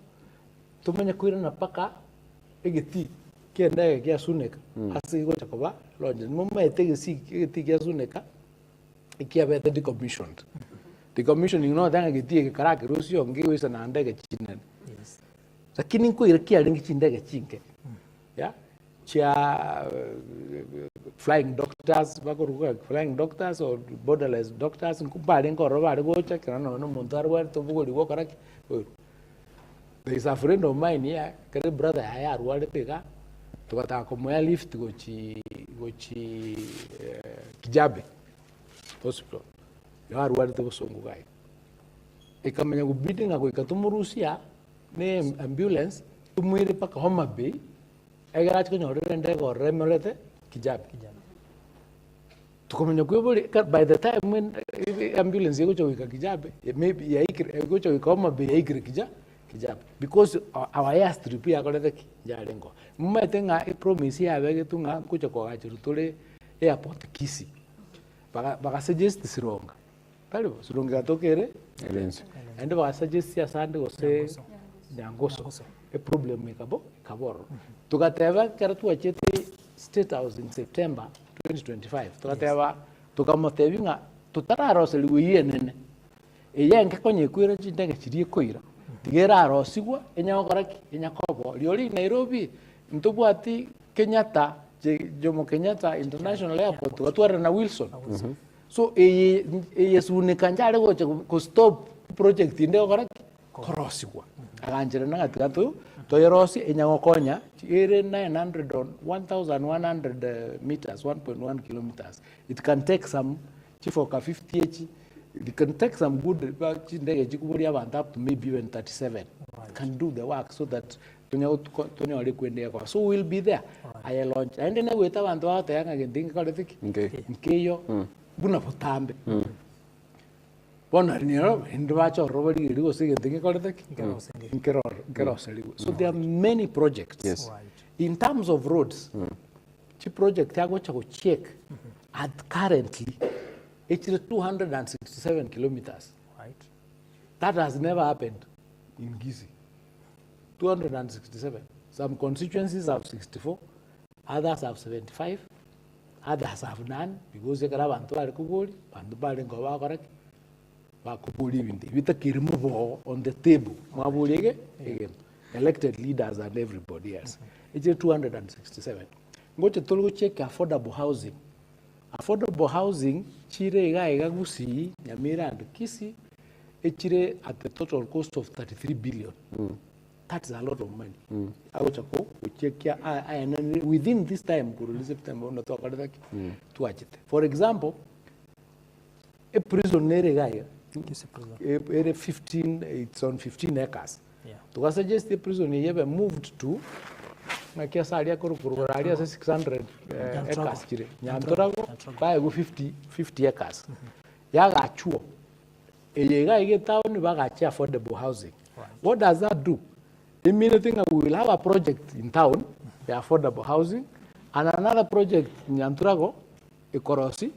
To Manakuira na Paka Egeti. Kienda ya Suneka. Asi go Chakoba. Lodge. Mumma take a seat. Ya Suneka. Ikia better decommissioned. Decommissioning no danga geti karaka Rusio and give us an andega chin. Yes. The killing queer killing chindaga chinke. Yeah. Chia flying doctors, flying doctors or borderless doctors and comparing Corova go check and no Montarware to walk. There is a friend of mine here, brother, I had one pega to what I come where lift to go Kijabe hospital. You are one to go guy. A coming up beating a week to Murusia, name ambulance to Miripak Homa Bay. I got to know or remolete Kijabe. To come in a by the time when ambulance go to Kijabe, maybe I go to Homa Bay Kijabe. Because our asked to repair a Jarengo. My thing I promise here, I get to Kuchako airport Kisi. But I suggest this wrong. So don't get okay. And I suggest Sandy was say Yangoso. A problem makeable, Cabor. To Gateva, Karatu State House in September 2025. To Gateva, to come out to Tara Rosali, and a young Kakonya Kuraji Negachi Koira. Tigera Rosigua, Enyakoraki, Enyakobo, Lioli, Nairobi, Ntobuati, Kenyatta, Jomo Kenyatta International Airport, to Atuarana Wilson. So, a Sunekanjaro could stop project in the Okoraki, Korosigua. Alanjana Gato, Toyorosi, Enyakonya, 900 on 1,100 meters, 1.1 kilometers. It can take some Chifoka 50. It can take some good up to maybe even 37. Right. Can do the work so that so we'll be there. I launch and then I wait and out there again think about it. Keyo Bunapotambe. One in the watch of Robert Gigo saying think about it. So there are many projects. Yes. In terms of roads, the project I go check at currently. It's 267 kilometers. Right. That has never happened in GUSII. 267. Some constituencies have 64, others have 75, others have none because they can have Kubuli and the Balding Govakarek, Bakubuli with a Kirmubo on the table. Mabulege, again, elected leaders and everybody else. It's 267. Go to Tolu check affordable housing. Affordable housing, Chire GUSII, Nyamira and Kisi, Chire at the total cost of 33 billion. That's a lot of money. We check and within this time, September, for example, a prison area, it's on 15 acres. To suggest the prison area moved to Nakiasaria Kurukuria 600 acres. Nyantorago, buy 50 acres. Yaga chuo. A yaga get town Bagacha affordable housing. What does that do? Immediately we will have a project in town, the affordable housing, and another project in Nyantorago, Ekorosi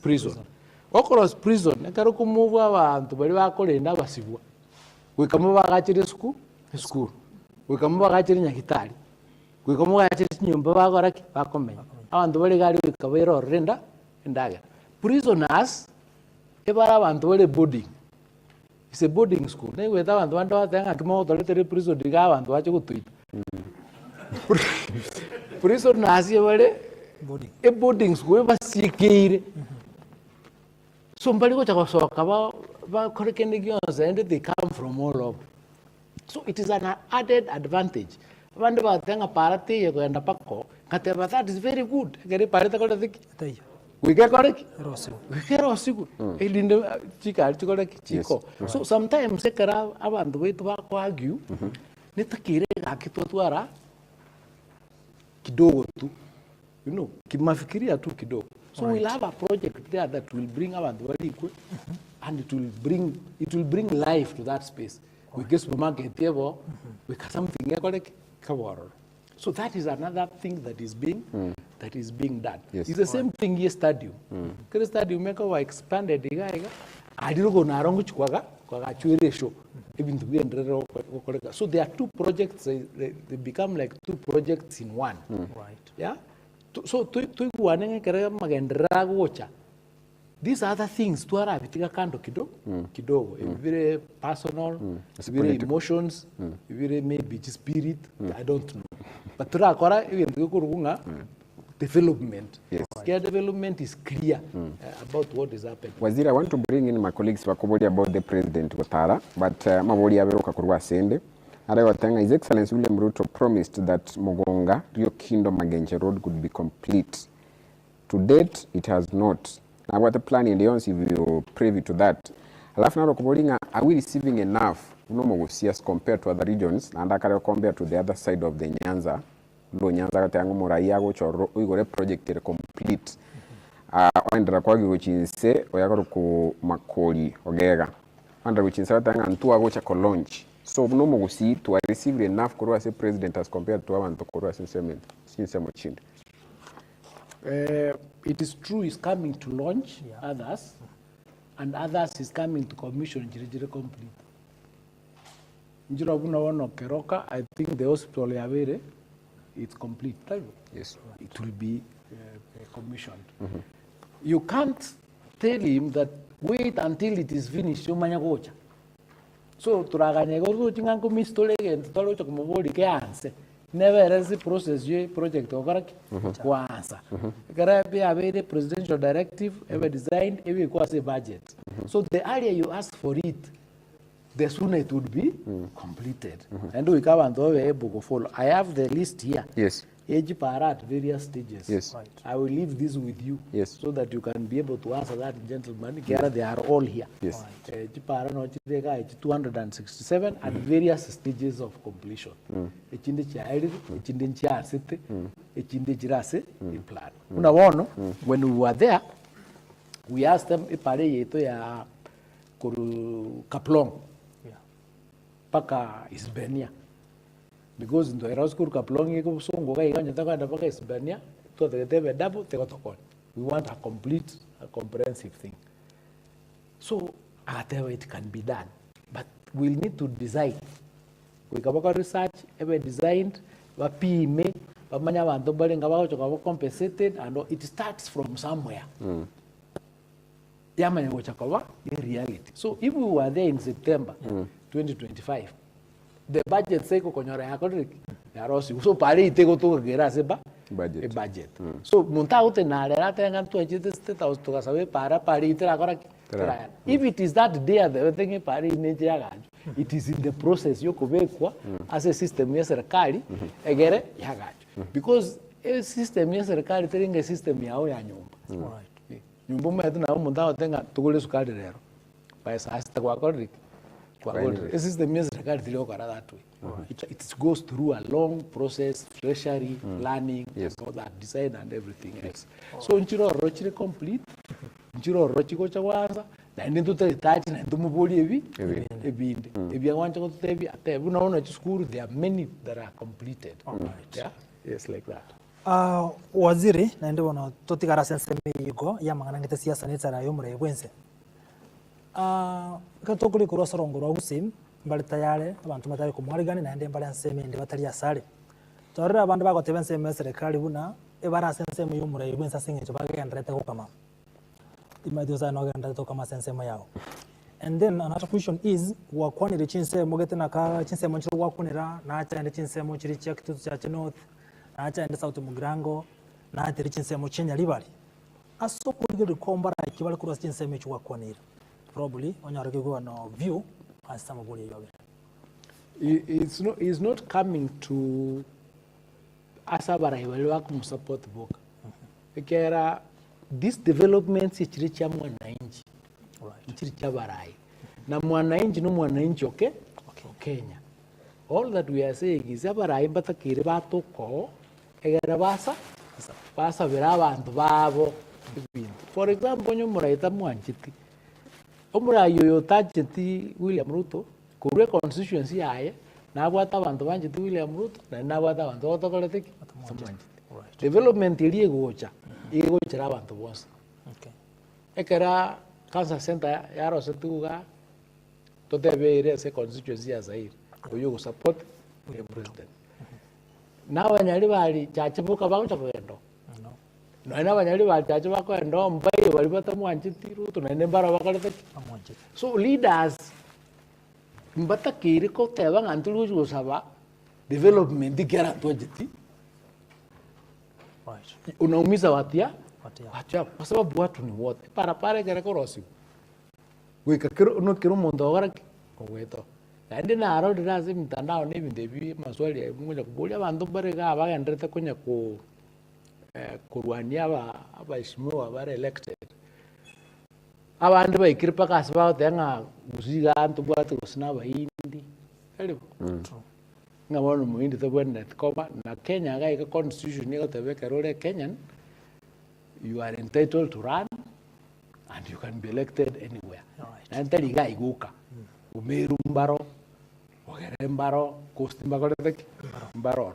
prison. Okoros prison, Nakaruku move and to Bariwako and Navasivua. gwikamu bagachire school gwikamu bagachire nyagitari gwikamu bagachire nyumba bagoraki bakomenya abantu bari gari gwikabera orenda endaga prisoners ebara abantu bari boarding. It's a boarding school. Nei gweta abantu bando batenga kimo toletere prison diga abantu bache gutuita. Prisoners ebare boarding school basikire. So mbali ko chakosoka ba korekende gyonse and they come from all over. So it is an added advantage. Abantu batenga parate yego pako kateba that is very good. Gere parate ko thiki. We get correct. We get rosigu. Elinde chika chiko. So sometimes sekara abantu wetu ba argue. Nitakire akitotwara kidogo tu. You know, kimafikiria tu kidogo. So we'll have a project there that will bring abantu wali equal and it will bring life to that space. We get supermarket table, we got something correct cover. So that is another thing that is being done. Yes. It's the same thing here stadium. Because stadium make our expanded iga. I didn't go narongo chukwaga kwa chwere show. Even to be under. So there are two projects. They become like two projects in one. Right. Yeah. So to kuanenge kare magendera gocha. These other things tu ara bitika kando kidogo. Very personal, very emotions, very maybe spirit. I don't know. But tura kora even kurugunga development. Yes. Right. Development is clear about what is happening. Waziri, I want to bring in my colleagues wakobodi about the president Watara, but mabodi aberoka kurwa sende. His Excellency William Ruto promised that Mogonga Rio Kingdom Magenche Road could be complete. To date, it has not. Now, what the plan in the if you privy to that. Alafu na rokobolinga, are we receiving enough unomogosias compared to other regions? And I compare to the other side of the Nyanza. Lo Nyanza katangu moraia gocho uigore project complete. Wandra kwagi gochinse oyakoro ku makoli ogega. Wandra gochinse watanga ntua gocha ko launch. So no mogusi to receive enough kurwa se president as compared to abantu kurwa since mochinde. It is true is coming to launch others and others is coming to commission jire complete. Njira buna wono keroka, I think the hospital yavere it's complete. Yes. It will be commissioned. You can't tell him that wait until it is finished umanya gocha. So turaganye go chingango mistolege ntolo cho kumobodi ke anse never as the process ye project ogaraki kwanza kara be a presidential directive ever designed every course budget. So the earlier you ask for it, the sooner it would be completed. And we come and we able to follow. I have the list here. Yes. Age para at various stages. Yes. Right. I will leave this with you. Yes. So that you can be able to answer that, gentlemen. They are all here. Yes. Age para no chidega 267 at various stages of completion. Echinde chiairi, echinde chiasete, echinde chirase in plan. Unawono when we were there, we asked them ipare yeto ya kuru Kaplong. Paka Isbania. Because in the Erasmus Kaplong, you so go and paka Isbania, to the double tekotokon. We want a complete, a comprehensive thing. So, whatever it can be done. But we'll need to design. We can research, ever designed, PMA, compensated, and it starts from somewhere. In reality. So if we were there in September 2025, the budget say konyora yakori yarosi so pari itego to gera seba budget. So munta ute na lera tenga to ajite state house to kasabe para pari itera kora. If it is that day the thing pari neje yagaju, it is in the process yokobekwa as a system ya serikali egere yagaju. Because a system ya serikali teringa system yao ya nyumba. Right. Nyumba mwetu na munta tenga tugule sukari lero. Paisa hasta kwa kori. This is the music that way. It goes through a long process, treasury, planning, all that, design and everything else. So nchiro rochire complete, nchiro rochiko chawaza, na ndio tutahitaji na ndio mboli ebinde. Ebya wancha ko tebi ate unaona school there are many that are completed. Right. Yeah. Yes, like that. Waziri na ndio wana totikara sense migo ya mangana ngite siasa netsara yo mure wense. Katokuli kurosoro ngoro GUSII mbali tayari abantu batari kumwarigani naende mbali nseme ndi batari asale torera abantu bagotebe nseme serikali buna ebara nseme yumura ibwe nsasinge cyo bagendrete kokama imadio za no gendrete kokama nseme yao. And then another question is wakwanire chinsemo getena ka chinsemo chiro wakunira na acha ende chinsemo chiri check to cha north na acha ende south mugrango na atiri chinsemo chenya libali aso kuligiri kombara kibali kuro chinsemo chwa kwanira probably onyarege go no view as some body yobe. It's not coming to asabara iwalwa kum support book ekera this development chiri cha mwananchi chiri cha barai na mwananchi no mwananchi okay Kenya. All that we are saying is abarai batakire batoko egera basa vera abantu babo bintu. For example nyumuraita mwanchiti omurayo yotachiti William Ruto kurwe constituency yaye na abwata abantu banchiti William Ruto na abwata abantu otokoleteki mwanchiti. Development iliye gocha igochera abantu bose. Okay. Ekera cancer center yarose tuga totebere se constituency ya Zaire oyo support the president. Na abanyali bali chachibuka bakucha kwendo no na abanyali bali chachibuka kwendo mbaye bali batamwanchiti Ruto na nembara bakalete amwanchiti. So leaders mbatakiri ko teba ngantulu gusaba development igera tojiti right unaumiza watia kwa sababu watu ni wote para kere korosi wika kero no kero mondo agora kogweto kandi na aro dirazi mtandao ne bindebi maswali ya munja kubolia bantu barega bagendrete kunya ku kurwania abashimiwa bare elected abantu bayikiripa kasaba tenga gusiga antu bwatu kusina bahindi kalibo ngabona muhindi tebwenet koma na Kenya ga constitution ni gotebeka role Kenyan you are entitled to run and you can be elected anywhere. Nantali ga iguka. Umeru mbaro, ogere mbaro, kosti mbaro teki mbaro.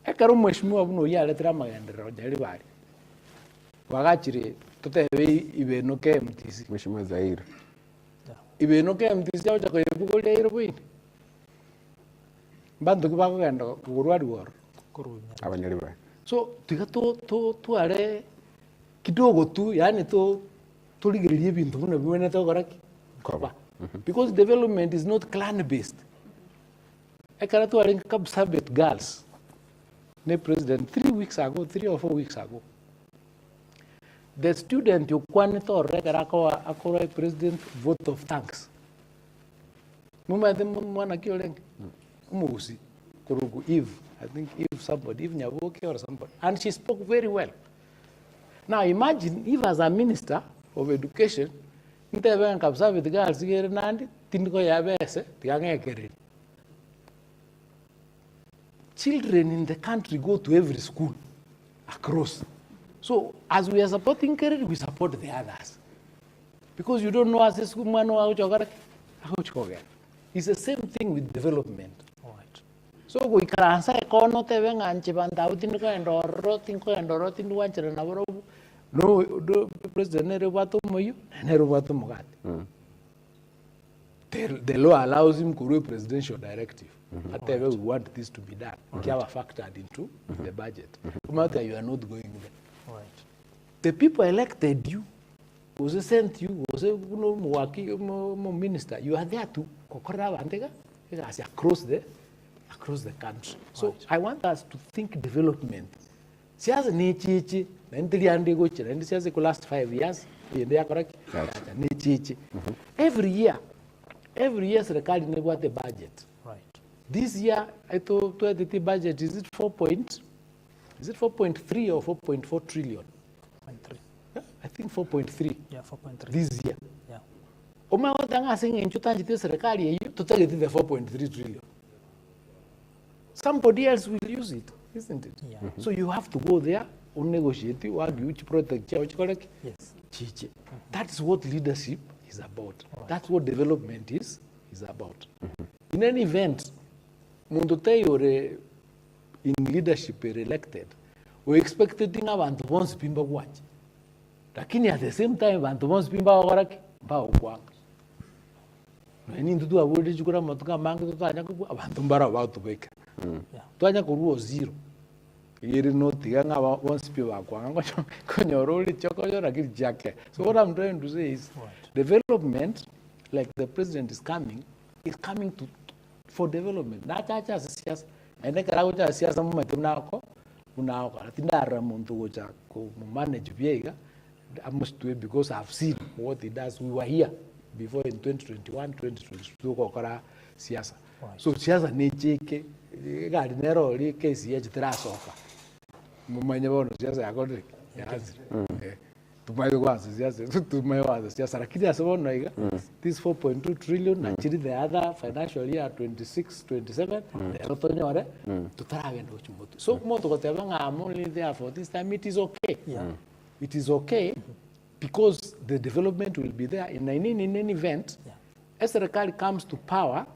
Ekaru mheshimiwa buno yale tira magendero jali bali. Wagachiri tutebe ibeno ke MTC. Mheshimiwa Zaire. Ibeno ke MTC acha ko yebuko le irobini. Bantu kubako gendo kurwadi wor. Abanyali bali. So tiga to are kidogo tu yani to ligiriye bintu buno biwene to goraki koba because development is not clan based. Ekara to are Kapsabet girls ne president 3 or 4 weeks ago the student you kwane to rekara ko akora president vote of thanks muma de mwana kioleng umusi kurugu Eve I think Eve Nyaboke or somebody and she spoke very well. Now imagine if as a minister of education, intebe nkabsa with girls here nandi tindiko yabese tiangekere. Children in the country go to every school across. So as we are supporting career, we support the others. Because you don't know as a school man how to it's the same thing with development. So we can answer kono tebe nganchi banda utindiko endoro tindu wanchira na boro no do president ne rebato moyo ne rebato mogati. The law allows him to do a presidential directive. Whatever we want this to be done, we have factored into the budget. You are not going there. Right. The people elected you, was sent you, was a minister. You are there to across the country. So right. I want us to think development. Siasa ni chichi, mentally andi gochi, and siasa the last 5 years, they are correct. Ni chichi. Every year, serikali negotiate the budget. Right. This year, I thought the budget is it 4.3 or 4.4 trillion? 4.3. Yeah, I think 4.3. Yeah, 4.3. This year. Yeah. Oma watanga saying in chutanji the serikali to take it the 4.3 trillion. Somebody else will use it, isn't it? Yeah. So you have to go there, negotiate, which protect, yes. Chiche. That is what leadership is about. Right. That's what development is about. In any event, Mundote or in leadership elected, we expected thing abantu bonse pimba kwachi. Lakini at the same time abantu bonse pimba wakoraki ba ukwanga. ni ndu abudi chukura matuka mangi tutanya ku abantu mbara about beka twanya ku zero yeri noti nga once pe bakwa ngo konyoroli chokonyora kiri jake. So what I'm trying to say is development, like the president is coming to for development. Na chacha siasa ene kara ucha siasa mu matimnako unako atindara muntu ucha ku manage biega. I must do it because I've seen what he does. We were here before in 2021, 2022 kokora siasa. So siasa ni cheke gari nero li kesi ya chitra soka. Mumanye bono siasa ya kodri. Yazi. Tumayo kwanza siasa, tumayo kwanza siasa lakini asabono iga. This 4.2 trillion actually the other financial year 26, 27 rotonyo ore tutarawe ndo chimoto. So moto koteba nga I'm only there for this time, it is okay. It is okay because the development will be there in any event. As serikali comes to power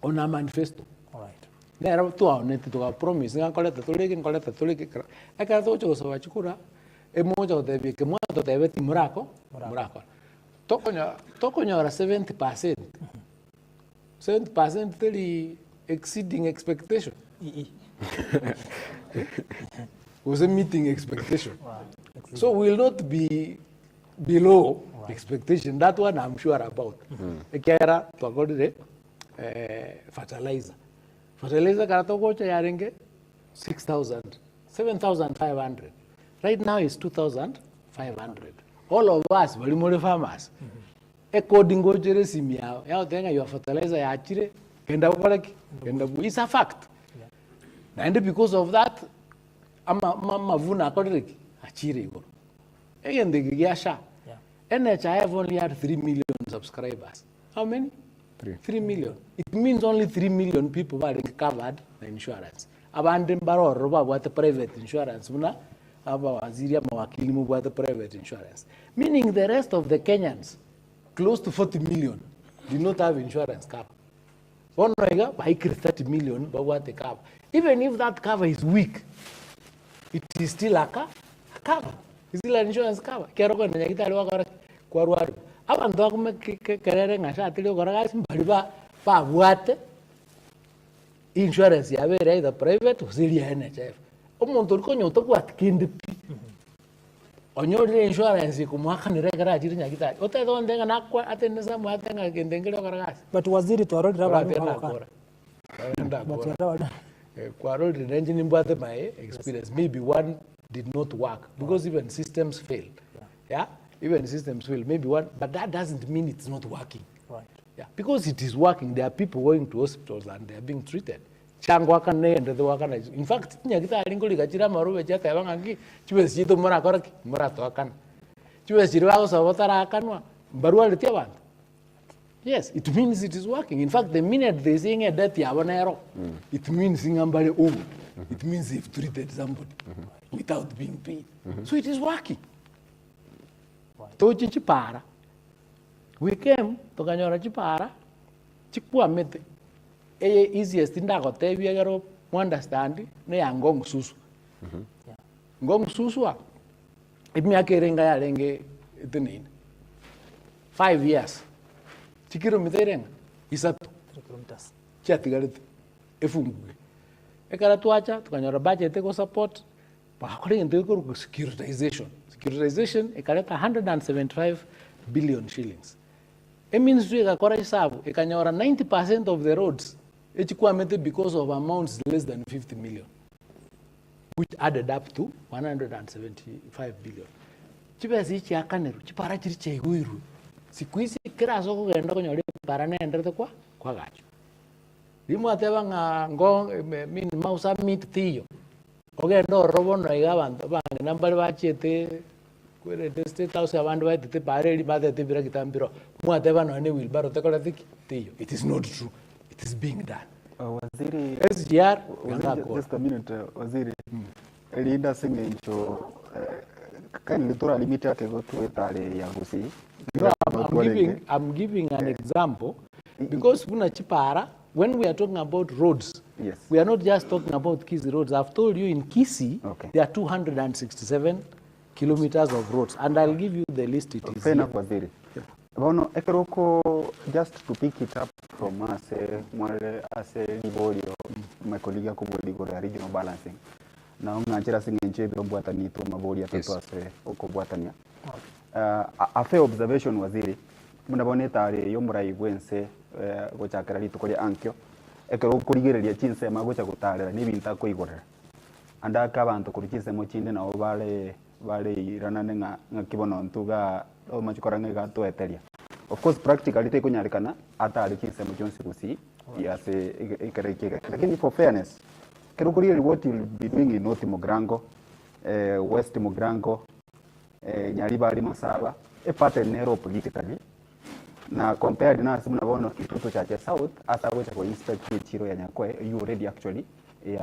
on a manifesto. All right. There are two neti to promise nga koleta toleke. Eka to cho so wachukura e moja otebi ke moja otebi timurako. Tokonya ora 70%. 70% teli exceeding expectation. Was a meeting expectation. Wow. So we will not be below expectation. That one I'm sure about. Ekera twagodire fertilizer. Fertilizer karato gocha yarenge 7,500. Right now is 2,500. All of us, very more farmers. According to the simia, your fertilizer yachire kenda ukoleki kenda. It's a fact. And because of that, Mavuna Kodrik, Achiri. Again, the Gigasha. NHIF only had 3 million subscribers. How many? 3 million. It means only 3 million people were covered by insurance. Abandon Baro, Roba, what the private insurance, Muna, Aziria Mawakilimu, what the private insurance. Meaning the rest of the Kenyans, close to 40 million, did not have insurance cover. One nigga, by 30 million, but what the cover. Even if that cover is weak, it is still a cover. It's still an insurance cover. Keroko na nyakita aliwa kwa ruwaru. Aba ndo kume kerere ngasha atili kwa ragasi mbaliba pa buate insurance ya bere either private or zili ya NHIF. Omuntu liko nyoto kwa tikindi pi. Onyori insurance kumwaka ni regara ajiri nyakita. Ote ndo ndenga nakwa ateneza mwatenga kendengele kwa ragasi. But waziri tuarodi raba Quarrel the engine in my experience. Maybe one did not work because even systems fail. Yeah, even systems fail. Maybe one, but that doesn't mean it's not working. Right. Yeah, because it is working. There are people going to hospitals and they are being treated. In fact, yes, it means it is working. In fact, the minute they saying a death, it means somebody over. It means they've treated somebody without being paid. So it is working. Right. We came to Kanyora Chipara, Chipua mete. Easiest in that hotel, we are understanding, they are Ngong Susu. Ngong Susua. It me a kerenga renge the name. 5 years. Chikiro mitereng isatu 3 kilometers. Chatigaret efungu. Ekara tuacha tukanyora budget eko support pa kore ndeko securitization. Securitization ekaleta 175 billion shillings. A ministry ekakora hisabu ekanyora 90% of the roads echikuwa mete because of amounts less than 50 million, which added up to 175 billion. Chibesi chi akanero chipara chiri cheiguiru. Sikuisi kira soko kenda konyore parane endrete kwa gacho. Limo ateba nga ngong min mausa meet tiyo. Ogendo robo no igabando bang nambari bachete kwere state house abantu baitete pareli batete bira kitambiro. Mu ateba no ne wilbaro tekola tiyo. It is not true. It is being done. Waziri SGR just a minute waziri. Elinda singencho kan litora limit yake gotu etale ya GUSII. No, I'm giving an example because when we are talking about roads, yes, we are not just talking about Kisii roads. I've told you in Kisii, there are 267 kilometers of roads, and I'll give you the list. It is fair enough, Waziri. Bono ekeroko just to pick it up from us mwale ase libolio my colleague ko bodi go regional balancing na unganjira singenje byobwata nito maboli atatu ase okobwatania a fair observation waziri munabone tare yo murai bwense gochakara litukore ankyo ekero kurigereria chinse magocha gutarera ni binta ko igorera andaka abantu kurikise mo chinde na bale iranane nga kibono ntuga o machikoranga gato eteria. Of course practically te kunyarikana ata alikise mu jonsi kusi yase ikareke lakini for fairness kero kurigereria what will be doing in North Mugrango West Mugrango Nyaribali Masaba e partner politically na compared na simu nabono kituto cha South asa wecha ko inspect chiro ya Nyakwe you already actually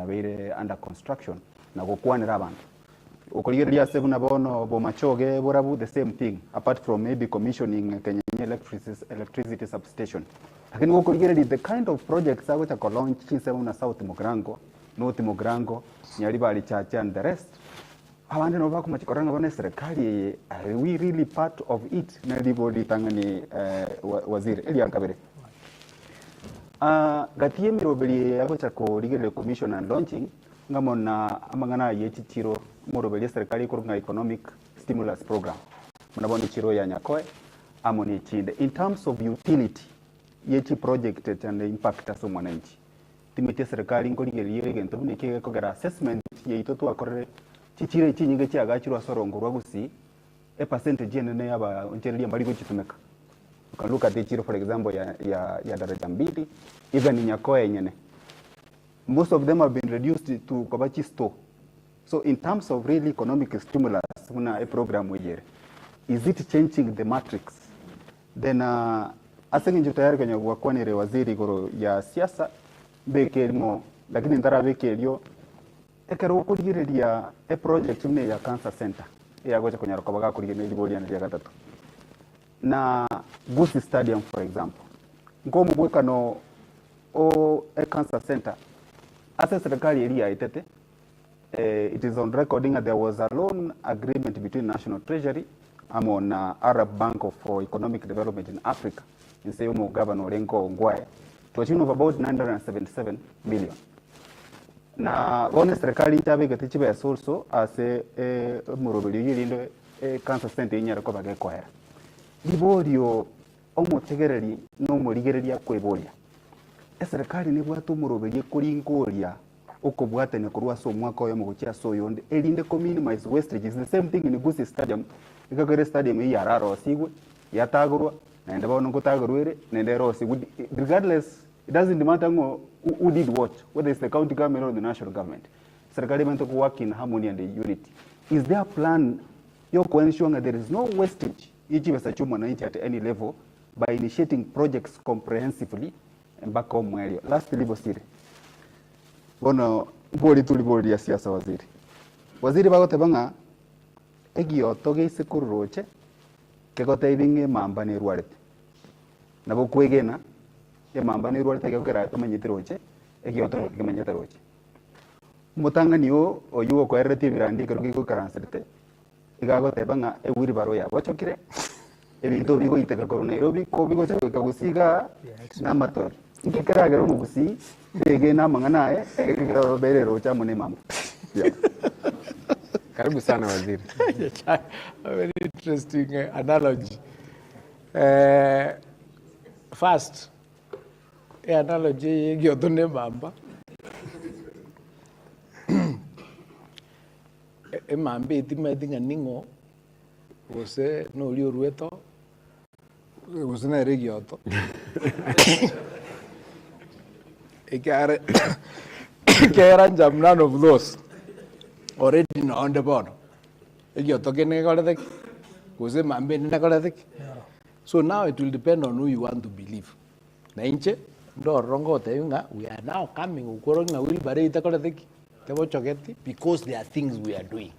very under construction na gukwanira abantu ukoligeria simu nabono bo machoge borabu the same thing apart from maybe commissioning Kenya electricity substation lakini ukoligeria the kind of projects awecha ko launch simu na South Mugrango North Mugrango Nyaribali Chacha and the rest abandi no bako machikoranga bone serikali are we really part of it na libodi tangani waziri Elian Kabere gatie mirobeli yabo chako ligere commission and launching ngamona amangana yechichiro morobeli serikali kurunga economic stimulus program munaboni chiro ya Nyakoe amoni chinde in terms of utility yechi project and impact aso mwananchi timete serikali ngoligere yegento buneke kogera assessment yeitoto akorere chichire chinyinge chiagachirwa sorongorwa gusi a percentage nene yaba onchereria mbali gochitumeka you can look at the chiro for example ya daraja mbili even in Nyakoe nyene most of them have been reduced to Kobachi store. So in terms of really economic stimulus kuna a program wejere is it changing the matrix then asengi njotayari kwenye wakwanire waziri goro ya siasa bekelimo lakini ndara bekelio ekero kuligereria a project mne ya cancer center ya gocha kwenye rokobaga kuligereria libolia na ya gatatu na GUSII stadium for example ngomu bwekano o a cancer center asa serikali area itete it is on recording that there was a loan agreement between National Treasury among Arab Bank for Economic Development in Africa in Seymour Governor Lenko Ngwae to a tune of about 977 million. Na one serikali itabe gatichibe also as a murobeli yilindo cancer center inyara ko bage kwera liborio omotegereri no murigereria kweboria serikali ni bwatu murobeli kuringoria okobwatene kurwa so mwaka oyo muguchira so yonde elinde ko minimize wastage is the same thing in GUSII stadium ikagere stadium yararo sigwe yatagurwa na ndaba no gutagurwere nende rosi regardless it doesn't matter who did what, whether it's the county government or the national government. Serikali meant to work in harmony and unity. Is there a plan to ensure that there is no wastage at any level by initiating projects comprehensively and back home area? Last level siri. Bono boli tuliboli ya siasa waziri. Waziri bagote banga egio toge isekuru roche kegote ibinge mamba ni ruarete. Nabo kwegena mamba ni ruarete kegokera tumanyitiroche egioto kemanyitiroche. Mutanga niyo oyugo ko RT birandi keroki ko karanserte. Igagote banga ewiri baro ya bochokire. Ebintu bigo iteka ko Nairobi ko bigo cyo kagusiga namator. Ikikara gero mugusi bege namanga nae bere rocha mune mama. Karibu sana waziri. Very interesting analogy. First, analogy giotone mamba. Mambe timedinga ningo ose no liu rueto ose na regioto. Ikare none of those already on the board. Regioto kene koletek ose mambe nene koletek. So now it will depend on who you want to believe. Na inche ndo rongo tayunga we are now coming ukoronga will bare itakoletek. Because there are things we are doing.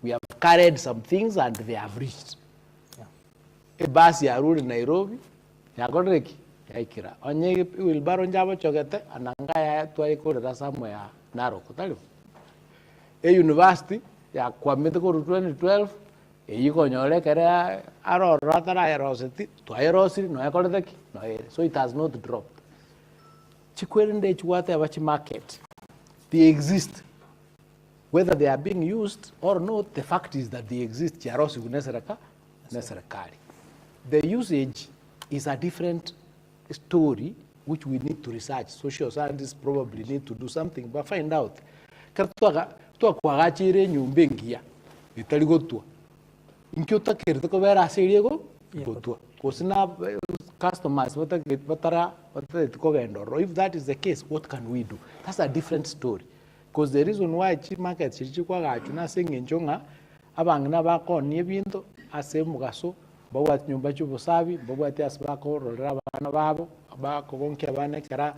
We have carried some things and they have reached. A bus ya rule in Nairobi, ya godreki, ya ikira. Onye will baron jabo chogete, ananga ya tuaiko da somewhere narrow. A university, ya kwamete ko 2012, Iko nyole kere aro ratara aerosity to aerosity no ekoleki no ere. So it has not dropped. Chikwerinde chwate abachi market. They exist. Whether they are being used or not, the fact is that they exist. Chiarosi neserekali. The usage is a different story which we need to research. Social scientists probably need to do something, but find out. Tua kwagachire nyumbengia italigotua. Inkyota kirto ko vera asiriego gotua. Kosina customers batara ko vendor. If that is the case, what can we do? That's a different story. Because the reason why cheap market chichikwa gachuna singenjonga abangna bako niebinto ase mugaso bawat nyumba chubusabi bawat asbako rora bana babo abako gonke abana kara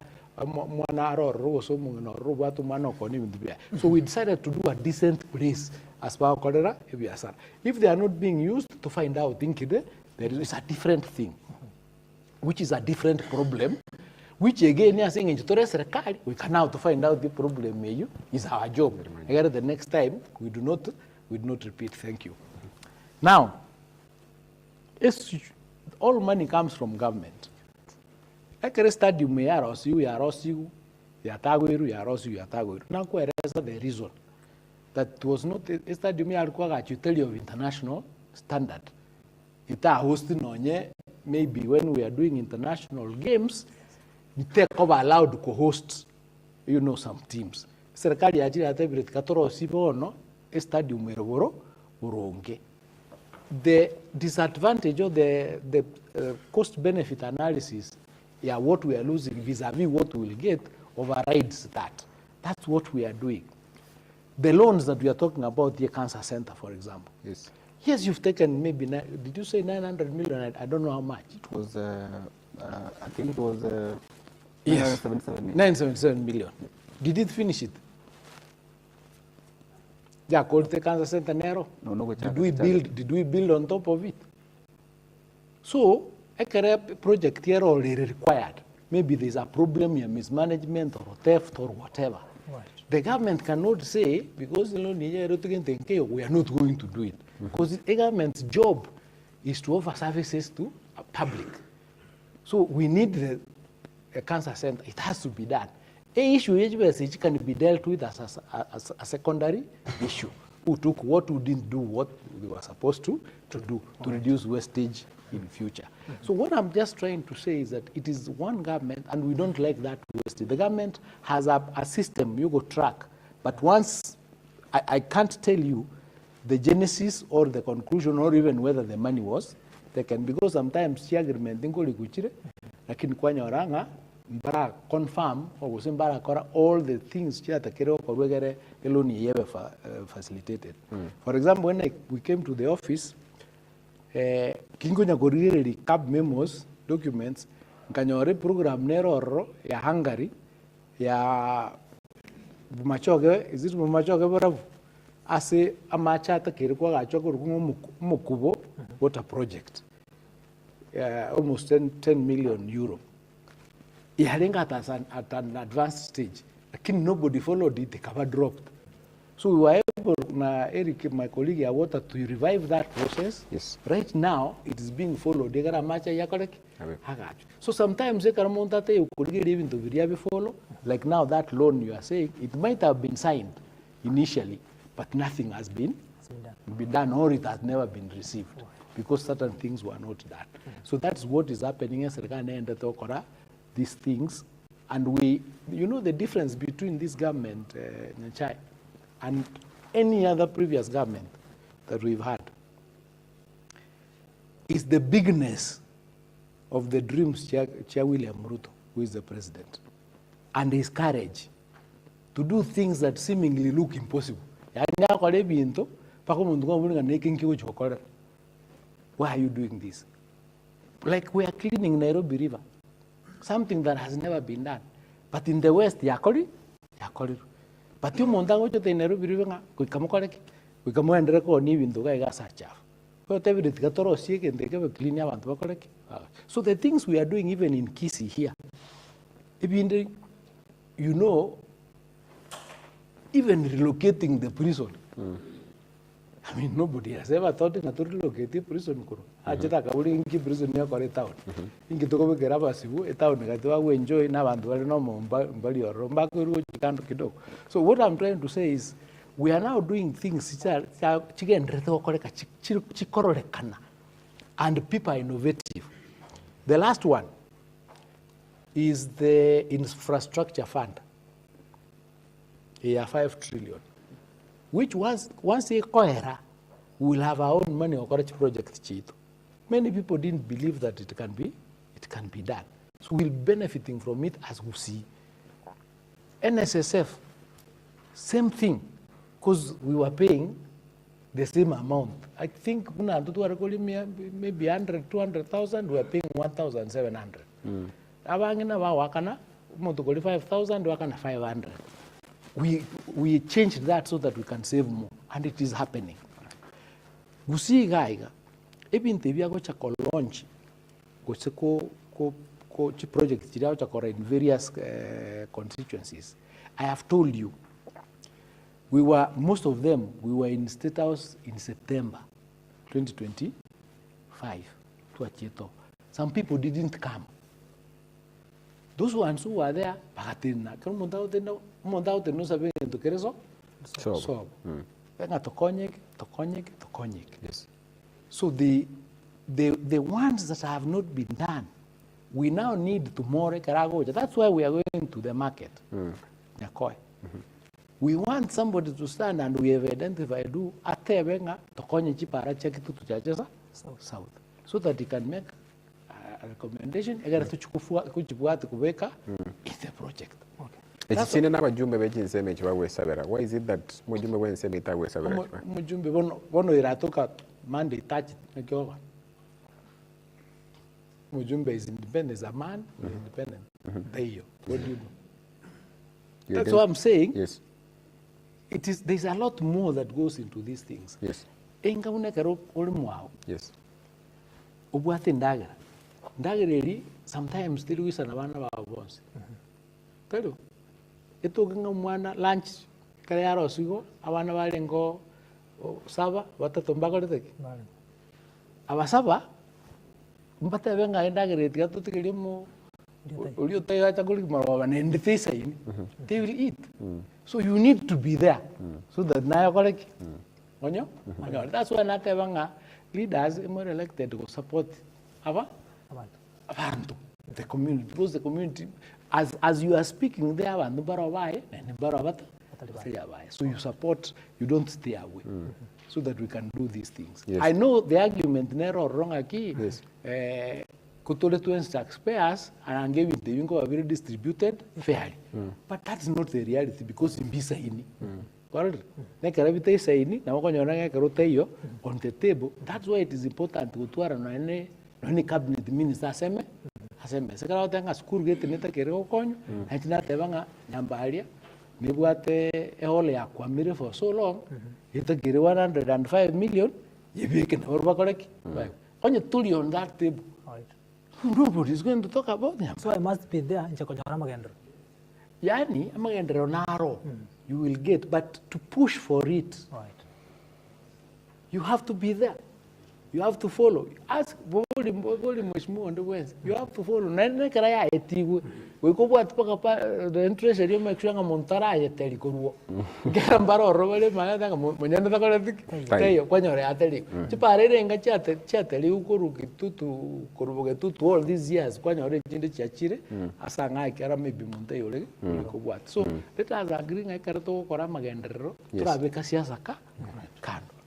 mwana aroro so mungno rubatu mano koni bindibia. So we decided to do a decent place as far kolera ebiasara. If they are not being used, to find out thinkide there is a different thing, which is a different problem. Which again, we can now to find out the problem is our job. The next time we do not repeat. Thank you. Now, all money comes from government. Like a stadium, we are also now, where is the reason that was not a stadium you tell you of international standard. It are hosting maybe when we are doing international games. Take over allowed to co-host, some teams. Serikali ya ajira tebret katoro sibo no stadium meroboro uronge. The disadvantage of the cost benefit analysis, what we are losing vis-a-vis what we will get overrides that. That's what we are doing. The loans that we are talking about, the cancer center, for example. Yes. Yes, you've taken maybe, did you say 900 million? I don't know how much. It was, I think it was... Yes, 977 million. Did it finish it? Yeah, called the cancer center narrow. No, did we build on top of it? So, a project here already required. Maybe there's a problem here, mismanagement or theft or whatever. Right. The government cannot say, because we are not going to do it. Because the government's job is to offer services to the public. So we need a cancer center. It has to be done. A issue which can be dealt with as a secondary issue. Who took what we didn't do, what we were supposed to do to reduce wastage in future. So what I'm just trying to say is that it is one government, and we don't like that wastage. The government has a system you go track, but once I can't tell you the genesis or the conclusion or even whether the money was taken, because sometimes the agreement lakini kwanya oranga mbara confirm or mbara kora all the things chia takero korwegere eloni yebe facilitated. For example, when we came to the office, kingo nyagoriri cab memos documents nkanyore program neroro ya Hungary ya bumachoge is it bumachoge borabu ase amacha takere kwa gachoko mukubo water project. Almost 10 million euro. It hadn't got at an advanced stage. Again, nobody followed it, the cover dropped. So we were able, Eric, my colleague, to revive that process. Yes. Right now, it is being followed. So sometimes they could even to be follow. Like now, that loan you are saying, it might have been signed initially, but nothing has been done or it has never been received. Because certain things were not done. So that's what is happening in these things. And we, the difference between this government and any other previous government that we've had is the bigness of the dreams Chair William Ruto, who is the president, and his courage to do things that seemingly look impossible. Why are you doing this? Like we are cleaning Nairobi River, something that has never been done. But in the West, yakoli. But you montango to Nairobi River, we come and record new in the way gas are chaff. But every gatoro sick and they give a clean up and work. So the things we are doing even in GUSII here, even even relocating the prison. I mean, nobody has ever thought in a to relocate a prison. Ajita Kauri in prison near Kore town. In Kitoko Gerabasibu, a town that we enjoy now and well no more, Bali or Rombaku, Kido. So what I'm trying to say is we are now doing things chicken and people are innovative. The last one is the infrastructure fund. Here 5 trillion. Which once a cohera, we will have our own money or project cheat. Many people didn't believe that it can be done. So we're benefiting from it as GUSII. NSSF, same thing, because we were paying the same amount. I think maybe 100, 200,000, we are paying 1,700. Abangina wakana, 5,000, wakana 500. We changed that so that we can save more, and it is happening. GUSII gaiga, even the via gocha launch, go project in various constituencies. I have told you, most of them, we were in State House in September 2025 to Achieto. Some people didn't come. Those ones who were there, yes. So the ones that have not been done, we now need to more. That's why we are going to the market. We want somebody to stand, and we have identified south, so that he can make a recommendation in the project. Why is it that Mujumbe when say Mita was Mujumbe one iratoka Monday touch Mujumbe is independent as a man, independent. What do you know? That's what I'm saying. Yes. There's a lot more that goes into these things. Yes. Yes. Ndagireri sometimes still we sana bana ba boss. Pero ito kinga mwana lunch kare yaro sigo abana balengo saba batatomba korete. Abasaba mbata benga ndagireri gato tikirimo ulio tayo chakuli marwa nende tesa ini. They will eat. So you need to be there so that nayo koreki. Onyo? That's why natebanga leaders more elected to support the community, because the community, as you are speaking there, so you support, you don't stay away, so that we can do these things. Yes. I know the argument never wrong aquí. Yes. Taxpayers and giving the Yungo are very distributed fairly, but that's not the reality because in Bisa ini. On the table. That's why it is important to any cabinet minister assemble. Sekala tanga school gate neta kereo konyo. Hachina tebanga nyambalia. Nibuate ehole ya kwamire for so long. Ita kiri 105 million. Yebeke na orba koreki. Onye tuli on that table. Nobody is going to talk about them. So I must be there in Chakojara Magendro. Yani Magendro naro. You will get, but to push for it, you have to be there. You have to follow. Ask you have to follow. We go what the interest you make sure Montara telecom. Garambaro, Robert Manada, Monana, when you're at the Chipare and Chateli, Kuruki to all these years, when you're in the Chachire, as I can maybe Monteo, what. So let us agree I can talk or Amagendro, Trabecasiasaka.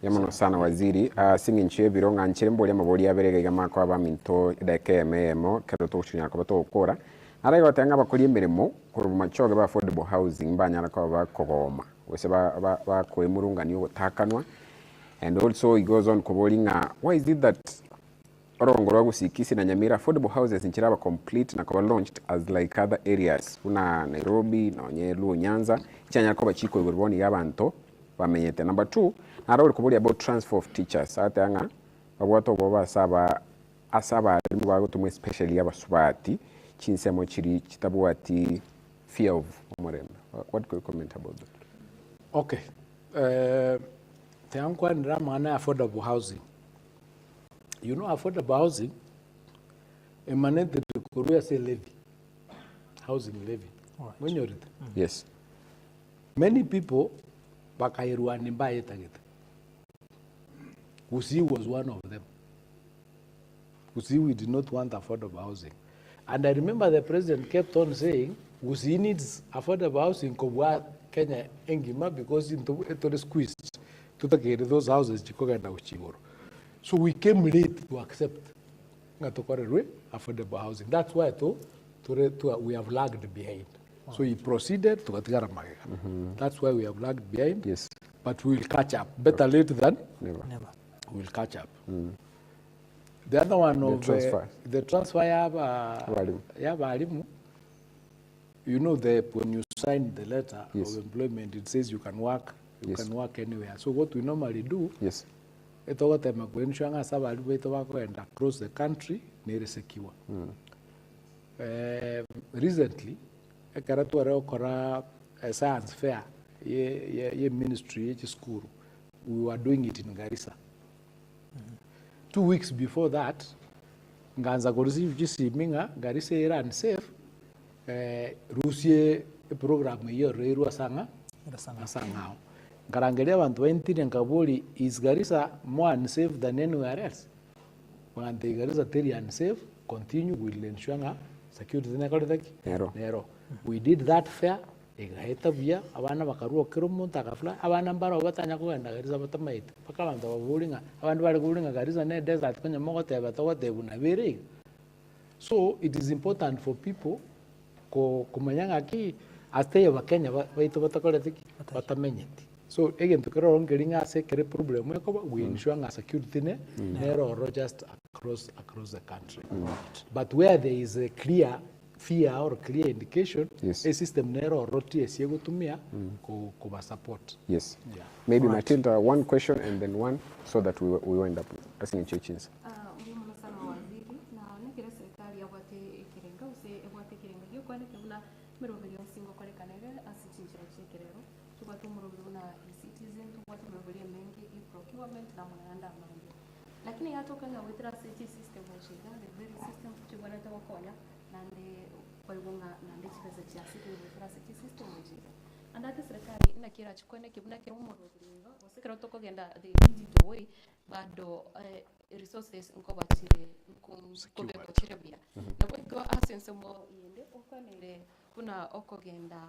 Yamono sana waziri singinchie bironga nchirembo ya mabodi aberega gama kwa baminto deke memo keroto chunya kwa to okora ara yotanga bakuri emirimo kurubu machoge ba affordable housing banyara kwa bakogoma wese ba kwemurunga niyo takanwa. And also it goes on kubolinga, why is it that orongoro gusikisi na Nyamira affordable houses nchiraba complete na kwa launched as like other areas una Nairobi na Nyelu Nyanza cyanya kwa bachiko iboni yabanto bamenyete. Number 2, na rawuri kubuli about transfer of teachers atanga abwato boba asaba mu bagotumwe especially abasubati chinsemo chiri kitabuati fear of umurembe. What could you comment about that? Okay. Tiankwa Nramana affordable housing. You know, affordable housing emanated to Korea say levy, housing levy. Right. When you're it. Yes. Many people, Bakairuan Nimba Yetaget. GUSII was one of them. GUSII, we did not want affordable housing. And I remember the president kept on saying, GUSII needs affordable housing Kobwa Kenya Engima because it was squeezed to take those houses. So we came late to accept affordable housing. That's why we have lagged behind. So he proceeded to Gatgaramaga. That's why we have lagged behind. Yes. But we will catch up. Better late than Never. we will catch up. The other one The of transfer. The transfer, you know, when you sign the letter Yes. of employment, it says you can work. You Yes. can work anywhere. So what we normally do, Yes. across the country, near secure. Recently, a science fair, ye ministry, ye school, we were doing it in Garissa. 2 weeks before that, Nganza receive GUSII minga, Garissa era unsafe, Rusie program here, Reiru Asanga, Asangao. Garangelia want 20 and Kabuli is Garissa more unsafe than anywhere else. When the Garissa very unsafe, continue with ensuring security. Nero. We did that fair. Egaheta via abana bakaruo kirumu takafla abana mbaro batanya kwenda Garissa batamaite paka bantu babulinga abantu bali kubulinga Garissa ne desert kwenye mogote batogote bunabiri. So it is important for people kumanyanga ki astay wa Kenya baitu batakoletiki batamenyeti. So again to kero ongelinga se kere problem ko we ensure security ne nero just across the country. But where there is a clear fear or clear indication, Yes. a system nero roti esiego tumia ko support. Yes. Yeah. Maybe Matilda, one question and then one so that we wind up asking questions. Muhimu sana waziri na nekire serikali yabwate ikirenga use ebwate ikirenga yo kwane kibuna mirobiri onsingo kore kanege asichinjira chekerero tubatu murobiri na citizen tubatu murobiri mengi i procurement na mwananda amandi lakini yatoka nga witra city system washiga the very system chibwana takonya nande kwalibonga nande chipeza cha city witra city system washiga andate serikali inakira chikone kibuna kiri murobiri ngo usikira toko genda the digital way bado resources nkobachire kubekotire bia nabo iko asense mo yende okanire kuna okogenda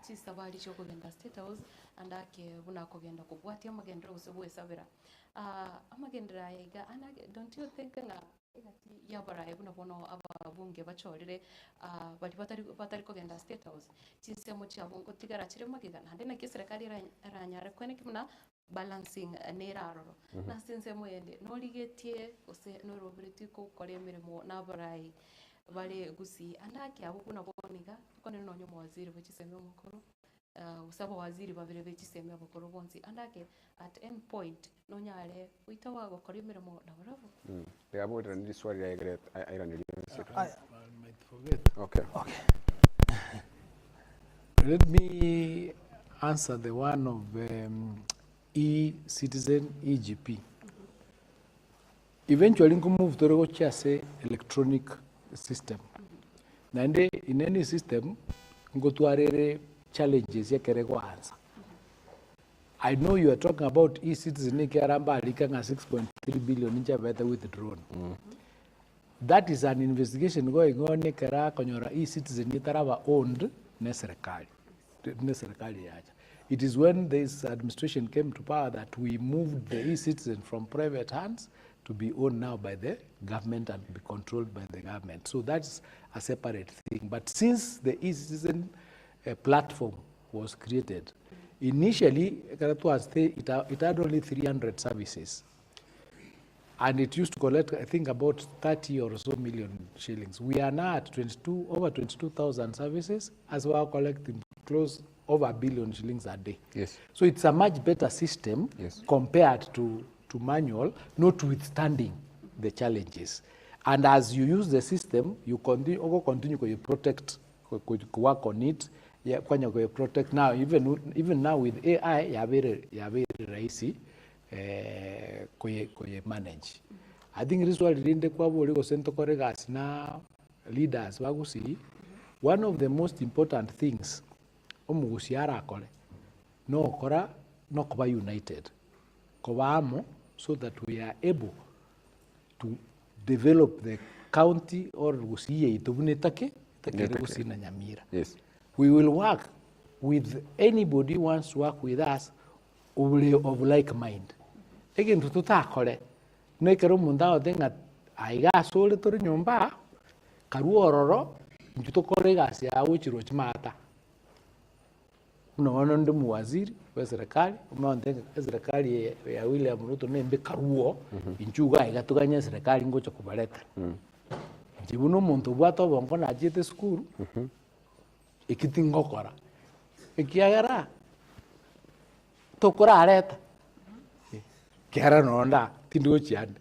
chisabali chokogenda state house andake buna kogenda kubwati amagendero usebuwe sabira amagendera yiga and don't you think nga igati yabara ebuna bono ababunge bachorire bali batari kogenda state house chisemo cyabo ngo tigara kire magigana hande na kiserikali ranyara kwene kimuna balancing neraroro na sinse moyende noligetie ose norobiriti ko kore mirimo nabarai bale GUSII andake abo kuna boniga kone nonyo mwaziri bachiseme mukuru usaba waziri babire bechiseme abakoro bonsi andake at end point nonyale uitawa gukora mirimo nabaravu Abo ndi swali ya igret iron I might forget. Okay. Let me answer the one of e-citizen, EGP. Eventually, we move to the electronic system. Nande in any system, go to challenges. I know you are talking about e-citizen, 6.3 billion with drone. That is an investigation going on. E-citizen owned serikali. It is when this administration came to power that we moved the e-citizen from private hands to be owned now by the government and be controlled by the government. So that's a separate thing. But since the e-citizen platform was created, initially it had only 300 services. And it used to collect, I think, about 30 or so million shillings. We are now at over 22,000 services, as well collecting close over 1 billion shillings a day. Yes. So it's a much better system compared to manual, notwithstanding the challenges. And as you use the system, you continue to protect, work on it. Protect now. Even now with AI, you are very racy. kuye manage. I think this was rinde kwa boli ko sento koregas na leaders wa GUSII. One of the most important things omugusi arakole no kora no kuba united. Kobamo so that we are able to develop the county or GUSII itubunetake GUSII na Nyamira. Yes. We will work with anybody who wants to work with us of like mind. Again, tutakole nekero mundao denga aiga sole tori nyomba karuororo njutokole gasi ya wichiro chimata. Unaona ndo muwaziri wa serikali, umeona serikali ya William Ruto nembe karuo inchuga igatuganya serikali ngocho kubaleta. Jibuno muntu bwato bongo na jete school. Ikitingokora. Ikiagara tokora areta. Kiara nonda tindu chiande.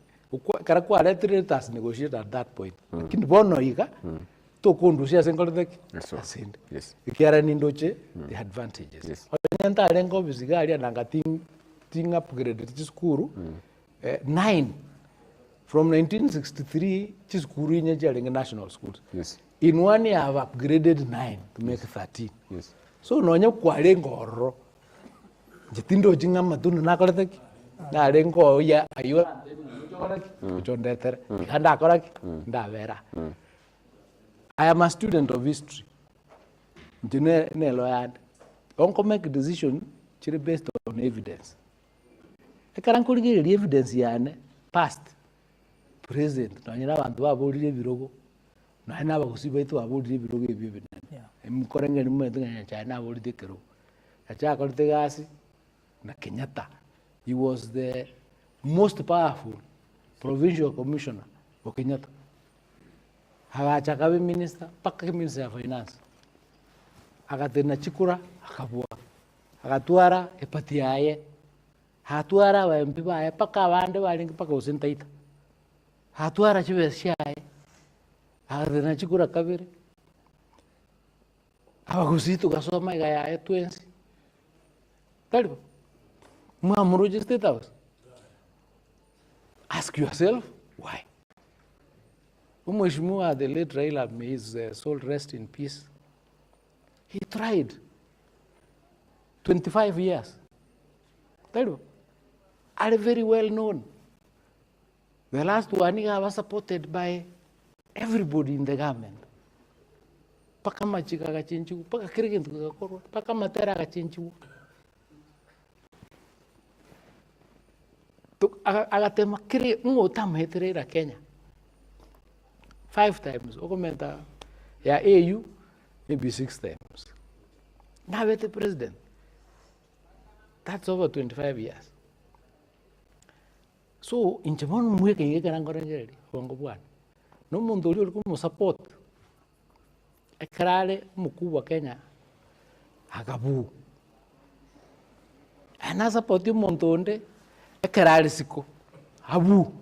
Kara kwa letters negotiate at that point. Kin bono iga to kondusia sengolde asinde. Yes. Kiara nindoche the advantages. Yes. Oyenta lengo bizigali nanga ting upgrade chiskuru 9 from 1963 chiskuru inye national schools. Yes. In 1 year I've upgraded 9 to make 13. Yes. So nonya kwale ngoro. Jitindo jinga matunu nakolete na rengo ya ayura kuchondetere kanda koraki ndavera. I am a student of history. Ne loyad. Onko make a decision chiri based on evidence. Ekarankulingi evidence yane past present nonyera bantu babolire birogo na ina bagusiba itu babolire birogo ebyo. Mkorenge ni mwe nganya China abolire kero. Acha akolite gasi na Kenyatta. He was the most powerful provincial commissioner of Kenyatta. Hagacha kabe minister, paka minister of finance. Agatena chikura, akabua. Agatuara epatiaye. Hatuara wa MP bae paka bande balingi paka usentaita. Hatuara chibe shaye. Agatena chikura kabere. Abagusi tukasoma igaya twensi. Talibo. Muamuruji State House. Ask yourself why. Mheshimiwa the late Raila, may his soul rest in peace. He tried 25 years. Talibo. Are very well known. The last one was supported by everybody in the government. Paka machika kachinchu, paka kirigin tukakorwa, paka matera kachinchu. Agatema kiri ngotama heterera Kenya 5 times. Okomenta ya AU maybe 6 times. Now the president. That's over 25 years. So in Japan mweke ngeke nangorengeri wango bwana. No mundo uli kumu support. Ekrale mkuu wa Kenya agabu. Ana support mundo onde ekrale siko abu.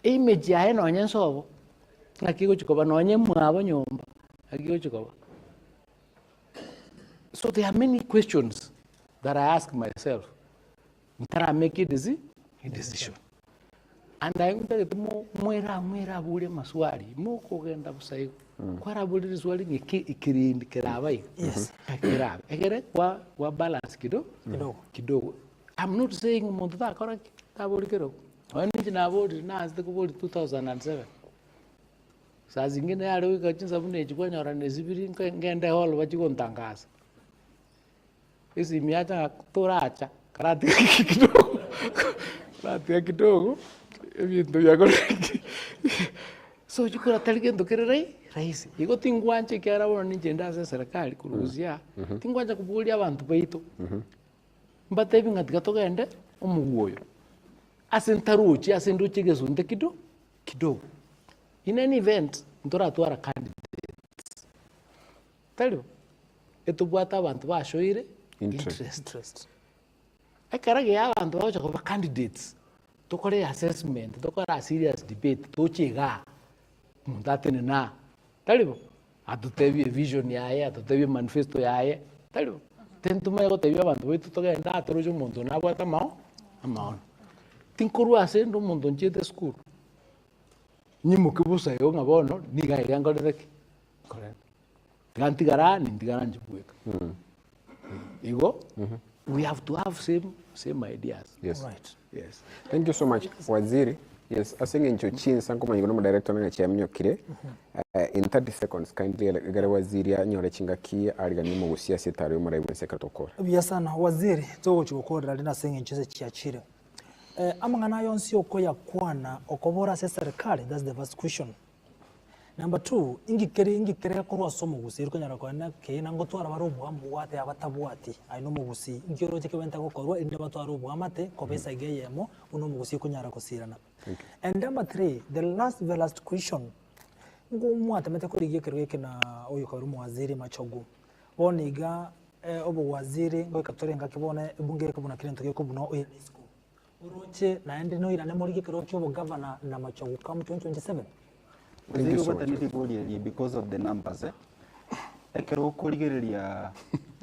Image ya eno nyensobo akiko chikoba nonye mwabo nyomba akiko chikoba. So there are many questions that I ask myself. Ntara make a decision. And I want to mwera bule maswali moko genda busayo. Kwara bule swali ikirindi kirabai. Yes. Kirabai. Egere kwa balance kidogo. I'm not saying muntu ta kora tabuli kero. Wani jina bodi na azde ko bodi 2007. Saa zingine yale wika chinsa bune chikwa nyora nezibiri ngende hall wachikontangaza. Isi miacha toracha karate kidogo. Karate kidogo. Viendo ya con so chukura taligendo kere rahisi iko tingwanje kyara bona ninjenda za serikali kuruzia tingwanje kubulia abantu baito mbate binga tikatogende omugoyo asentaruchi asenduchi gezunde kidogo in any event ndora twara candidates talio etubwata abantu bashoire interest akarage abantu bacha kuba candidates tokore assessment tokora serious debate tochiga mundatene na talibo atutebi vision yaye atutebi manifesto yaye talibo tentuma yako tebia bantu betu togenda atoroje umuntu nabwata amaono tinkorwa ase ndo umuntu nchete school nyimukibusa yo ngabono niga irangorereki correct gantigara nindigara njibweka Igo, we have to have same ideas. Yes. Right. Yes. Thank you so much, Waziri. Yes, asinge ncho chini sanko manyigono director na chiamnyo kire. In 30 seconds, kindly gare waziri anyore chingaki aliganimo gusia setari umara ibweseka tokora. Biya sana waziri to chukora lina singe ncheze chiachire. Amangana yonsi okoya kwana okobora se serikali, that's the first question. Number 2, ingikere korwa somo gusi iriko nyara kwana ke nango twara barubu ambuwate abatabwati aino mugusi ngiro chike wenta gokorwa inde batwarubu amate kobesa igeyemo uno mugusi kunyara kosirana. And number 3, the last question ngumwate mete kuri gikere na oyo karumu waziri machogu boniga obo waziri ngo ikatorenga kibone bunge kubuna kirento cyo kubuna oyo disco uroche naende no irane muri gikere cyo bo governor na machogu kam 2027. Thank you so much. Because of the numbers, ekero kurigereria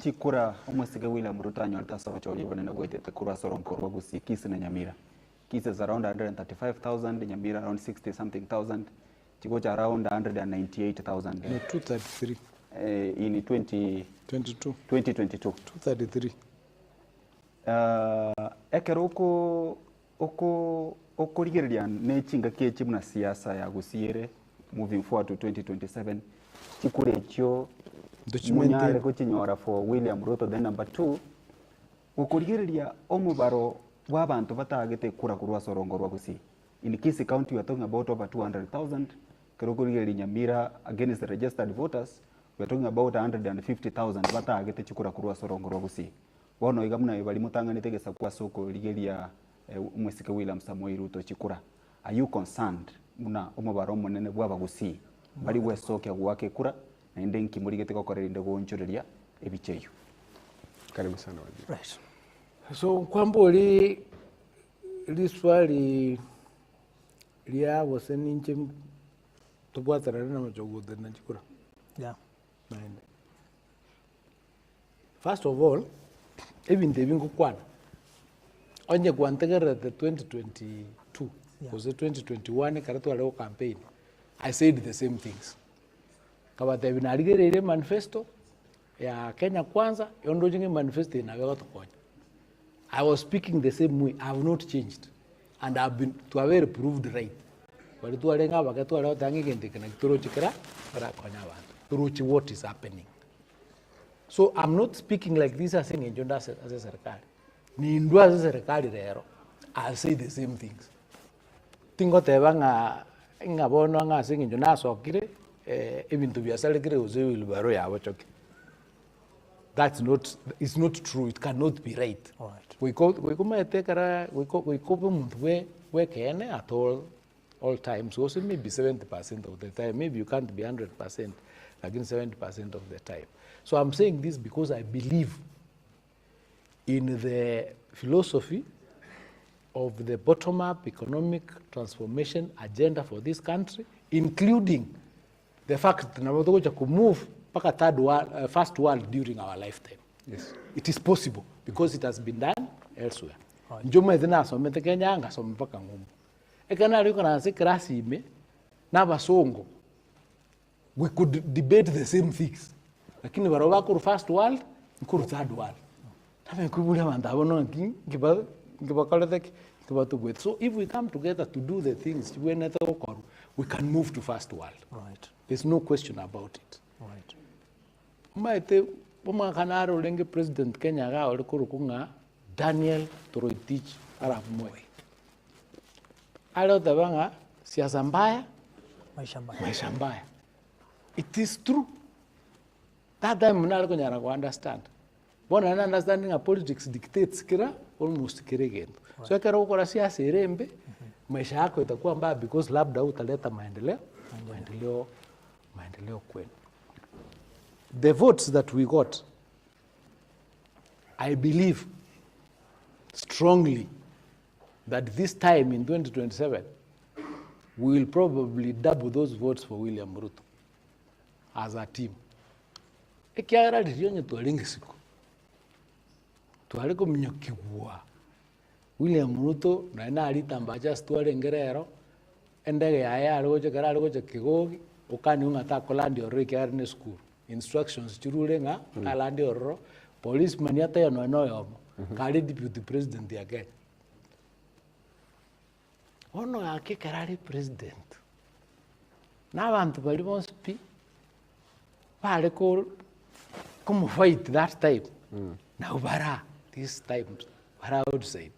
chikura omwesiga William Ruto anyolta sawa choli bonena goitete kura soronko rwa GUSI Kisii na Nyamira. Kisii is around 135,000, Nyamira around 60 something thousand, Chigocha around 198,000. No, 233. In 2022. 233. Ekero okurigereria nechinga kechi muna siasa ya GUSI moving forward to 2027 chikure ekyo munyare kuchinyora for William Ruto. Then number 2 ukurigereria omubaro w'abantu batagete kura kurwa sorongo rwa GUSI. In Kisii County we are talking about over 200,000. Kurugurigereria Nyamira against the registered voters we are talking about 150,000 batagete chikura kurwa sorongo rwa GUSI. Bono igamuna bali mutanganite gesa kwa soko rigeria umwesike William Samoei Ruto chikura. Are you concerned muna omubaro munene bw'aba GUSI bari wesoke gwake kura na inde nkimurigete gokorera inde gonchoreria ebicheyo? Karibu sana waziri. Right. So kwambo li swali lia waseni nche tubwatara na machogo na chikura. Yeah. Naende. First of all, ebinte bingu kwana onye kwantegera the 2022 because 2021 karatu aleo campaign I said the same things kabata binarigerere manifesto ya Kenya kwanza yondo jinge manifesto na wega tokonya. I was speaking the same way. I have not changed and I have been to have very proved right bali tu alenga bakatu aleo tangi gente kana kitoro chikira para konya bantu through what is happening. So I'm not speaking like this as saying enjonda as a serikali ni ndwa as a serikali rero I'll say the same things tingo teba nga bono nga saying enjonda sokire ebintu byasalekire uzewi baro yabo choke. That's not, it's not true. It cannot be right. All right. We come tekara we cope muntu we kene at all times. Also maybe 70% of the time. Maybe you can't be 100%, again 70% of the time. So I'm saying this because I believe in the philosophy of the bottom-up economic transformation agenda for this country, including the fact that we're going to move paka first world during our lifetime. Yes. It is possible because it has been done elsewhere. Njoma zina so mete Kenya anga so mpaka ngumu. Ekana liko na sekrasi ime na basongo. We could debate the same things. Lakini baroba ku first world, ku third world. Tabe kubula manda bono ngiba. So if we come together to do the things we can move to first world. Right. There's no question about it. Right. Maite kanaro lenge president Kenya ga olikuru kunga Daniel Toroitich arap Moi. Alo tabanga siasa mbaya, maisha mbaya. It is true. That time mnalo kunyara ku understand. Bona understanding of politics dictates kira almost kiregen. So kero ukora siasa irembe maisha yako itakuwa mbaya because labda utaleta maendeleo kwenu. The votes that we got, I believe strongly that this time in 2027, we will probably double those votes for William Ruto as a team. Ekiara rionye tualingi siku. twari kumnyokigwa William Ruto na ina alitamba just twari ngerero endege ya ari goche kigogi ukani ungata kolandi orike ari ne school instructions chirure nga alandi orro policeman yata yono yomo kali deputy president ya Kenya ono yake karari president na abantu bali bonsi bale ko como fight that time now bara this time bara outside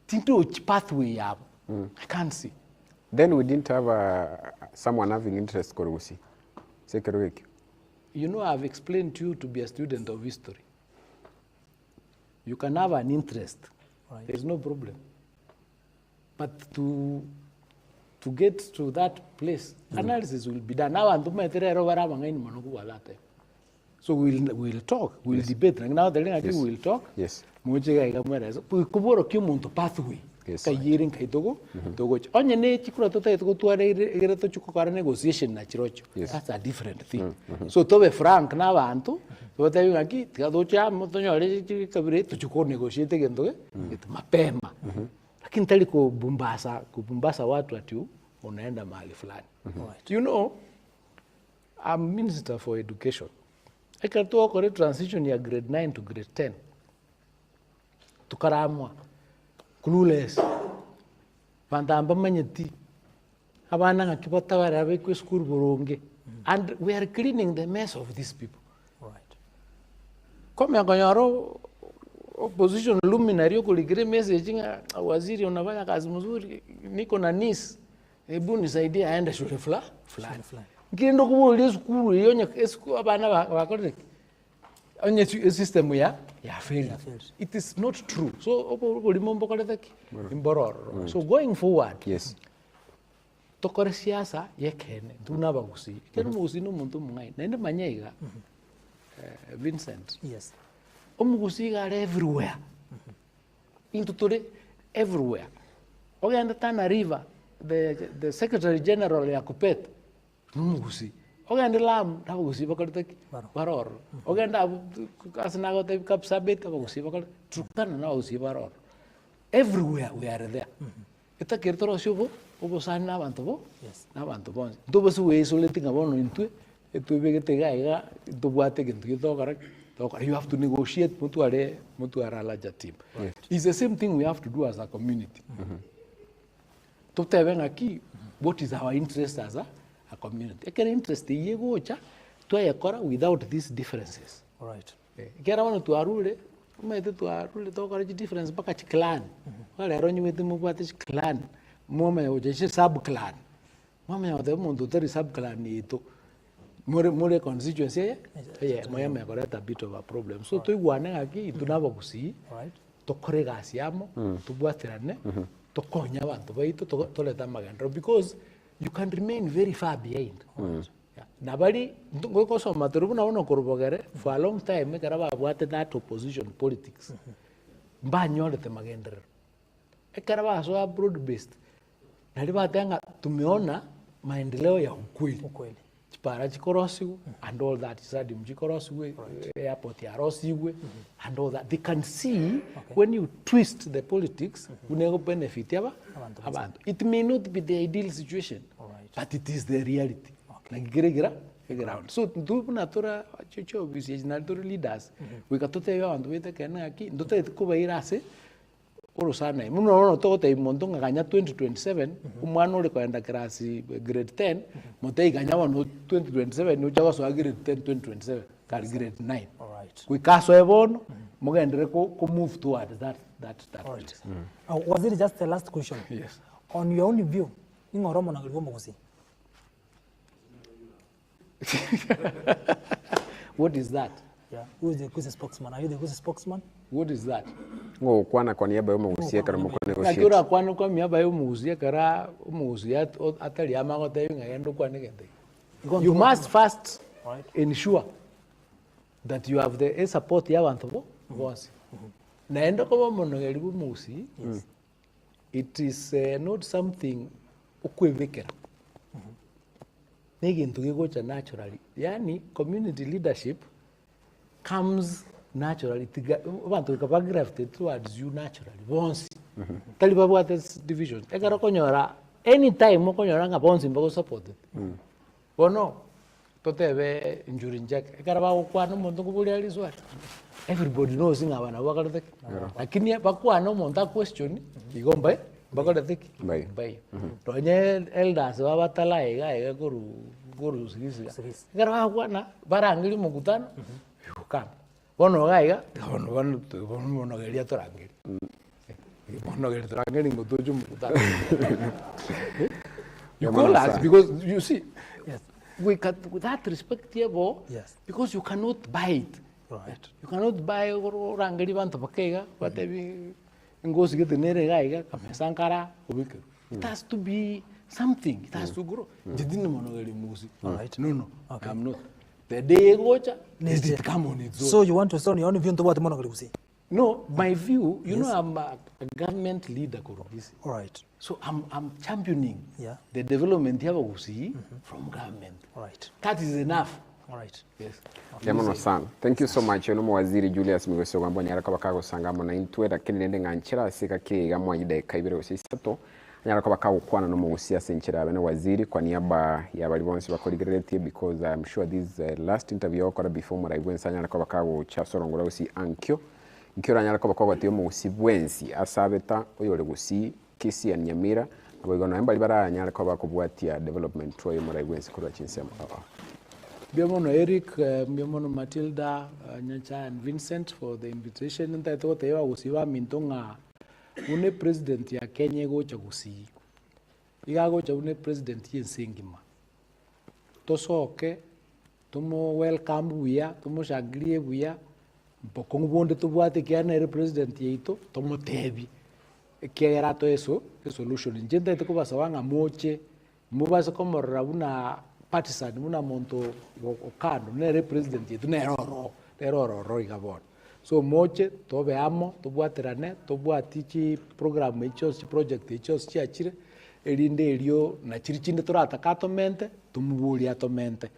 tinto pathway yabo I can't see. Then we didn't have someone having interest for GUSII. You know, I've explained to you to be a student of history. You can have an interest. Right. There's no problem. But to get to that place, analysis will be done. So we'll talk, we'll debate. Now the thing we'll talk. Yes. Pathway. Yes. Kayirin kaitogo togo onye ne chikura tota ito tuare igere to chuko kara negotiation na chirocho. That's a different thing. So to be frank na bantu to tayo ngaki tikado cha motonyo ale kabire to chuko negotiate gendo it mapema lakini tali ko Bumbasa watu ati unaenda mahali fulani. You know, I'm Minister for Education. I can talk about transition ya grade 9 to grade 10 tukaramwa clueless pandamba manyeti abana ngakibota barabe ku school buronge and we are cleaning the mess of these people. Right. Come nganyaro opposition luminary kuligire message nga waziri unafanya kazi mzuri niko na NIS hebu nisaidie aende shule fulani ngendo kubulia school yonya school abana bakore onye system ya failure. It is not true. So so going forward, yes. Tokore siasa yekene tunaba GUSII. Kero GUSII no muntu mungai. Nende manyaiga Vincent. Yes. GUSII are everywhere. Into today everywhere. Ogenda Tana River, the Secretary General ya Kupet, GUSII. Ogenda Lamu, nabo GUSII bakartaki baror. Ogenda asinago tabi Kapsabet nabo GUSII bakar Turkana nabo GUSII baror. Everywhere we are there. Ita kirtoro shubo obo sana bantu yes na bantu bon. Do basu we so letinga bono intue etu begete gaiga do buate kintu to kara you have to negotiate mutu ara larger team. Right. It's the same thing we have to do as a community. To tebe aquí what is our interest as a community. Ekere interest yego cha to yakora without these differences. Right. Kera wana tu arule umete tu arule to kora difference baka chi clan. Wala ronyi mete mu bate chi clan. Mome oje sub clan. Mome ote mundu teri sub clan ni to more constituency moya me kora a bit of a problem. So to iguane aquí tunaba GUSII. Right. To korega siamo to buaterane to konya bantu baito to leta magandro because you can remain very far behind. Nabali ngoko so maturubu na ono korubogere for a long time karaba buate that opposition politics. Mbanyo lete magandro. Ekaraba so broad based. Naliba tanga tumeona maendeleo ya ukweli. Chipara chikorosiwe and all that isadi mchikorosiwe airport ya rosiwe and all that they can see when you twist the politics unego benefit yaba abantu. It may not be the ideal situation but it is the reality. Like gira ground. So tu natura chicho business natura leaders we katote yo andu wete kana aki ndote kuba irase oro sana muno to te montonga ganya 2027 umwana uri kwenda klasi grade 10 motei ganya wano 2027 no chaga so grade 10 2027 kali grade 9. All right. We kaso ebono mugendere ko move toward that all right. Was it just the last question? Yes. On your own view ingoromo na gombo GUSII. What is that? Yeah, who is the GUSII spokesman? Are you the GUSII spokesman? What is that? Ngo kwana kwa niaba yo GUSII kara mko negotiate. Nakura kwanu kwa miaba yo GUSII kara GUSII atali amago tayo ngayendo kwa negende. You must first ensure that you have the support ya bantu bonse. Naenda kwa monongeri GUSII. It is not something ukwevekera. Negintu gigocha naturally. Yani community leadership comes naturally abantu kaba grafted towards you naturally bonsi tali babwate division ekara konyora anytime okonyora nga bonsi mbago supported bono totebe injury njek ekara bakwana umuntu kubuli ali swat everybody knows nga abana bakalete lakini bakwana umuntu question igomba bakalete bai tonye elders babatala ega guru sigisi ekara bakwana barangiri mukutano yukana bono gaiga bono geria torangiri bono geria torangiri ngotoju mukutano you call us because you see we can, with that respect here, because you cannot buy it. Right. You cannot buy rangeri bantu bakega, whatever ngoes get the nere gaiga, sankara, ubike. It has to be something. It has to grow. Jidin monogari musi. Right. No. Okay. I'm not. The day gocha, it come on its own. So you want to say only view to what monogari? No, my view, you know, I'm a government leader, all right. So I'm championing the development here from government. All right. That is enough. All right. Yes. Yamono sana. Thank you so much. Yono waziri Julius Migos Ogamba nyara kabakago sangamo na intwe lakini nende nganchira sika ke gamwa ide kaibere osisato nyara kabakago kwana no mugusia senchira bene waziri kwa niaba ya bali bonse bakoligerete because I'm sure this last interview okora before mara ibwensa nyara kabakago cha sorongora usi ankyo nkira nyara kabakago atiyo mugusi bwensi asabeta oyole gusi kisi ya Nyamira abagona embali bara nyara kabako bwatia development toyo mara ibwensi kura chinsema Biamono Eric, Biamono Matilda, Nyacha and Vincent for the invitation. And I thought they were Gusiwa Mintonga, une president ya Kenya gocha Gusii. Iga gocha une president yen Singima. Toso oke, tomo welcome buya, tomo shaglie buya, mpokong bonde to buate kia na president yeito, tomo tebi. Kia era to eso, the solution. Njenda ito kubasa wanga moche, mubasa como rabuna partisan muna monto okando nere president yetu neroro igabon so moche to beamo to bwaterane to bwatichi program ichos project ichos chiachire elinde elio na chirichinde torata katomente tumubuli atomente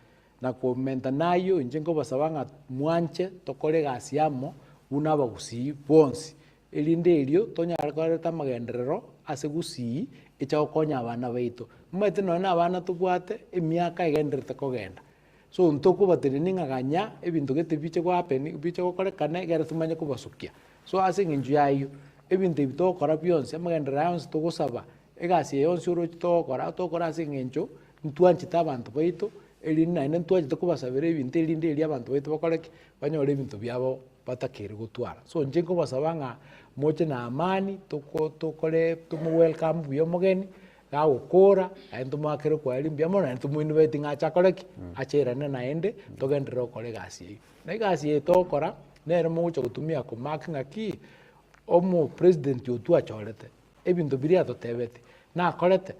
na komenta nayo injengo basabanga mwanche tokore gasiamo una bagusi bonsi elinde elio tonyaraka tamagenderero ase Gusii echa okonya abana baito mwete nona abana tubwate emiaka igenderete kogenda so ntoko batereninga ganya ebintu gete biche kwa happen biche kokorekane gere tumanye kubasukia so ase nginju yayo ebintu bitokora byonse amagendera yonse togosaba egasi yonse uro tokora ase nginju ntwanchita abantu baito elina ntwanchita kubasabira ebintu elinde eli abantu baito bakoreki banyore ebintu byabo batakere gutwara so njengo basabanga moche na amani tokore tumu welcome buyo mogeni ga ukora ayentu makere kwa elimbia mona entu muinu beti ngacha koreki acherane naende togendero kore gasi na gasi etokora nere mucho gutumia ko makinga ki omo president yotu achorete ebintu biria totebete na korete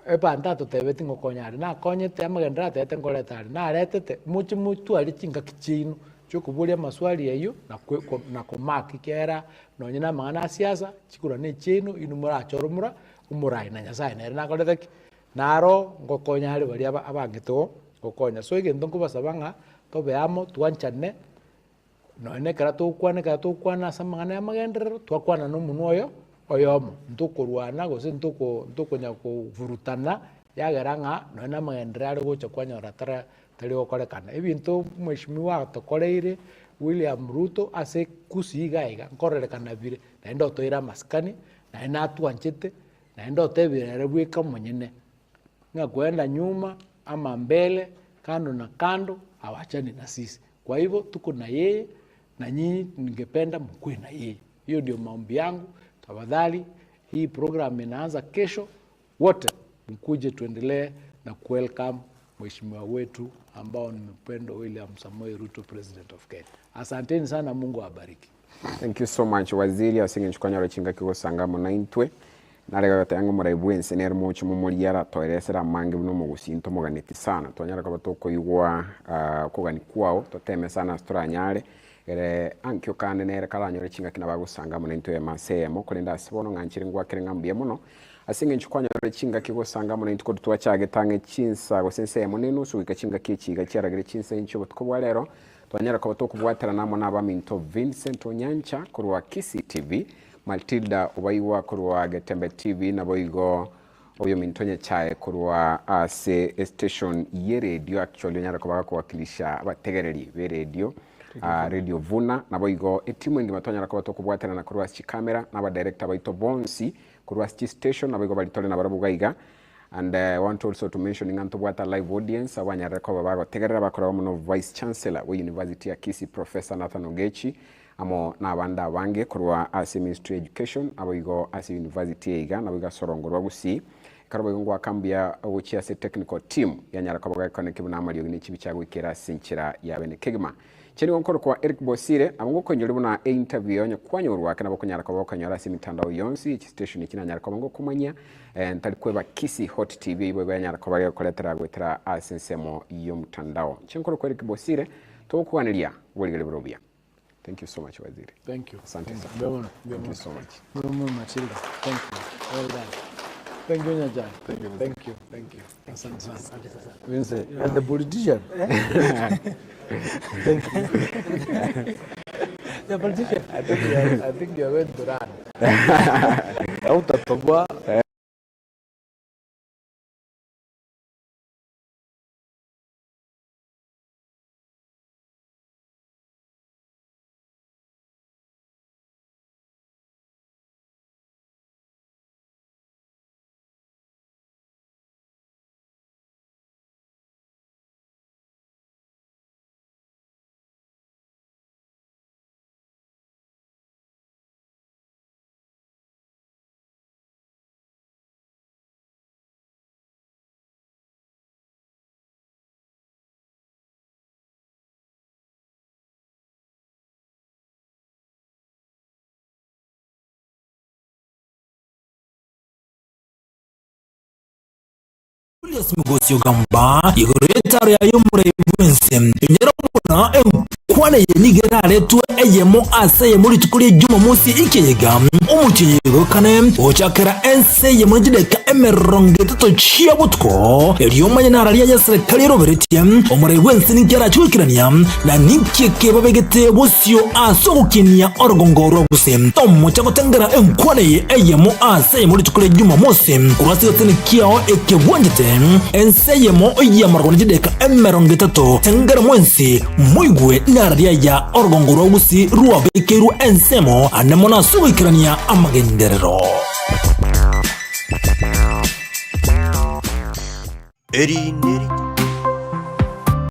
ebanda totebete ngokonyare na konyete amagendera tete ngoretare na retete mucho ali chinga kichino chokubulia maswali yeyo na komaki kera nonyina mangana siasa chikura ne chino inumura chorumura umurai na nyasaye nere nakorete naro ngokonyare bali abangito gokonya so igento kubasabanga tobeamo twanchane none kara tukwana samangana yamagenderero twakwana no munoyo oyomo ntukurwana gose ntukonya kuvurutana yageranga none amagendera ari gocha kwanyora tari okorekana ebintu mheshimiwa tokoreire William Ruto ase Gusii gaiga nkorerekana bire naenda toira maskani naenda atwanchete naenda tebire bweka mwenyene ngakwenda nyuma ama mbele kando na kando awachani na sisi kwa hivyo tuko na yeye na nyinyi ningependa mkue na yeye hiyo ndio maombi yangu tafadhali hii program inaanza kesho wote mkuje tuendelee na welcome mheshimiwa wetu ambao ni mpendo William Samoei Ruto president of Kenya. Asanteni sana, Mungu awabariki. Thank you so much waziri asinge chukanya rachinga kiko sangamo na intwe narega gatango muraibwense nero mucho mumuriara toeresera mange buno mugusinto muganeti sana twanyara ka batoko igwa kugani kwao toteme sana stranyare ere ankyo kande nere kalanyo rachinga kina bagusangamo na intwe masemo kolenda sibono nganchire ngwa kire ngambye muno asinge chukwanya rachinga kiko sangamo na intko twacha getange chinsa gosense munenu suika chinga kichi gachara gire chinsa incho butko bwalero twanyara ko tukubwatira namo n'abaminto Vincent Onyancha kurwa GUSII TV, Matilda Ubaiwa kurwa Getembe TV naboigo oyo mintonye chae kurwa ase station ye radio actually nyara ko bakawakilisha abategereri be radio radio Vuna naboigo etimu ndi matonyara ko tukubwatira na kurwa camera n'aba director baito Bonsi kurwa station naboigo balitole na barabugaiga. And I want also to mention inganto bwata live audience abanyara ko bagotegerera bakora muno vice chancellor we university ya GUSII Professor Nathan Ogechi amo nabanda bange kurwa ase ministry education aboigo ase university yiga nabiga sorongorwa GUSII karabo ngo akambia uchi ase technical team yanyara ko bagakone na amaliyo n'ikibi cyagwikera sinchira yabene kegma cheni wonkoro kwa Eric Bosire amungo konyori buna interview yonye kwanyorwa kana bokonyara ko bakonyara ase mitandao yonsi iki station ikinanyara ko ngo kumanya ntari kweba GUSII Hot TV ibo yanyara ko bagakoletera gwetera ase nsemo yo mutandao chenkoro kwa Eric Bosire to kuanilia woligele burobia. Thank you so much, Waziri. Thank you. Asante sana. Thank you so much. Matilda. Thank you. Well done. Thank you, Nyajan. Thank you. Thank you. Thank you. Asante sana. Vincent, and the politician. Thank you. The politician. I think you are going to run. Out of Toba. Julius Migos Ogamba igoreta ya yomure Vincent nyera muna kwane yenigera letu eyemo aseye muri tukuri juma musi ikiyega umukinyego kane ochakera ense ye muri deka emeronge to chia butko eliyomanya naraliya ya serikali roberetiam omure Vincent cyara cyukirania na nikike babegete bosyo asokukinia orgongoro gusem tomo cyagotengera enkwane eyemo aseye muri tukuri juma musi kurasi tene kiao ekebwonjete enseyemo yamarwana jideka emeronge tato tengera mwensi muigwe naraliya ya orgongoro GUSII ruwa bekeru ensemo anemona subikirania amagenderero Eri neri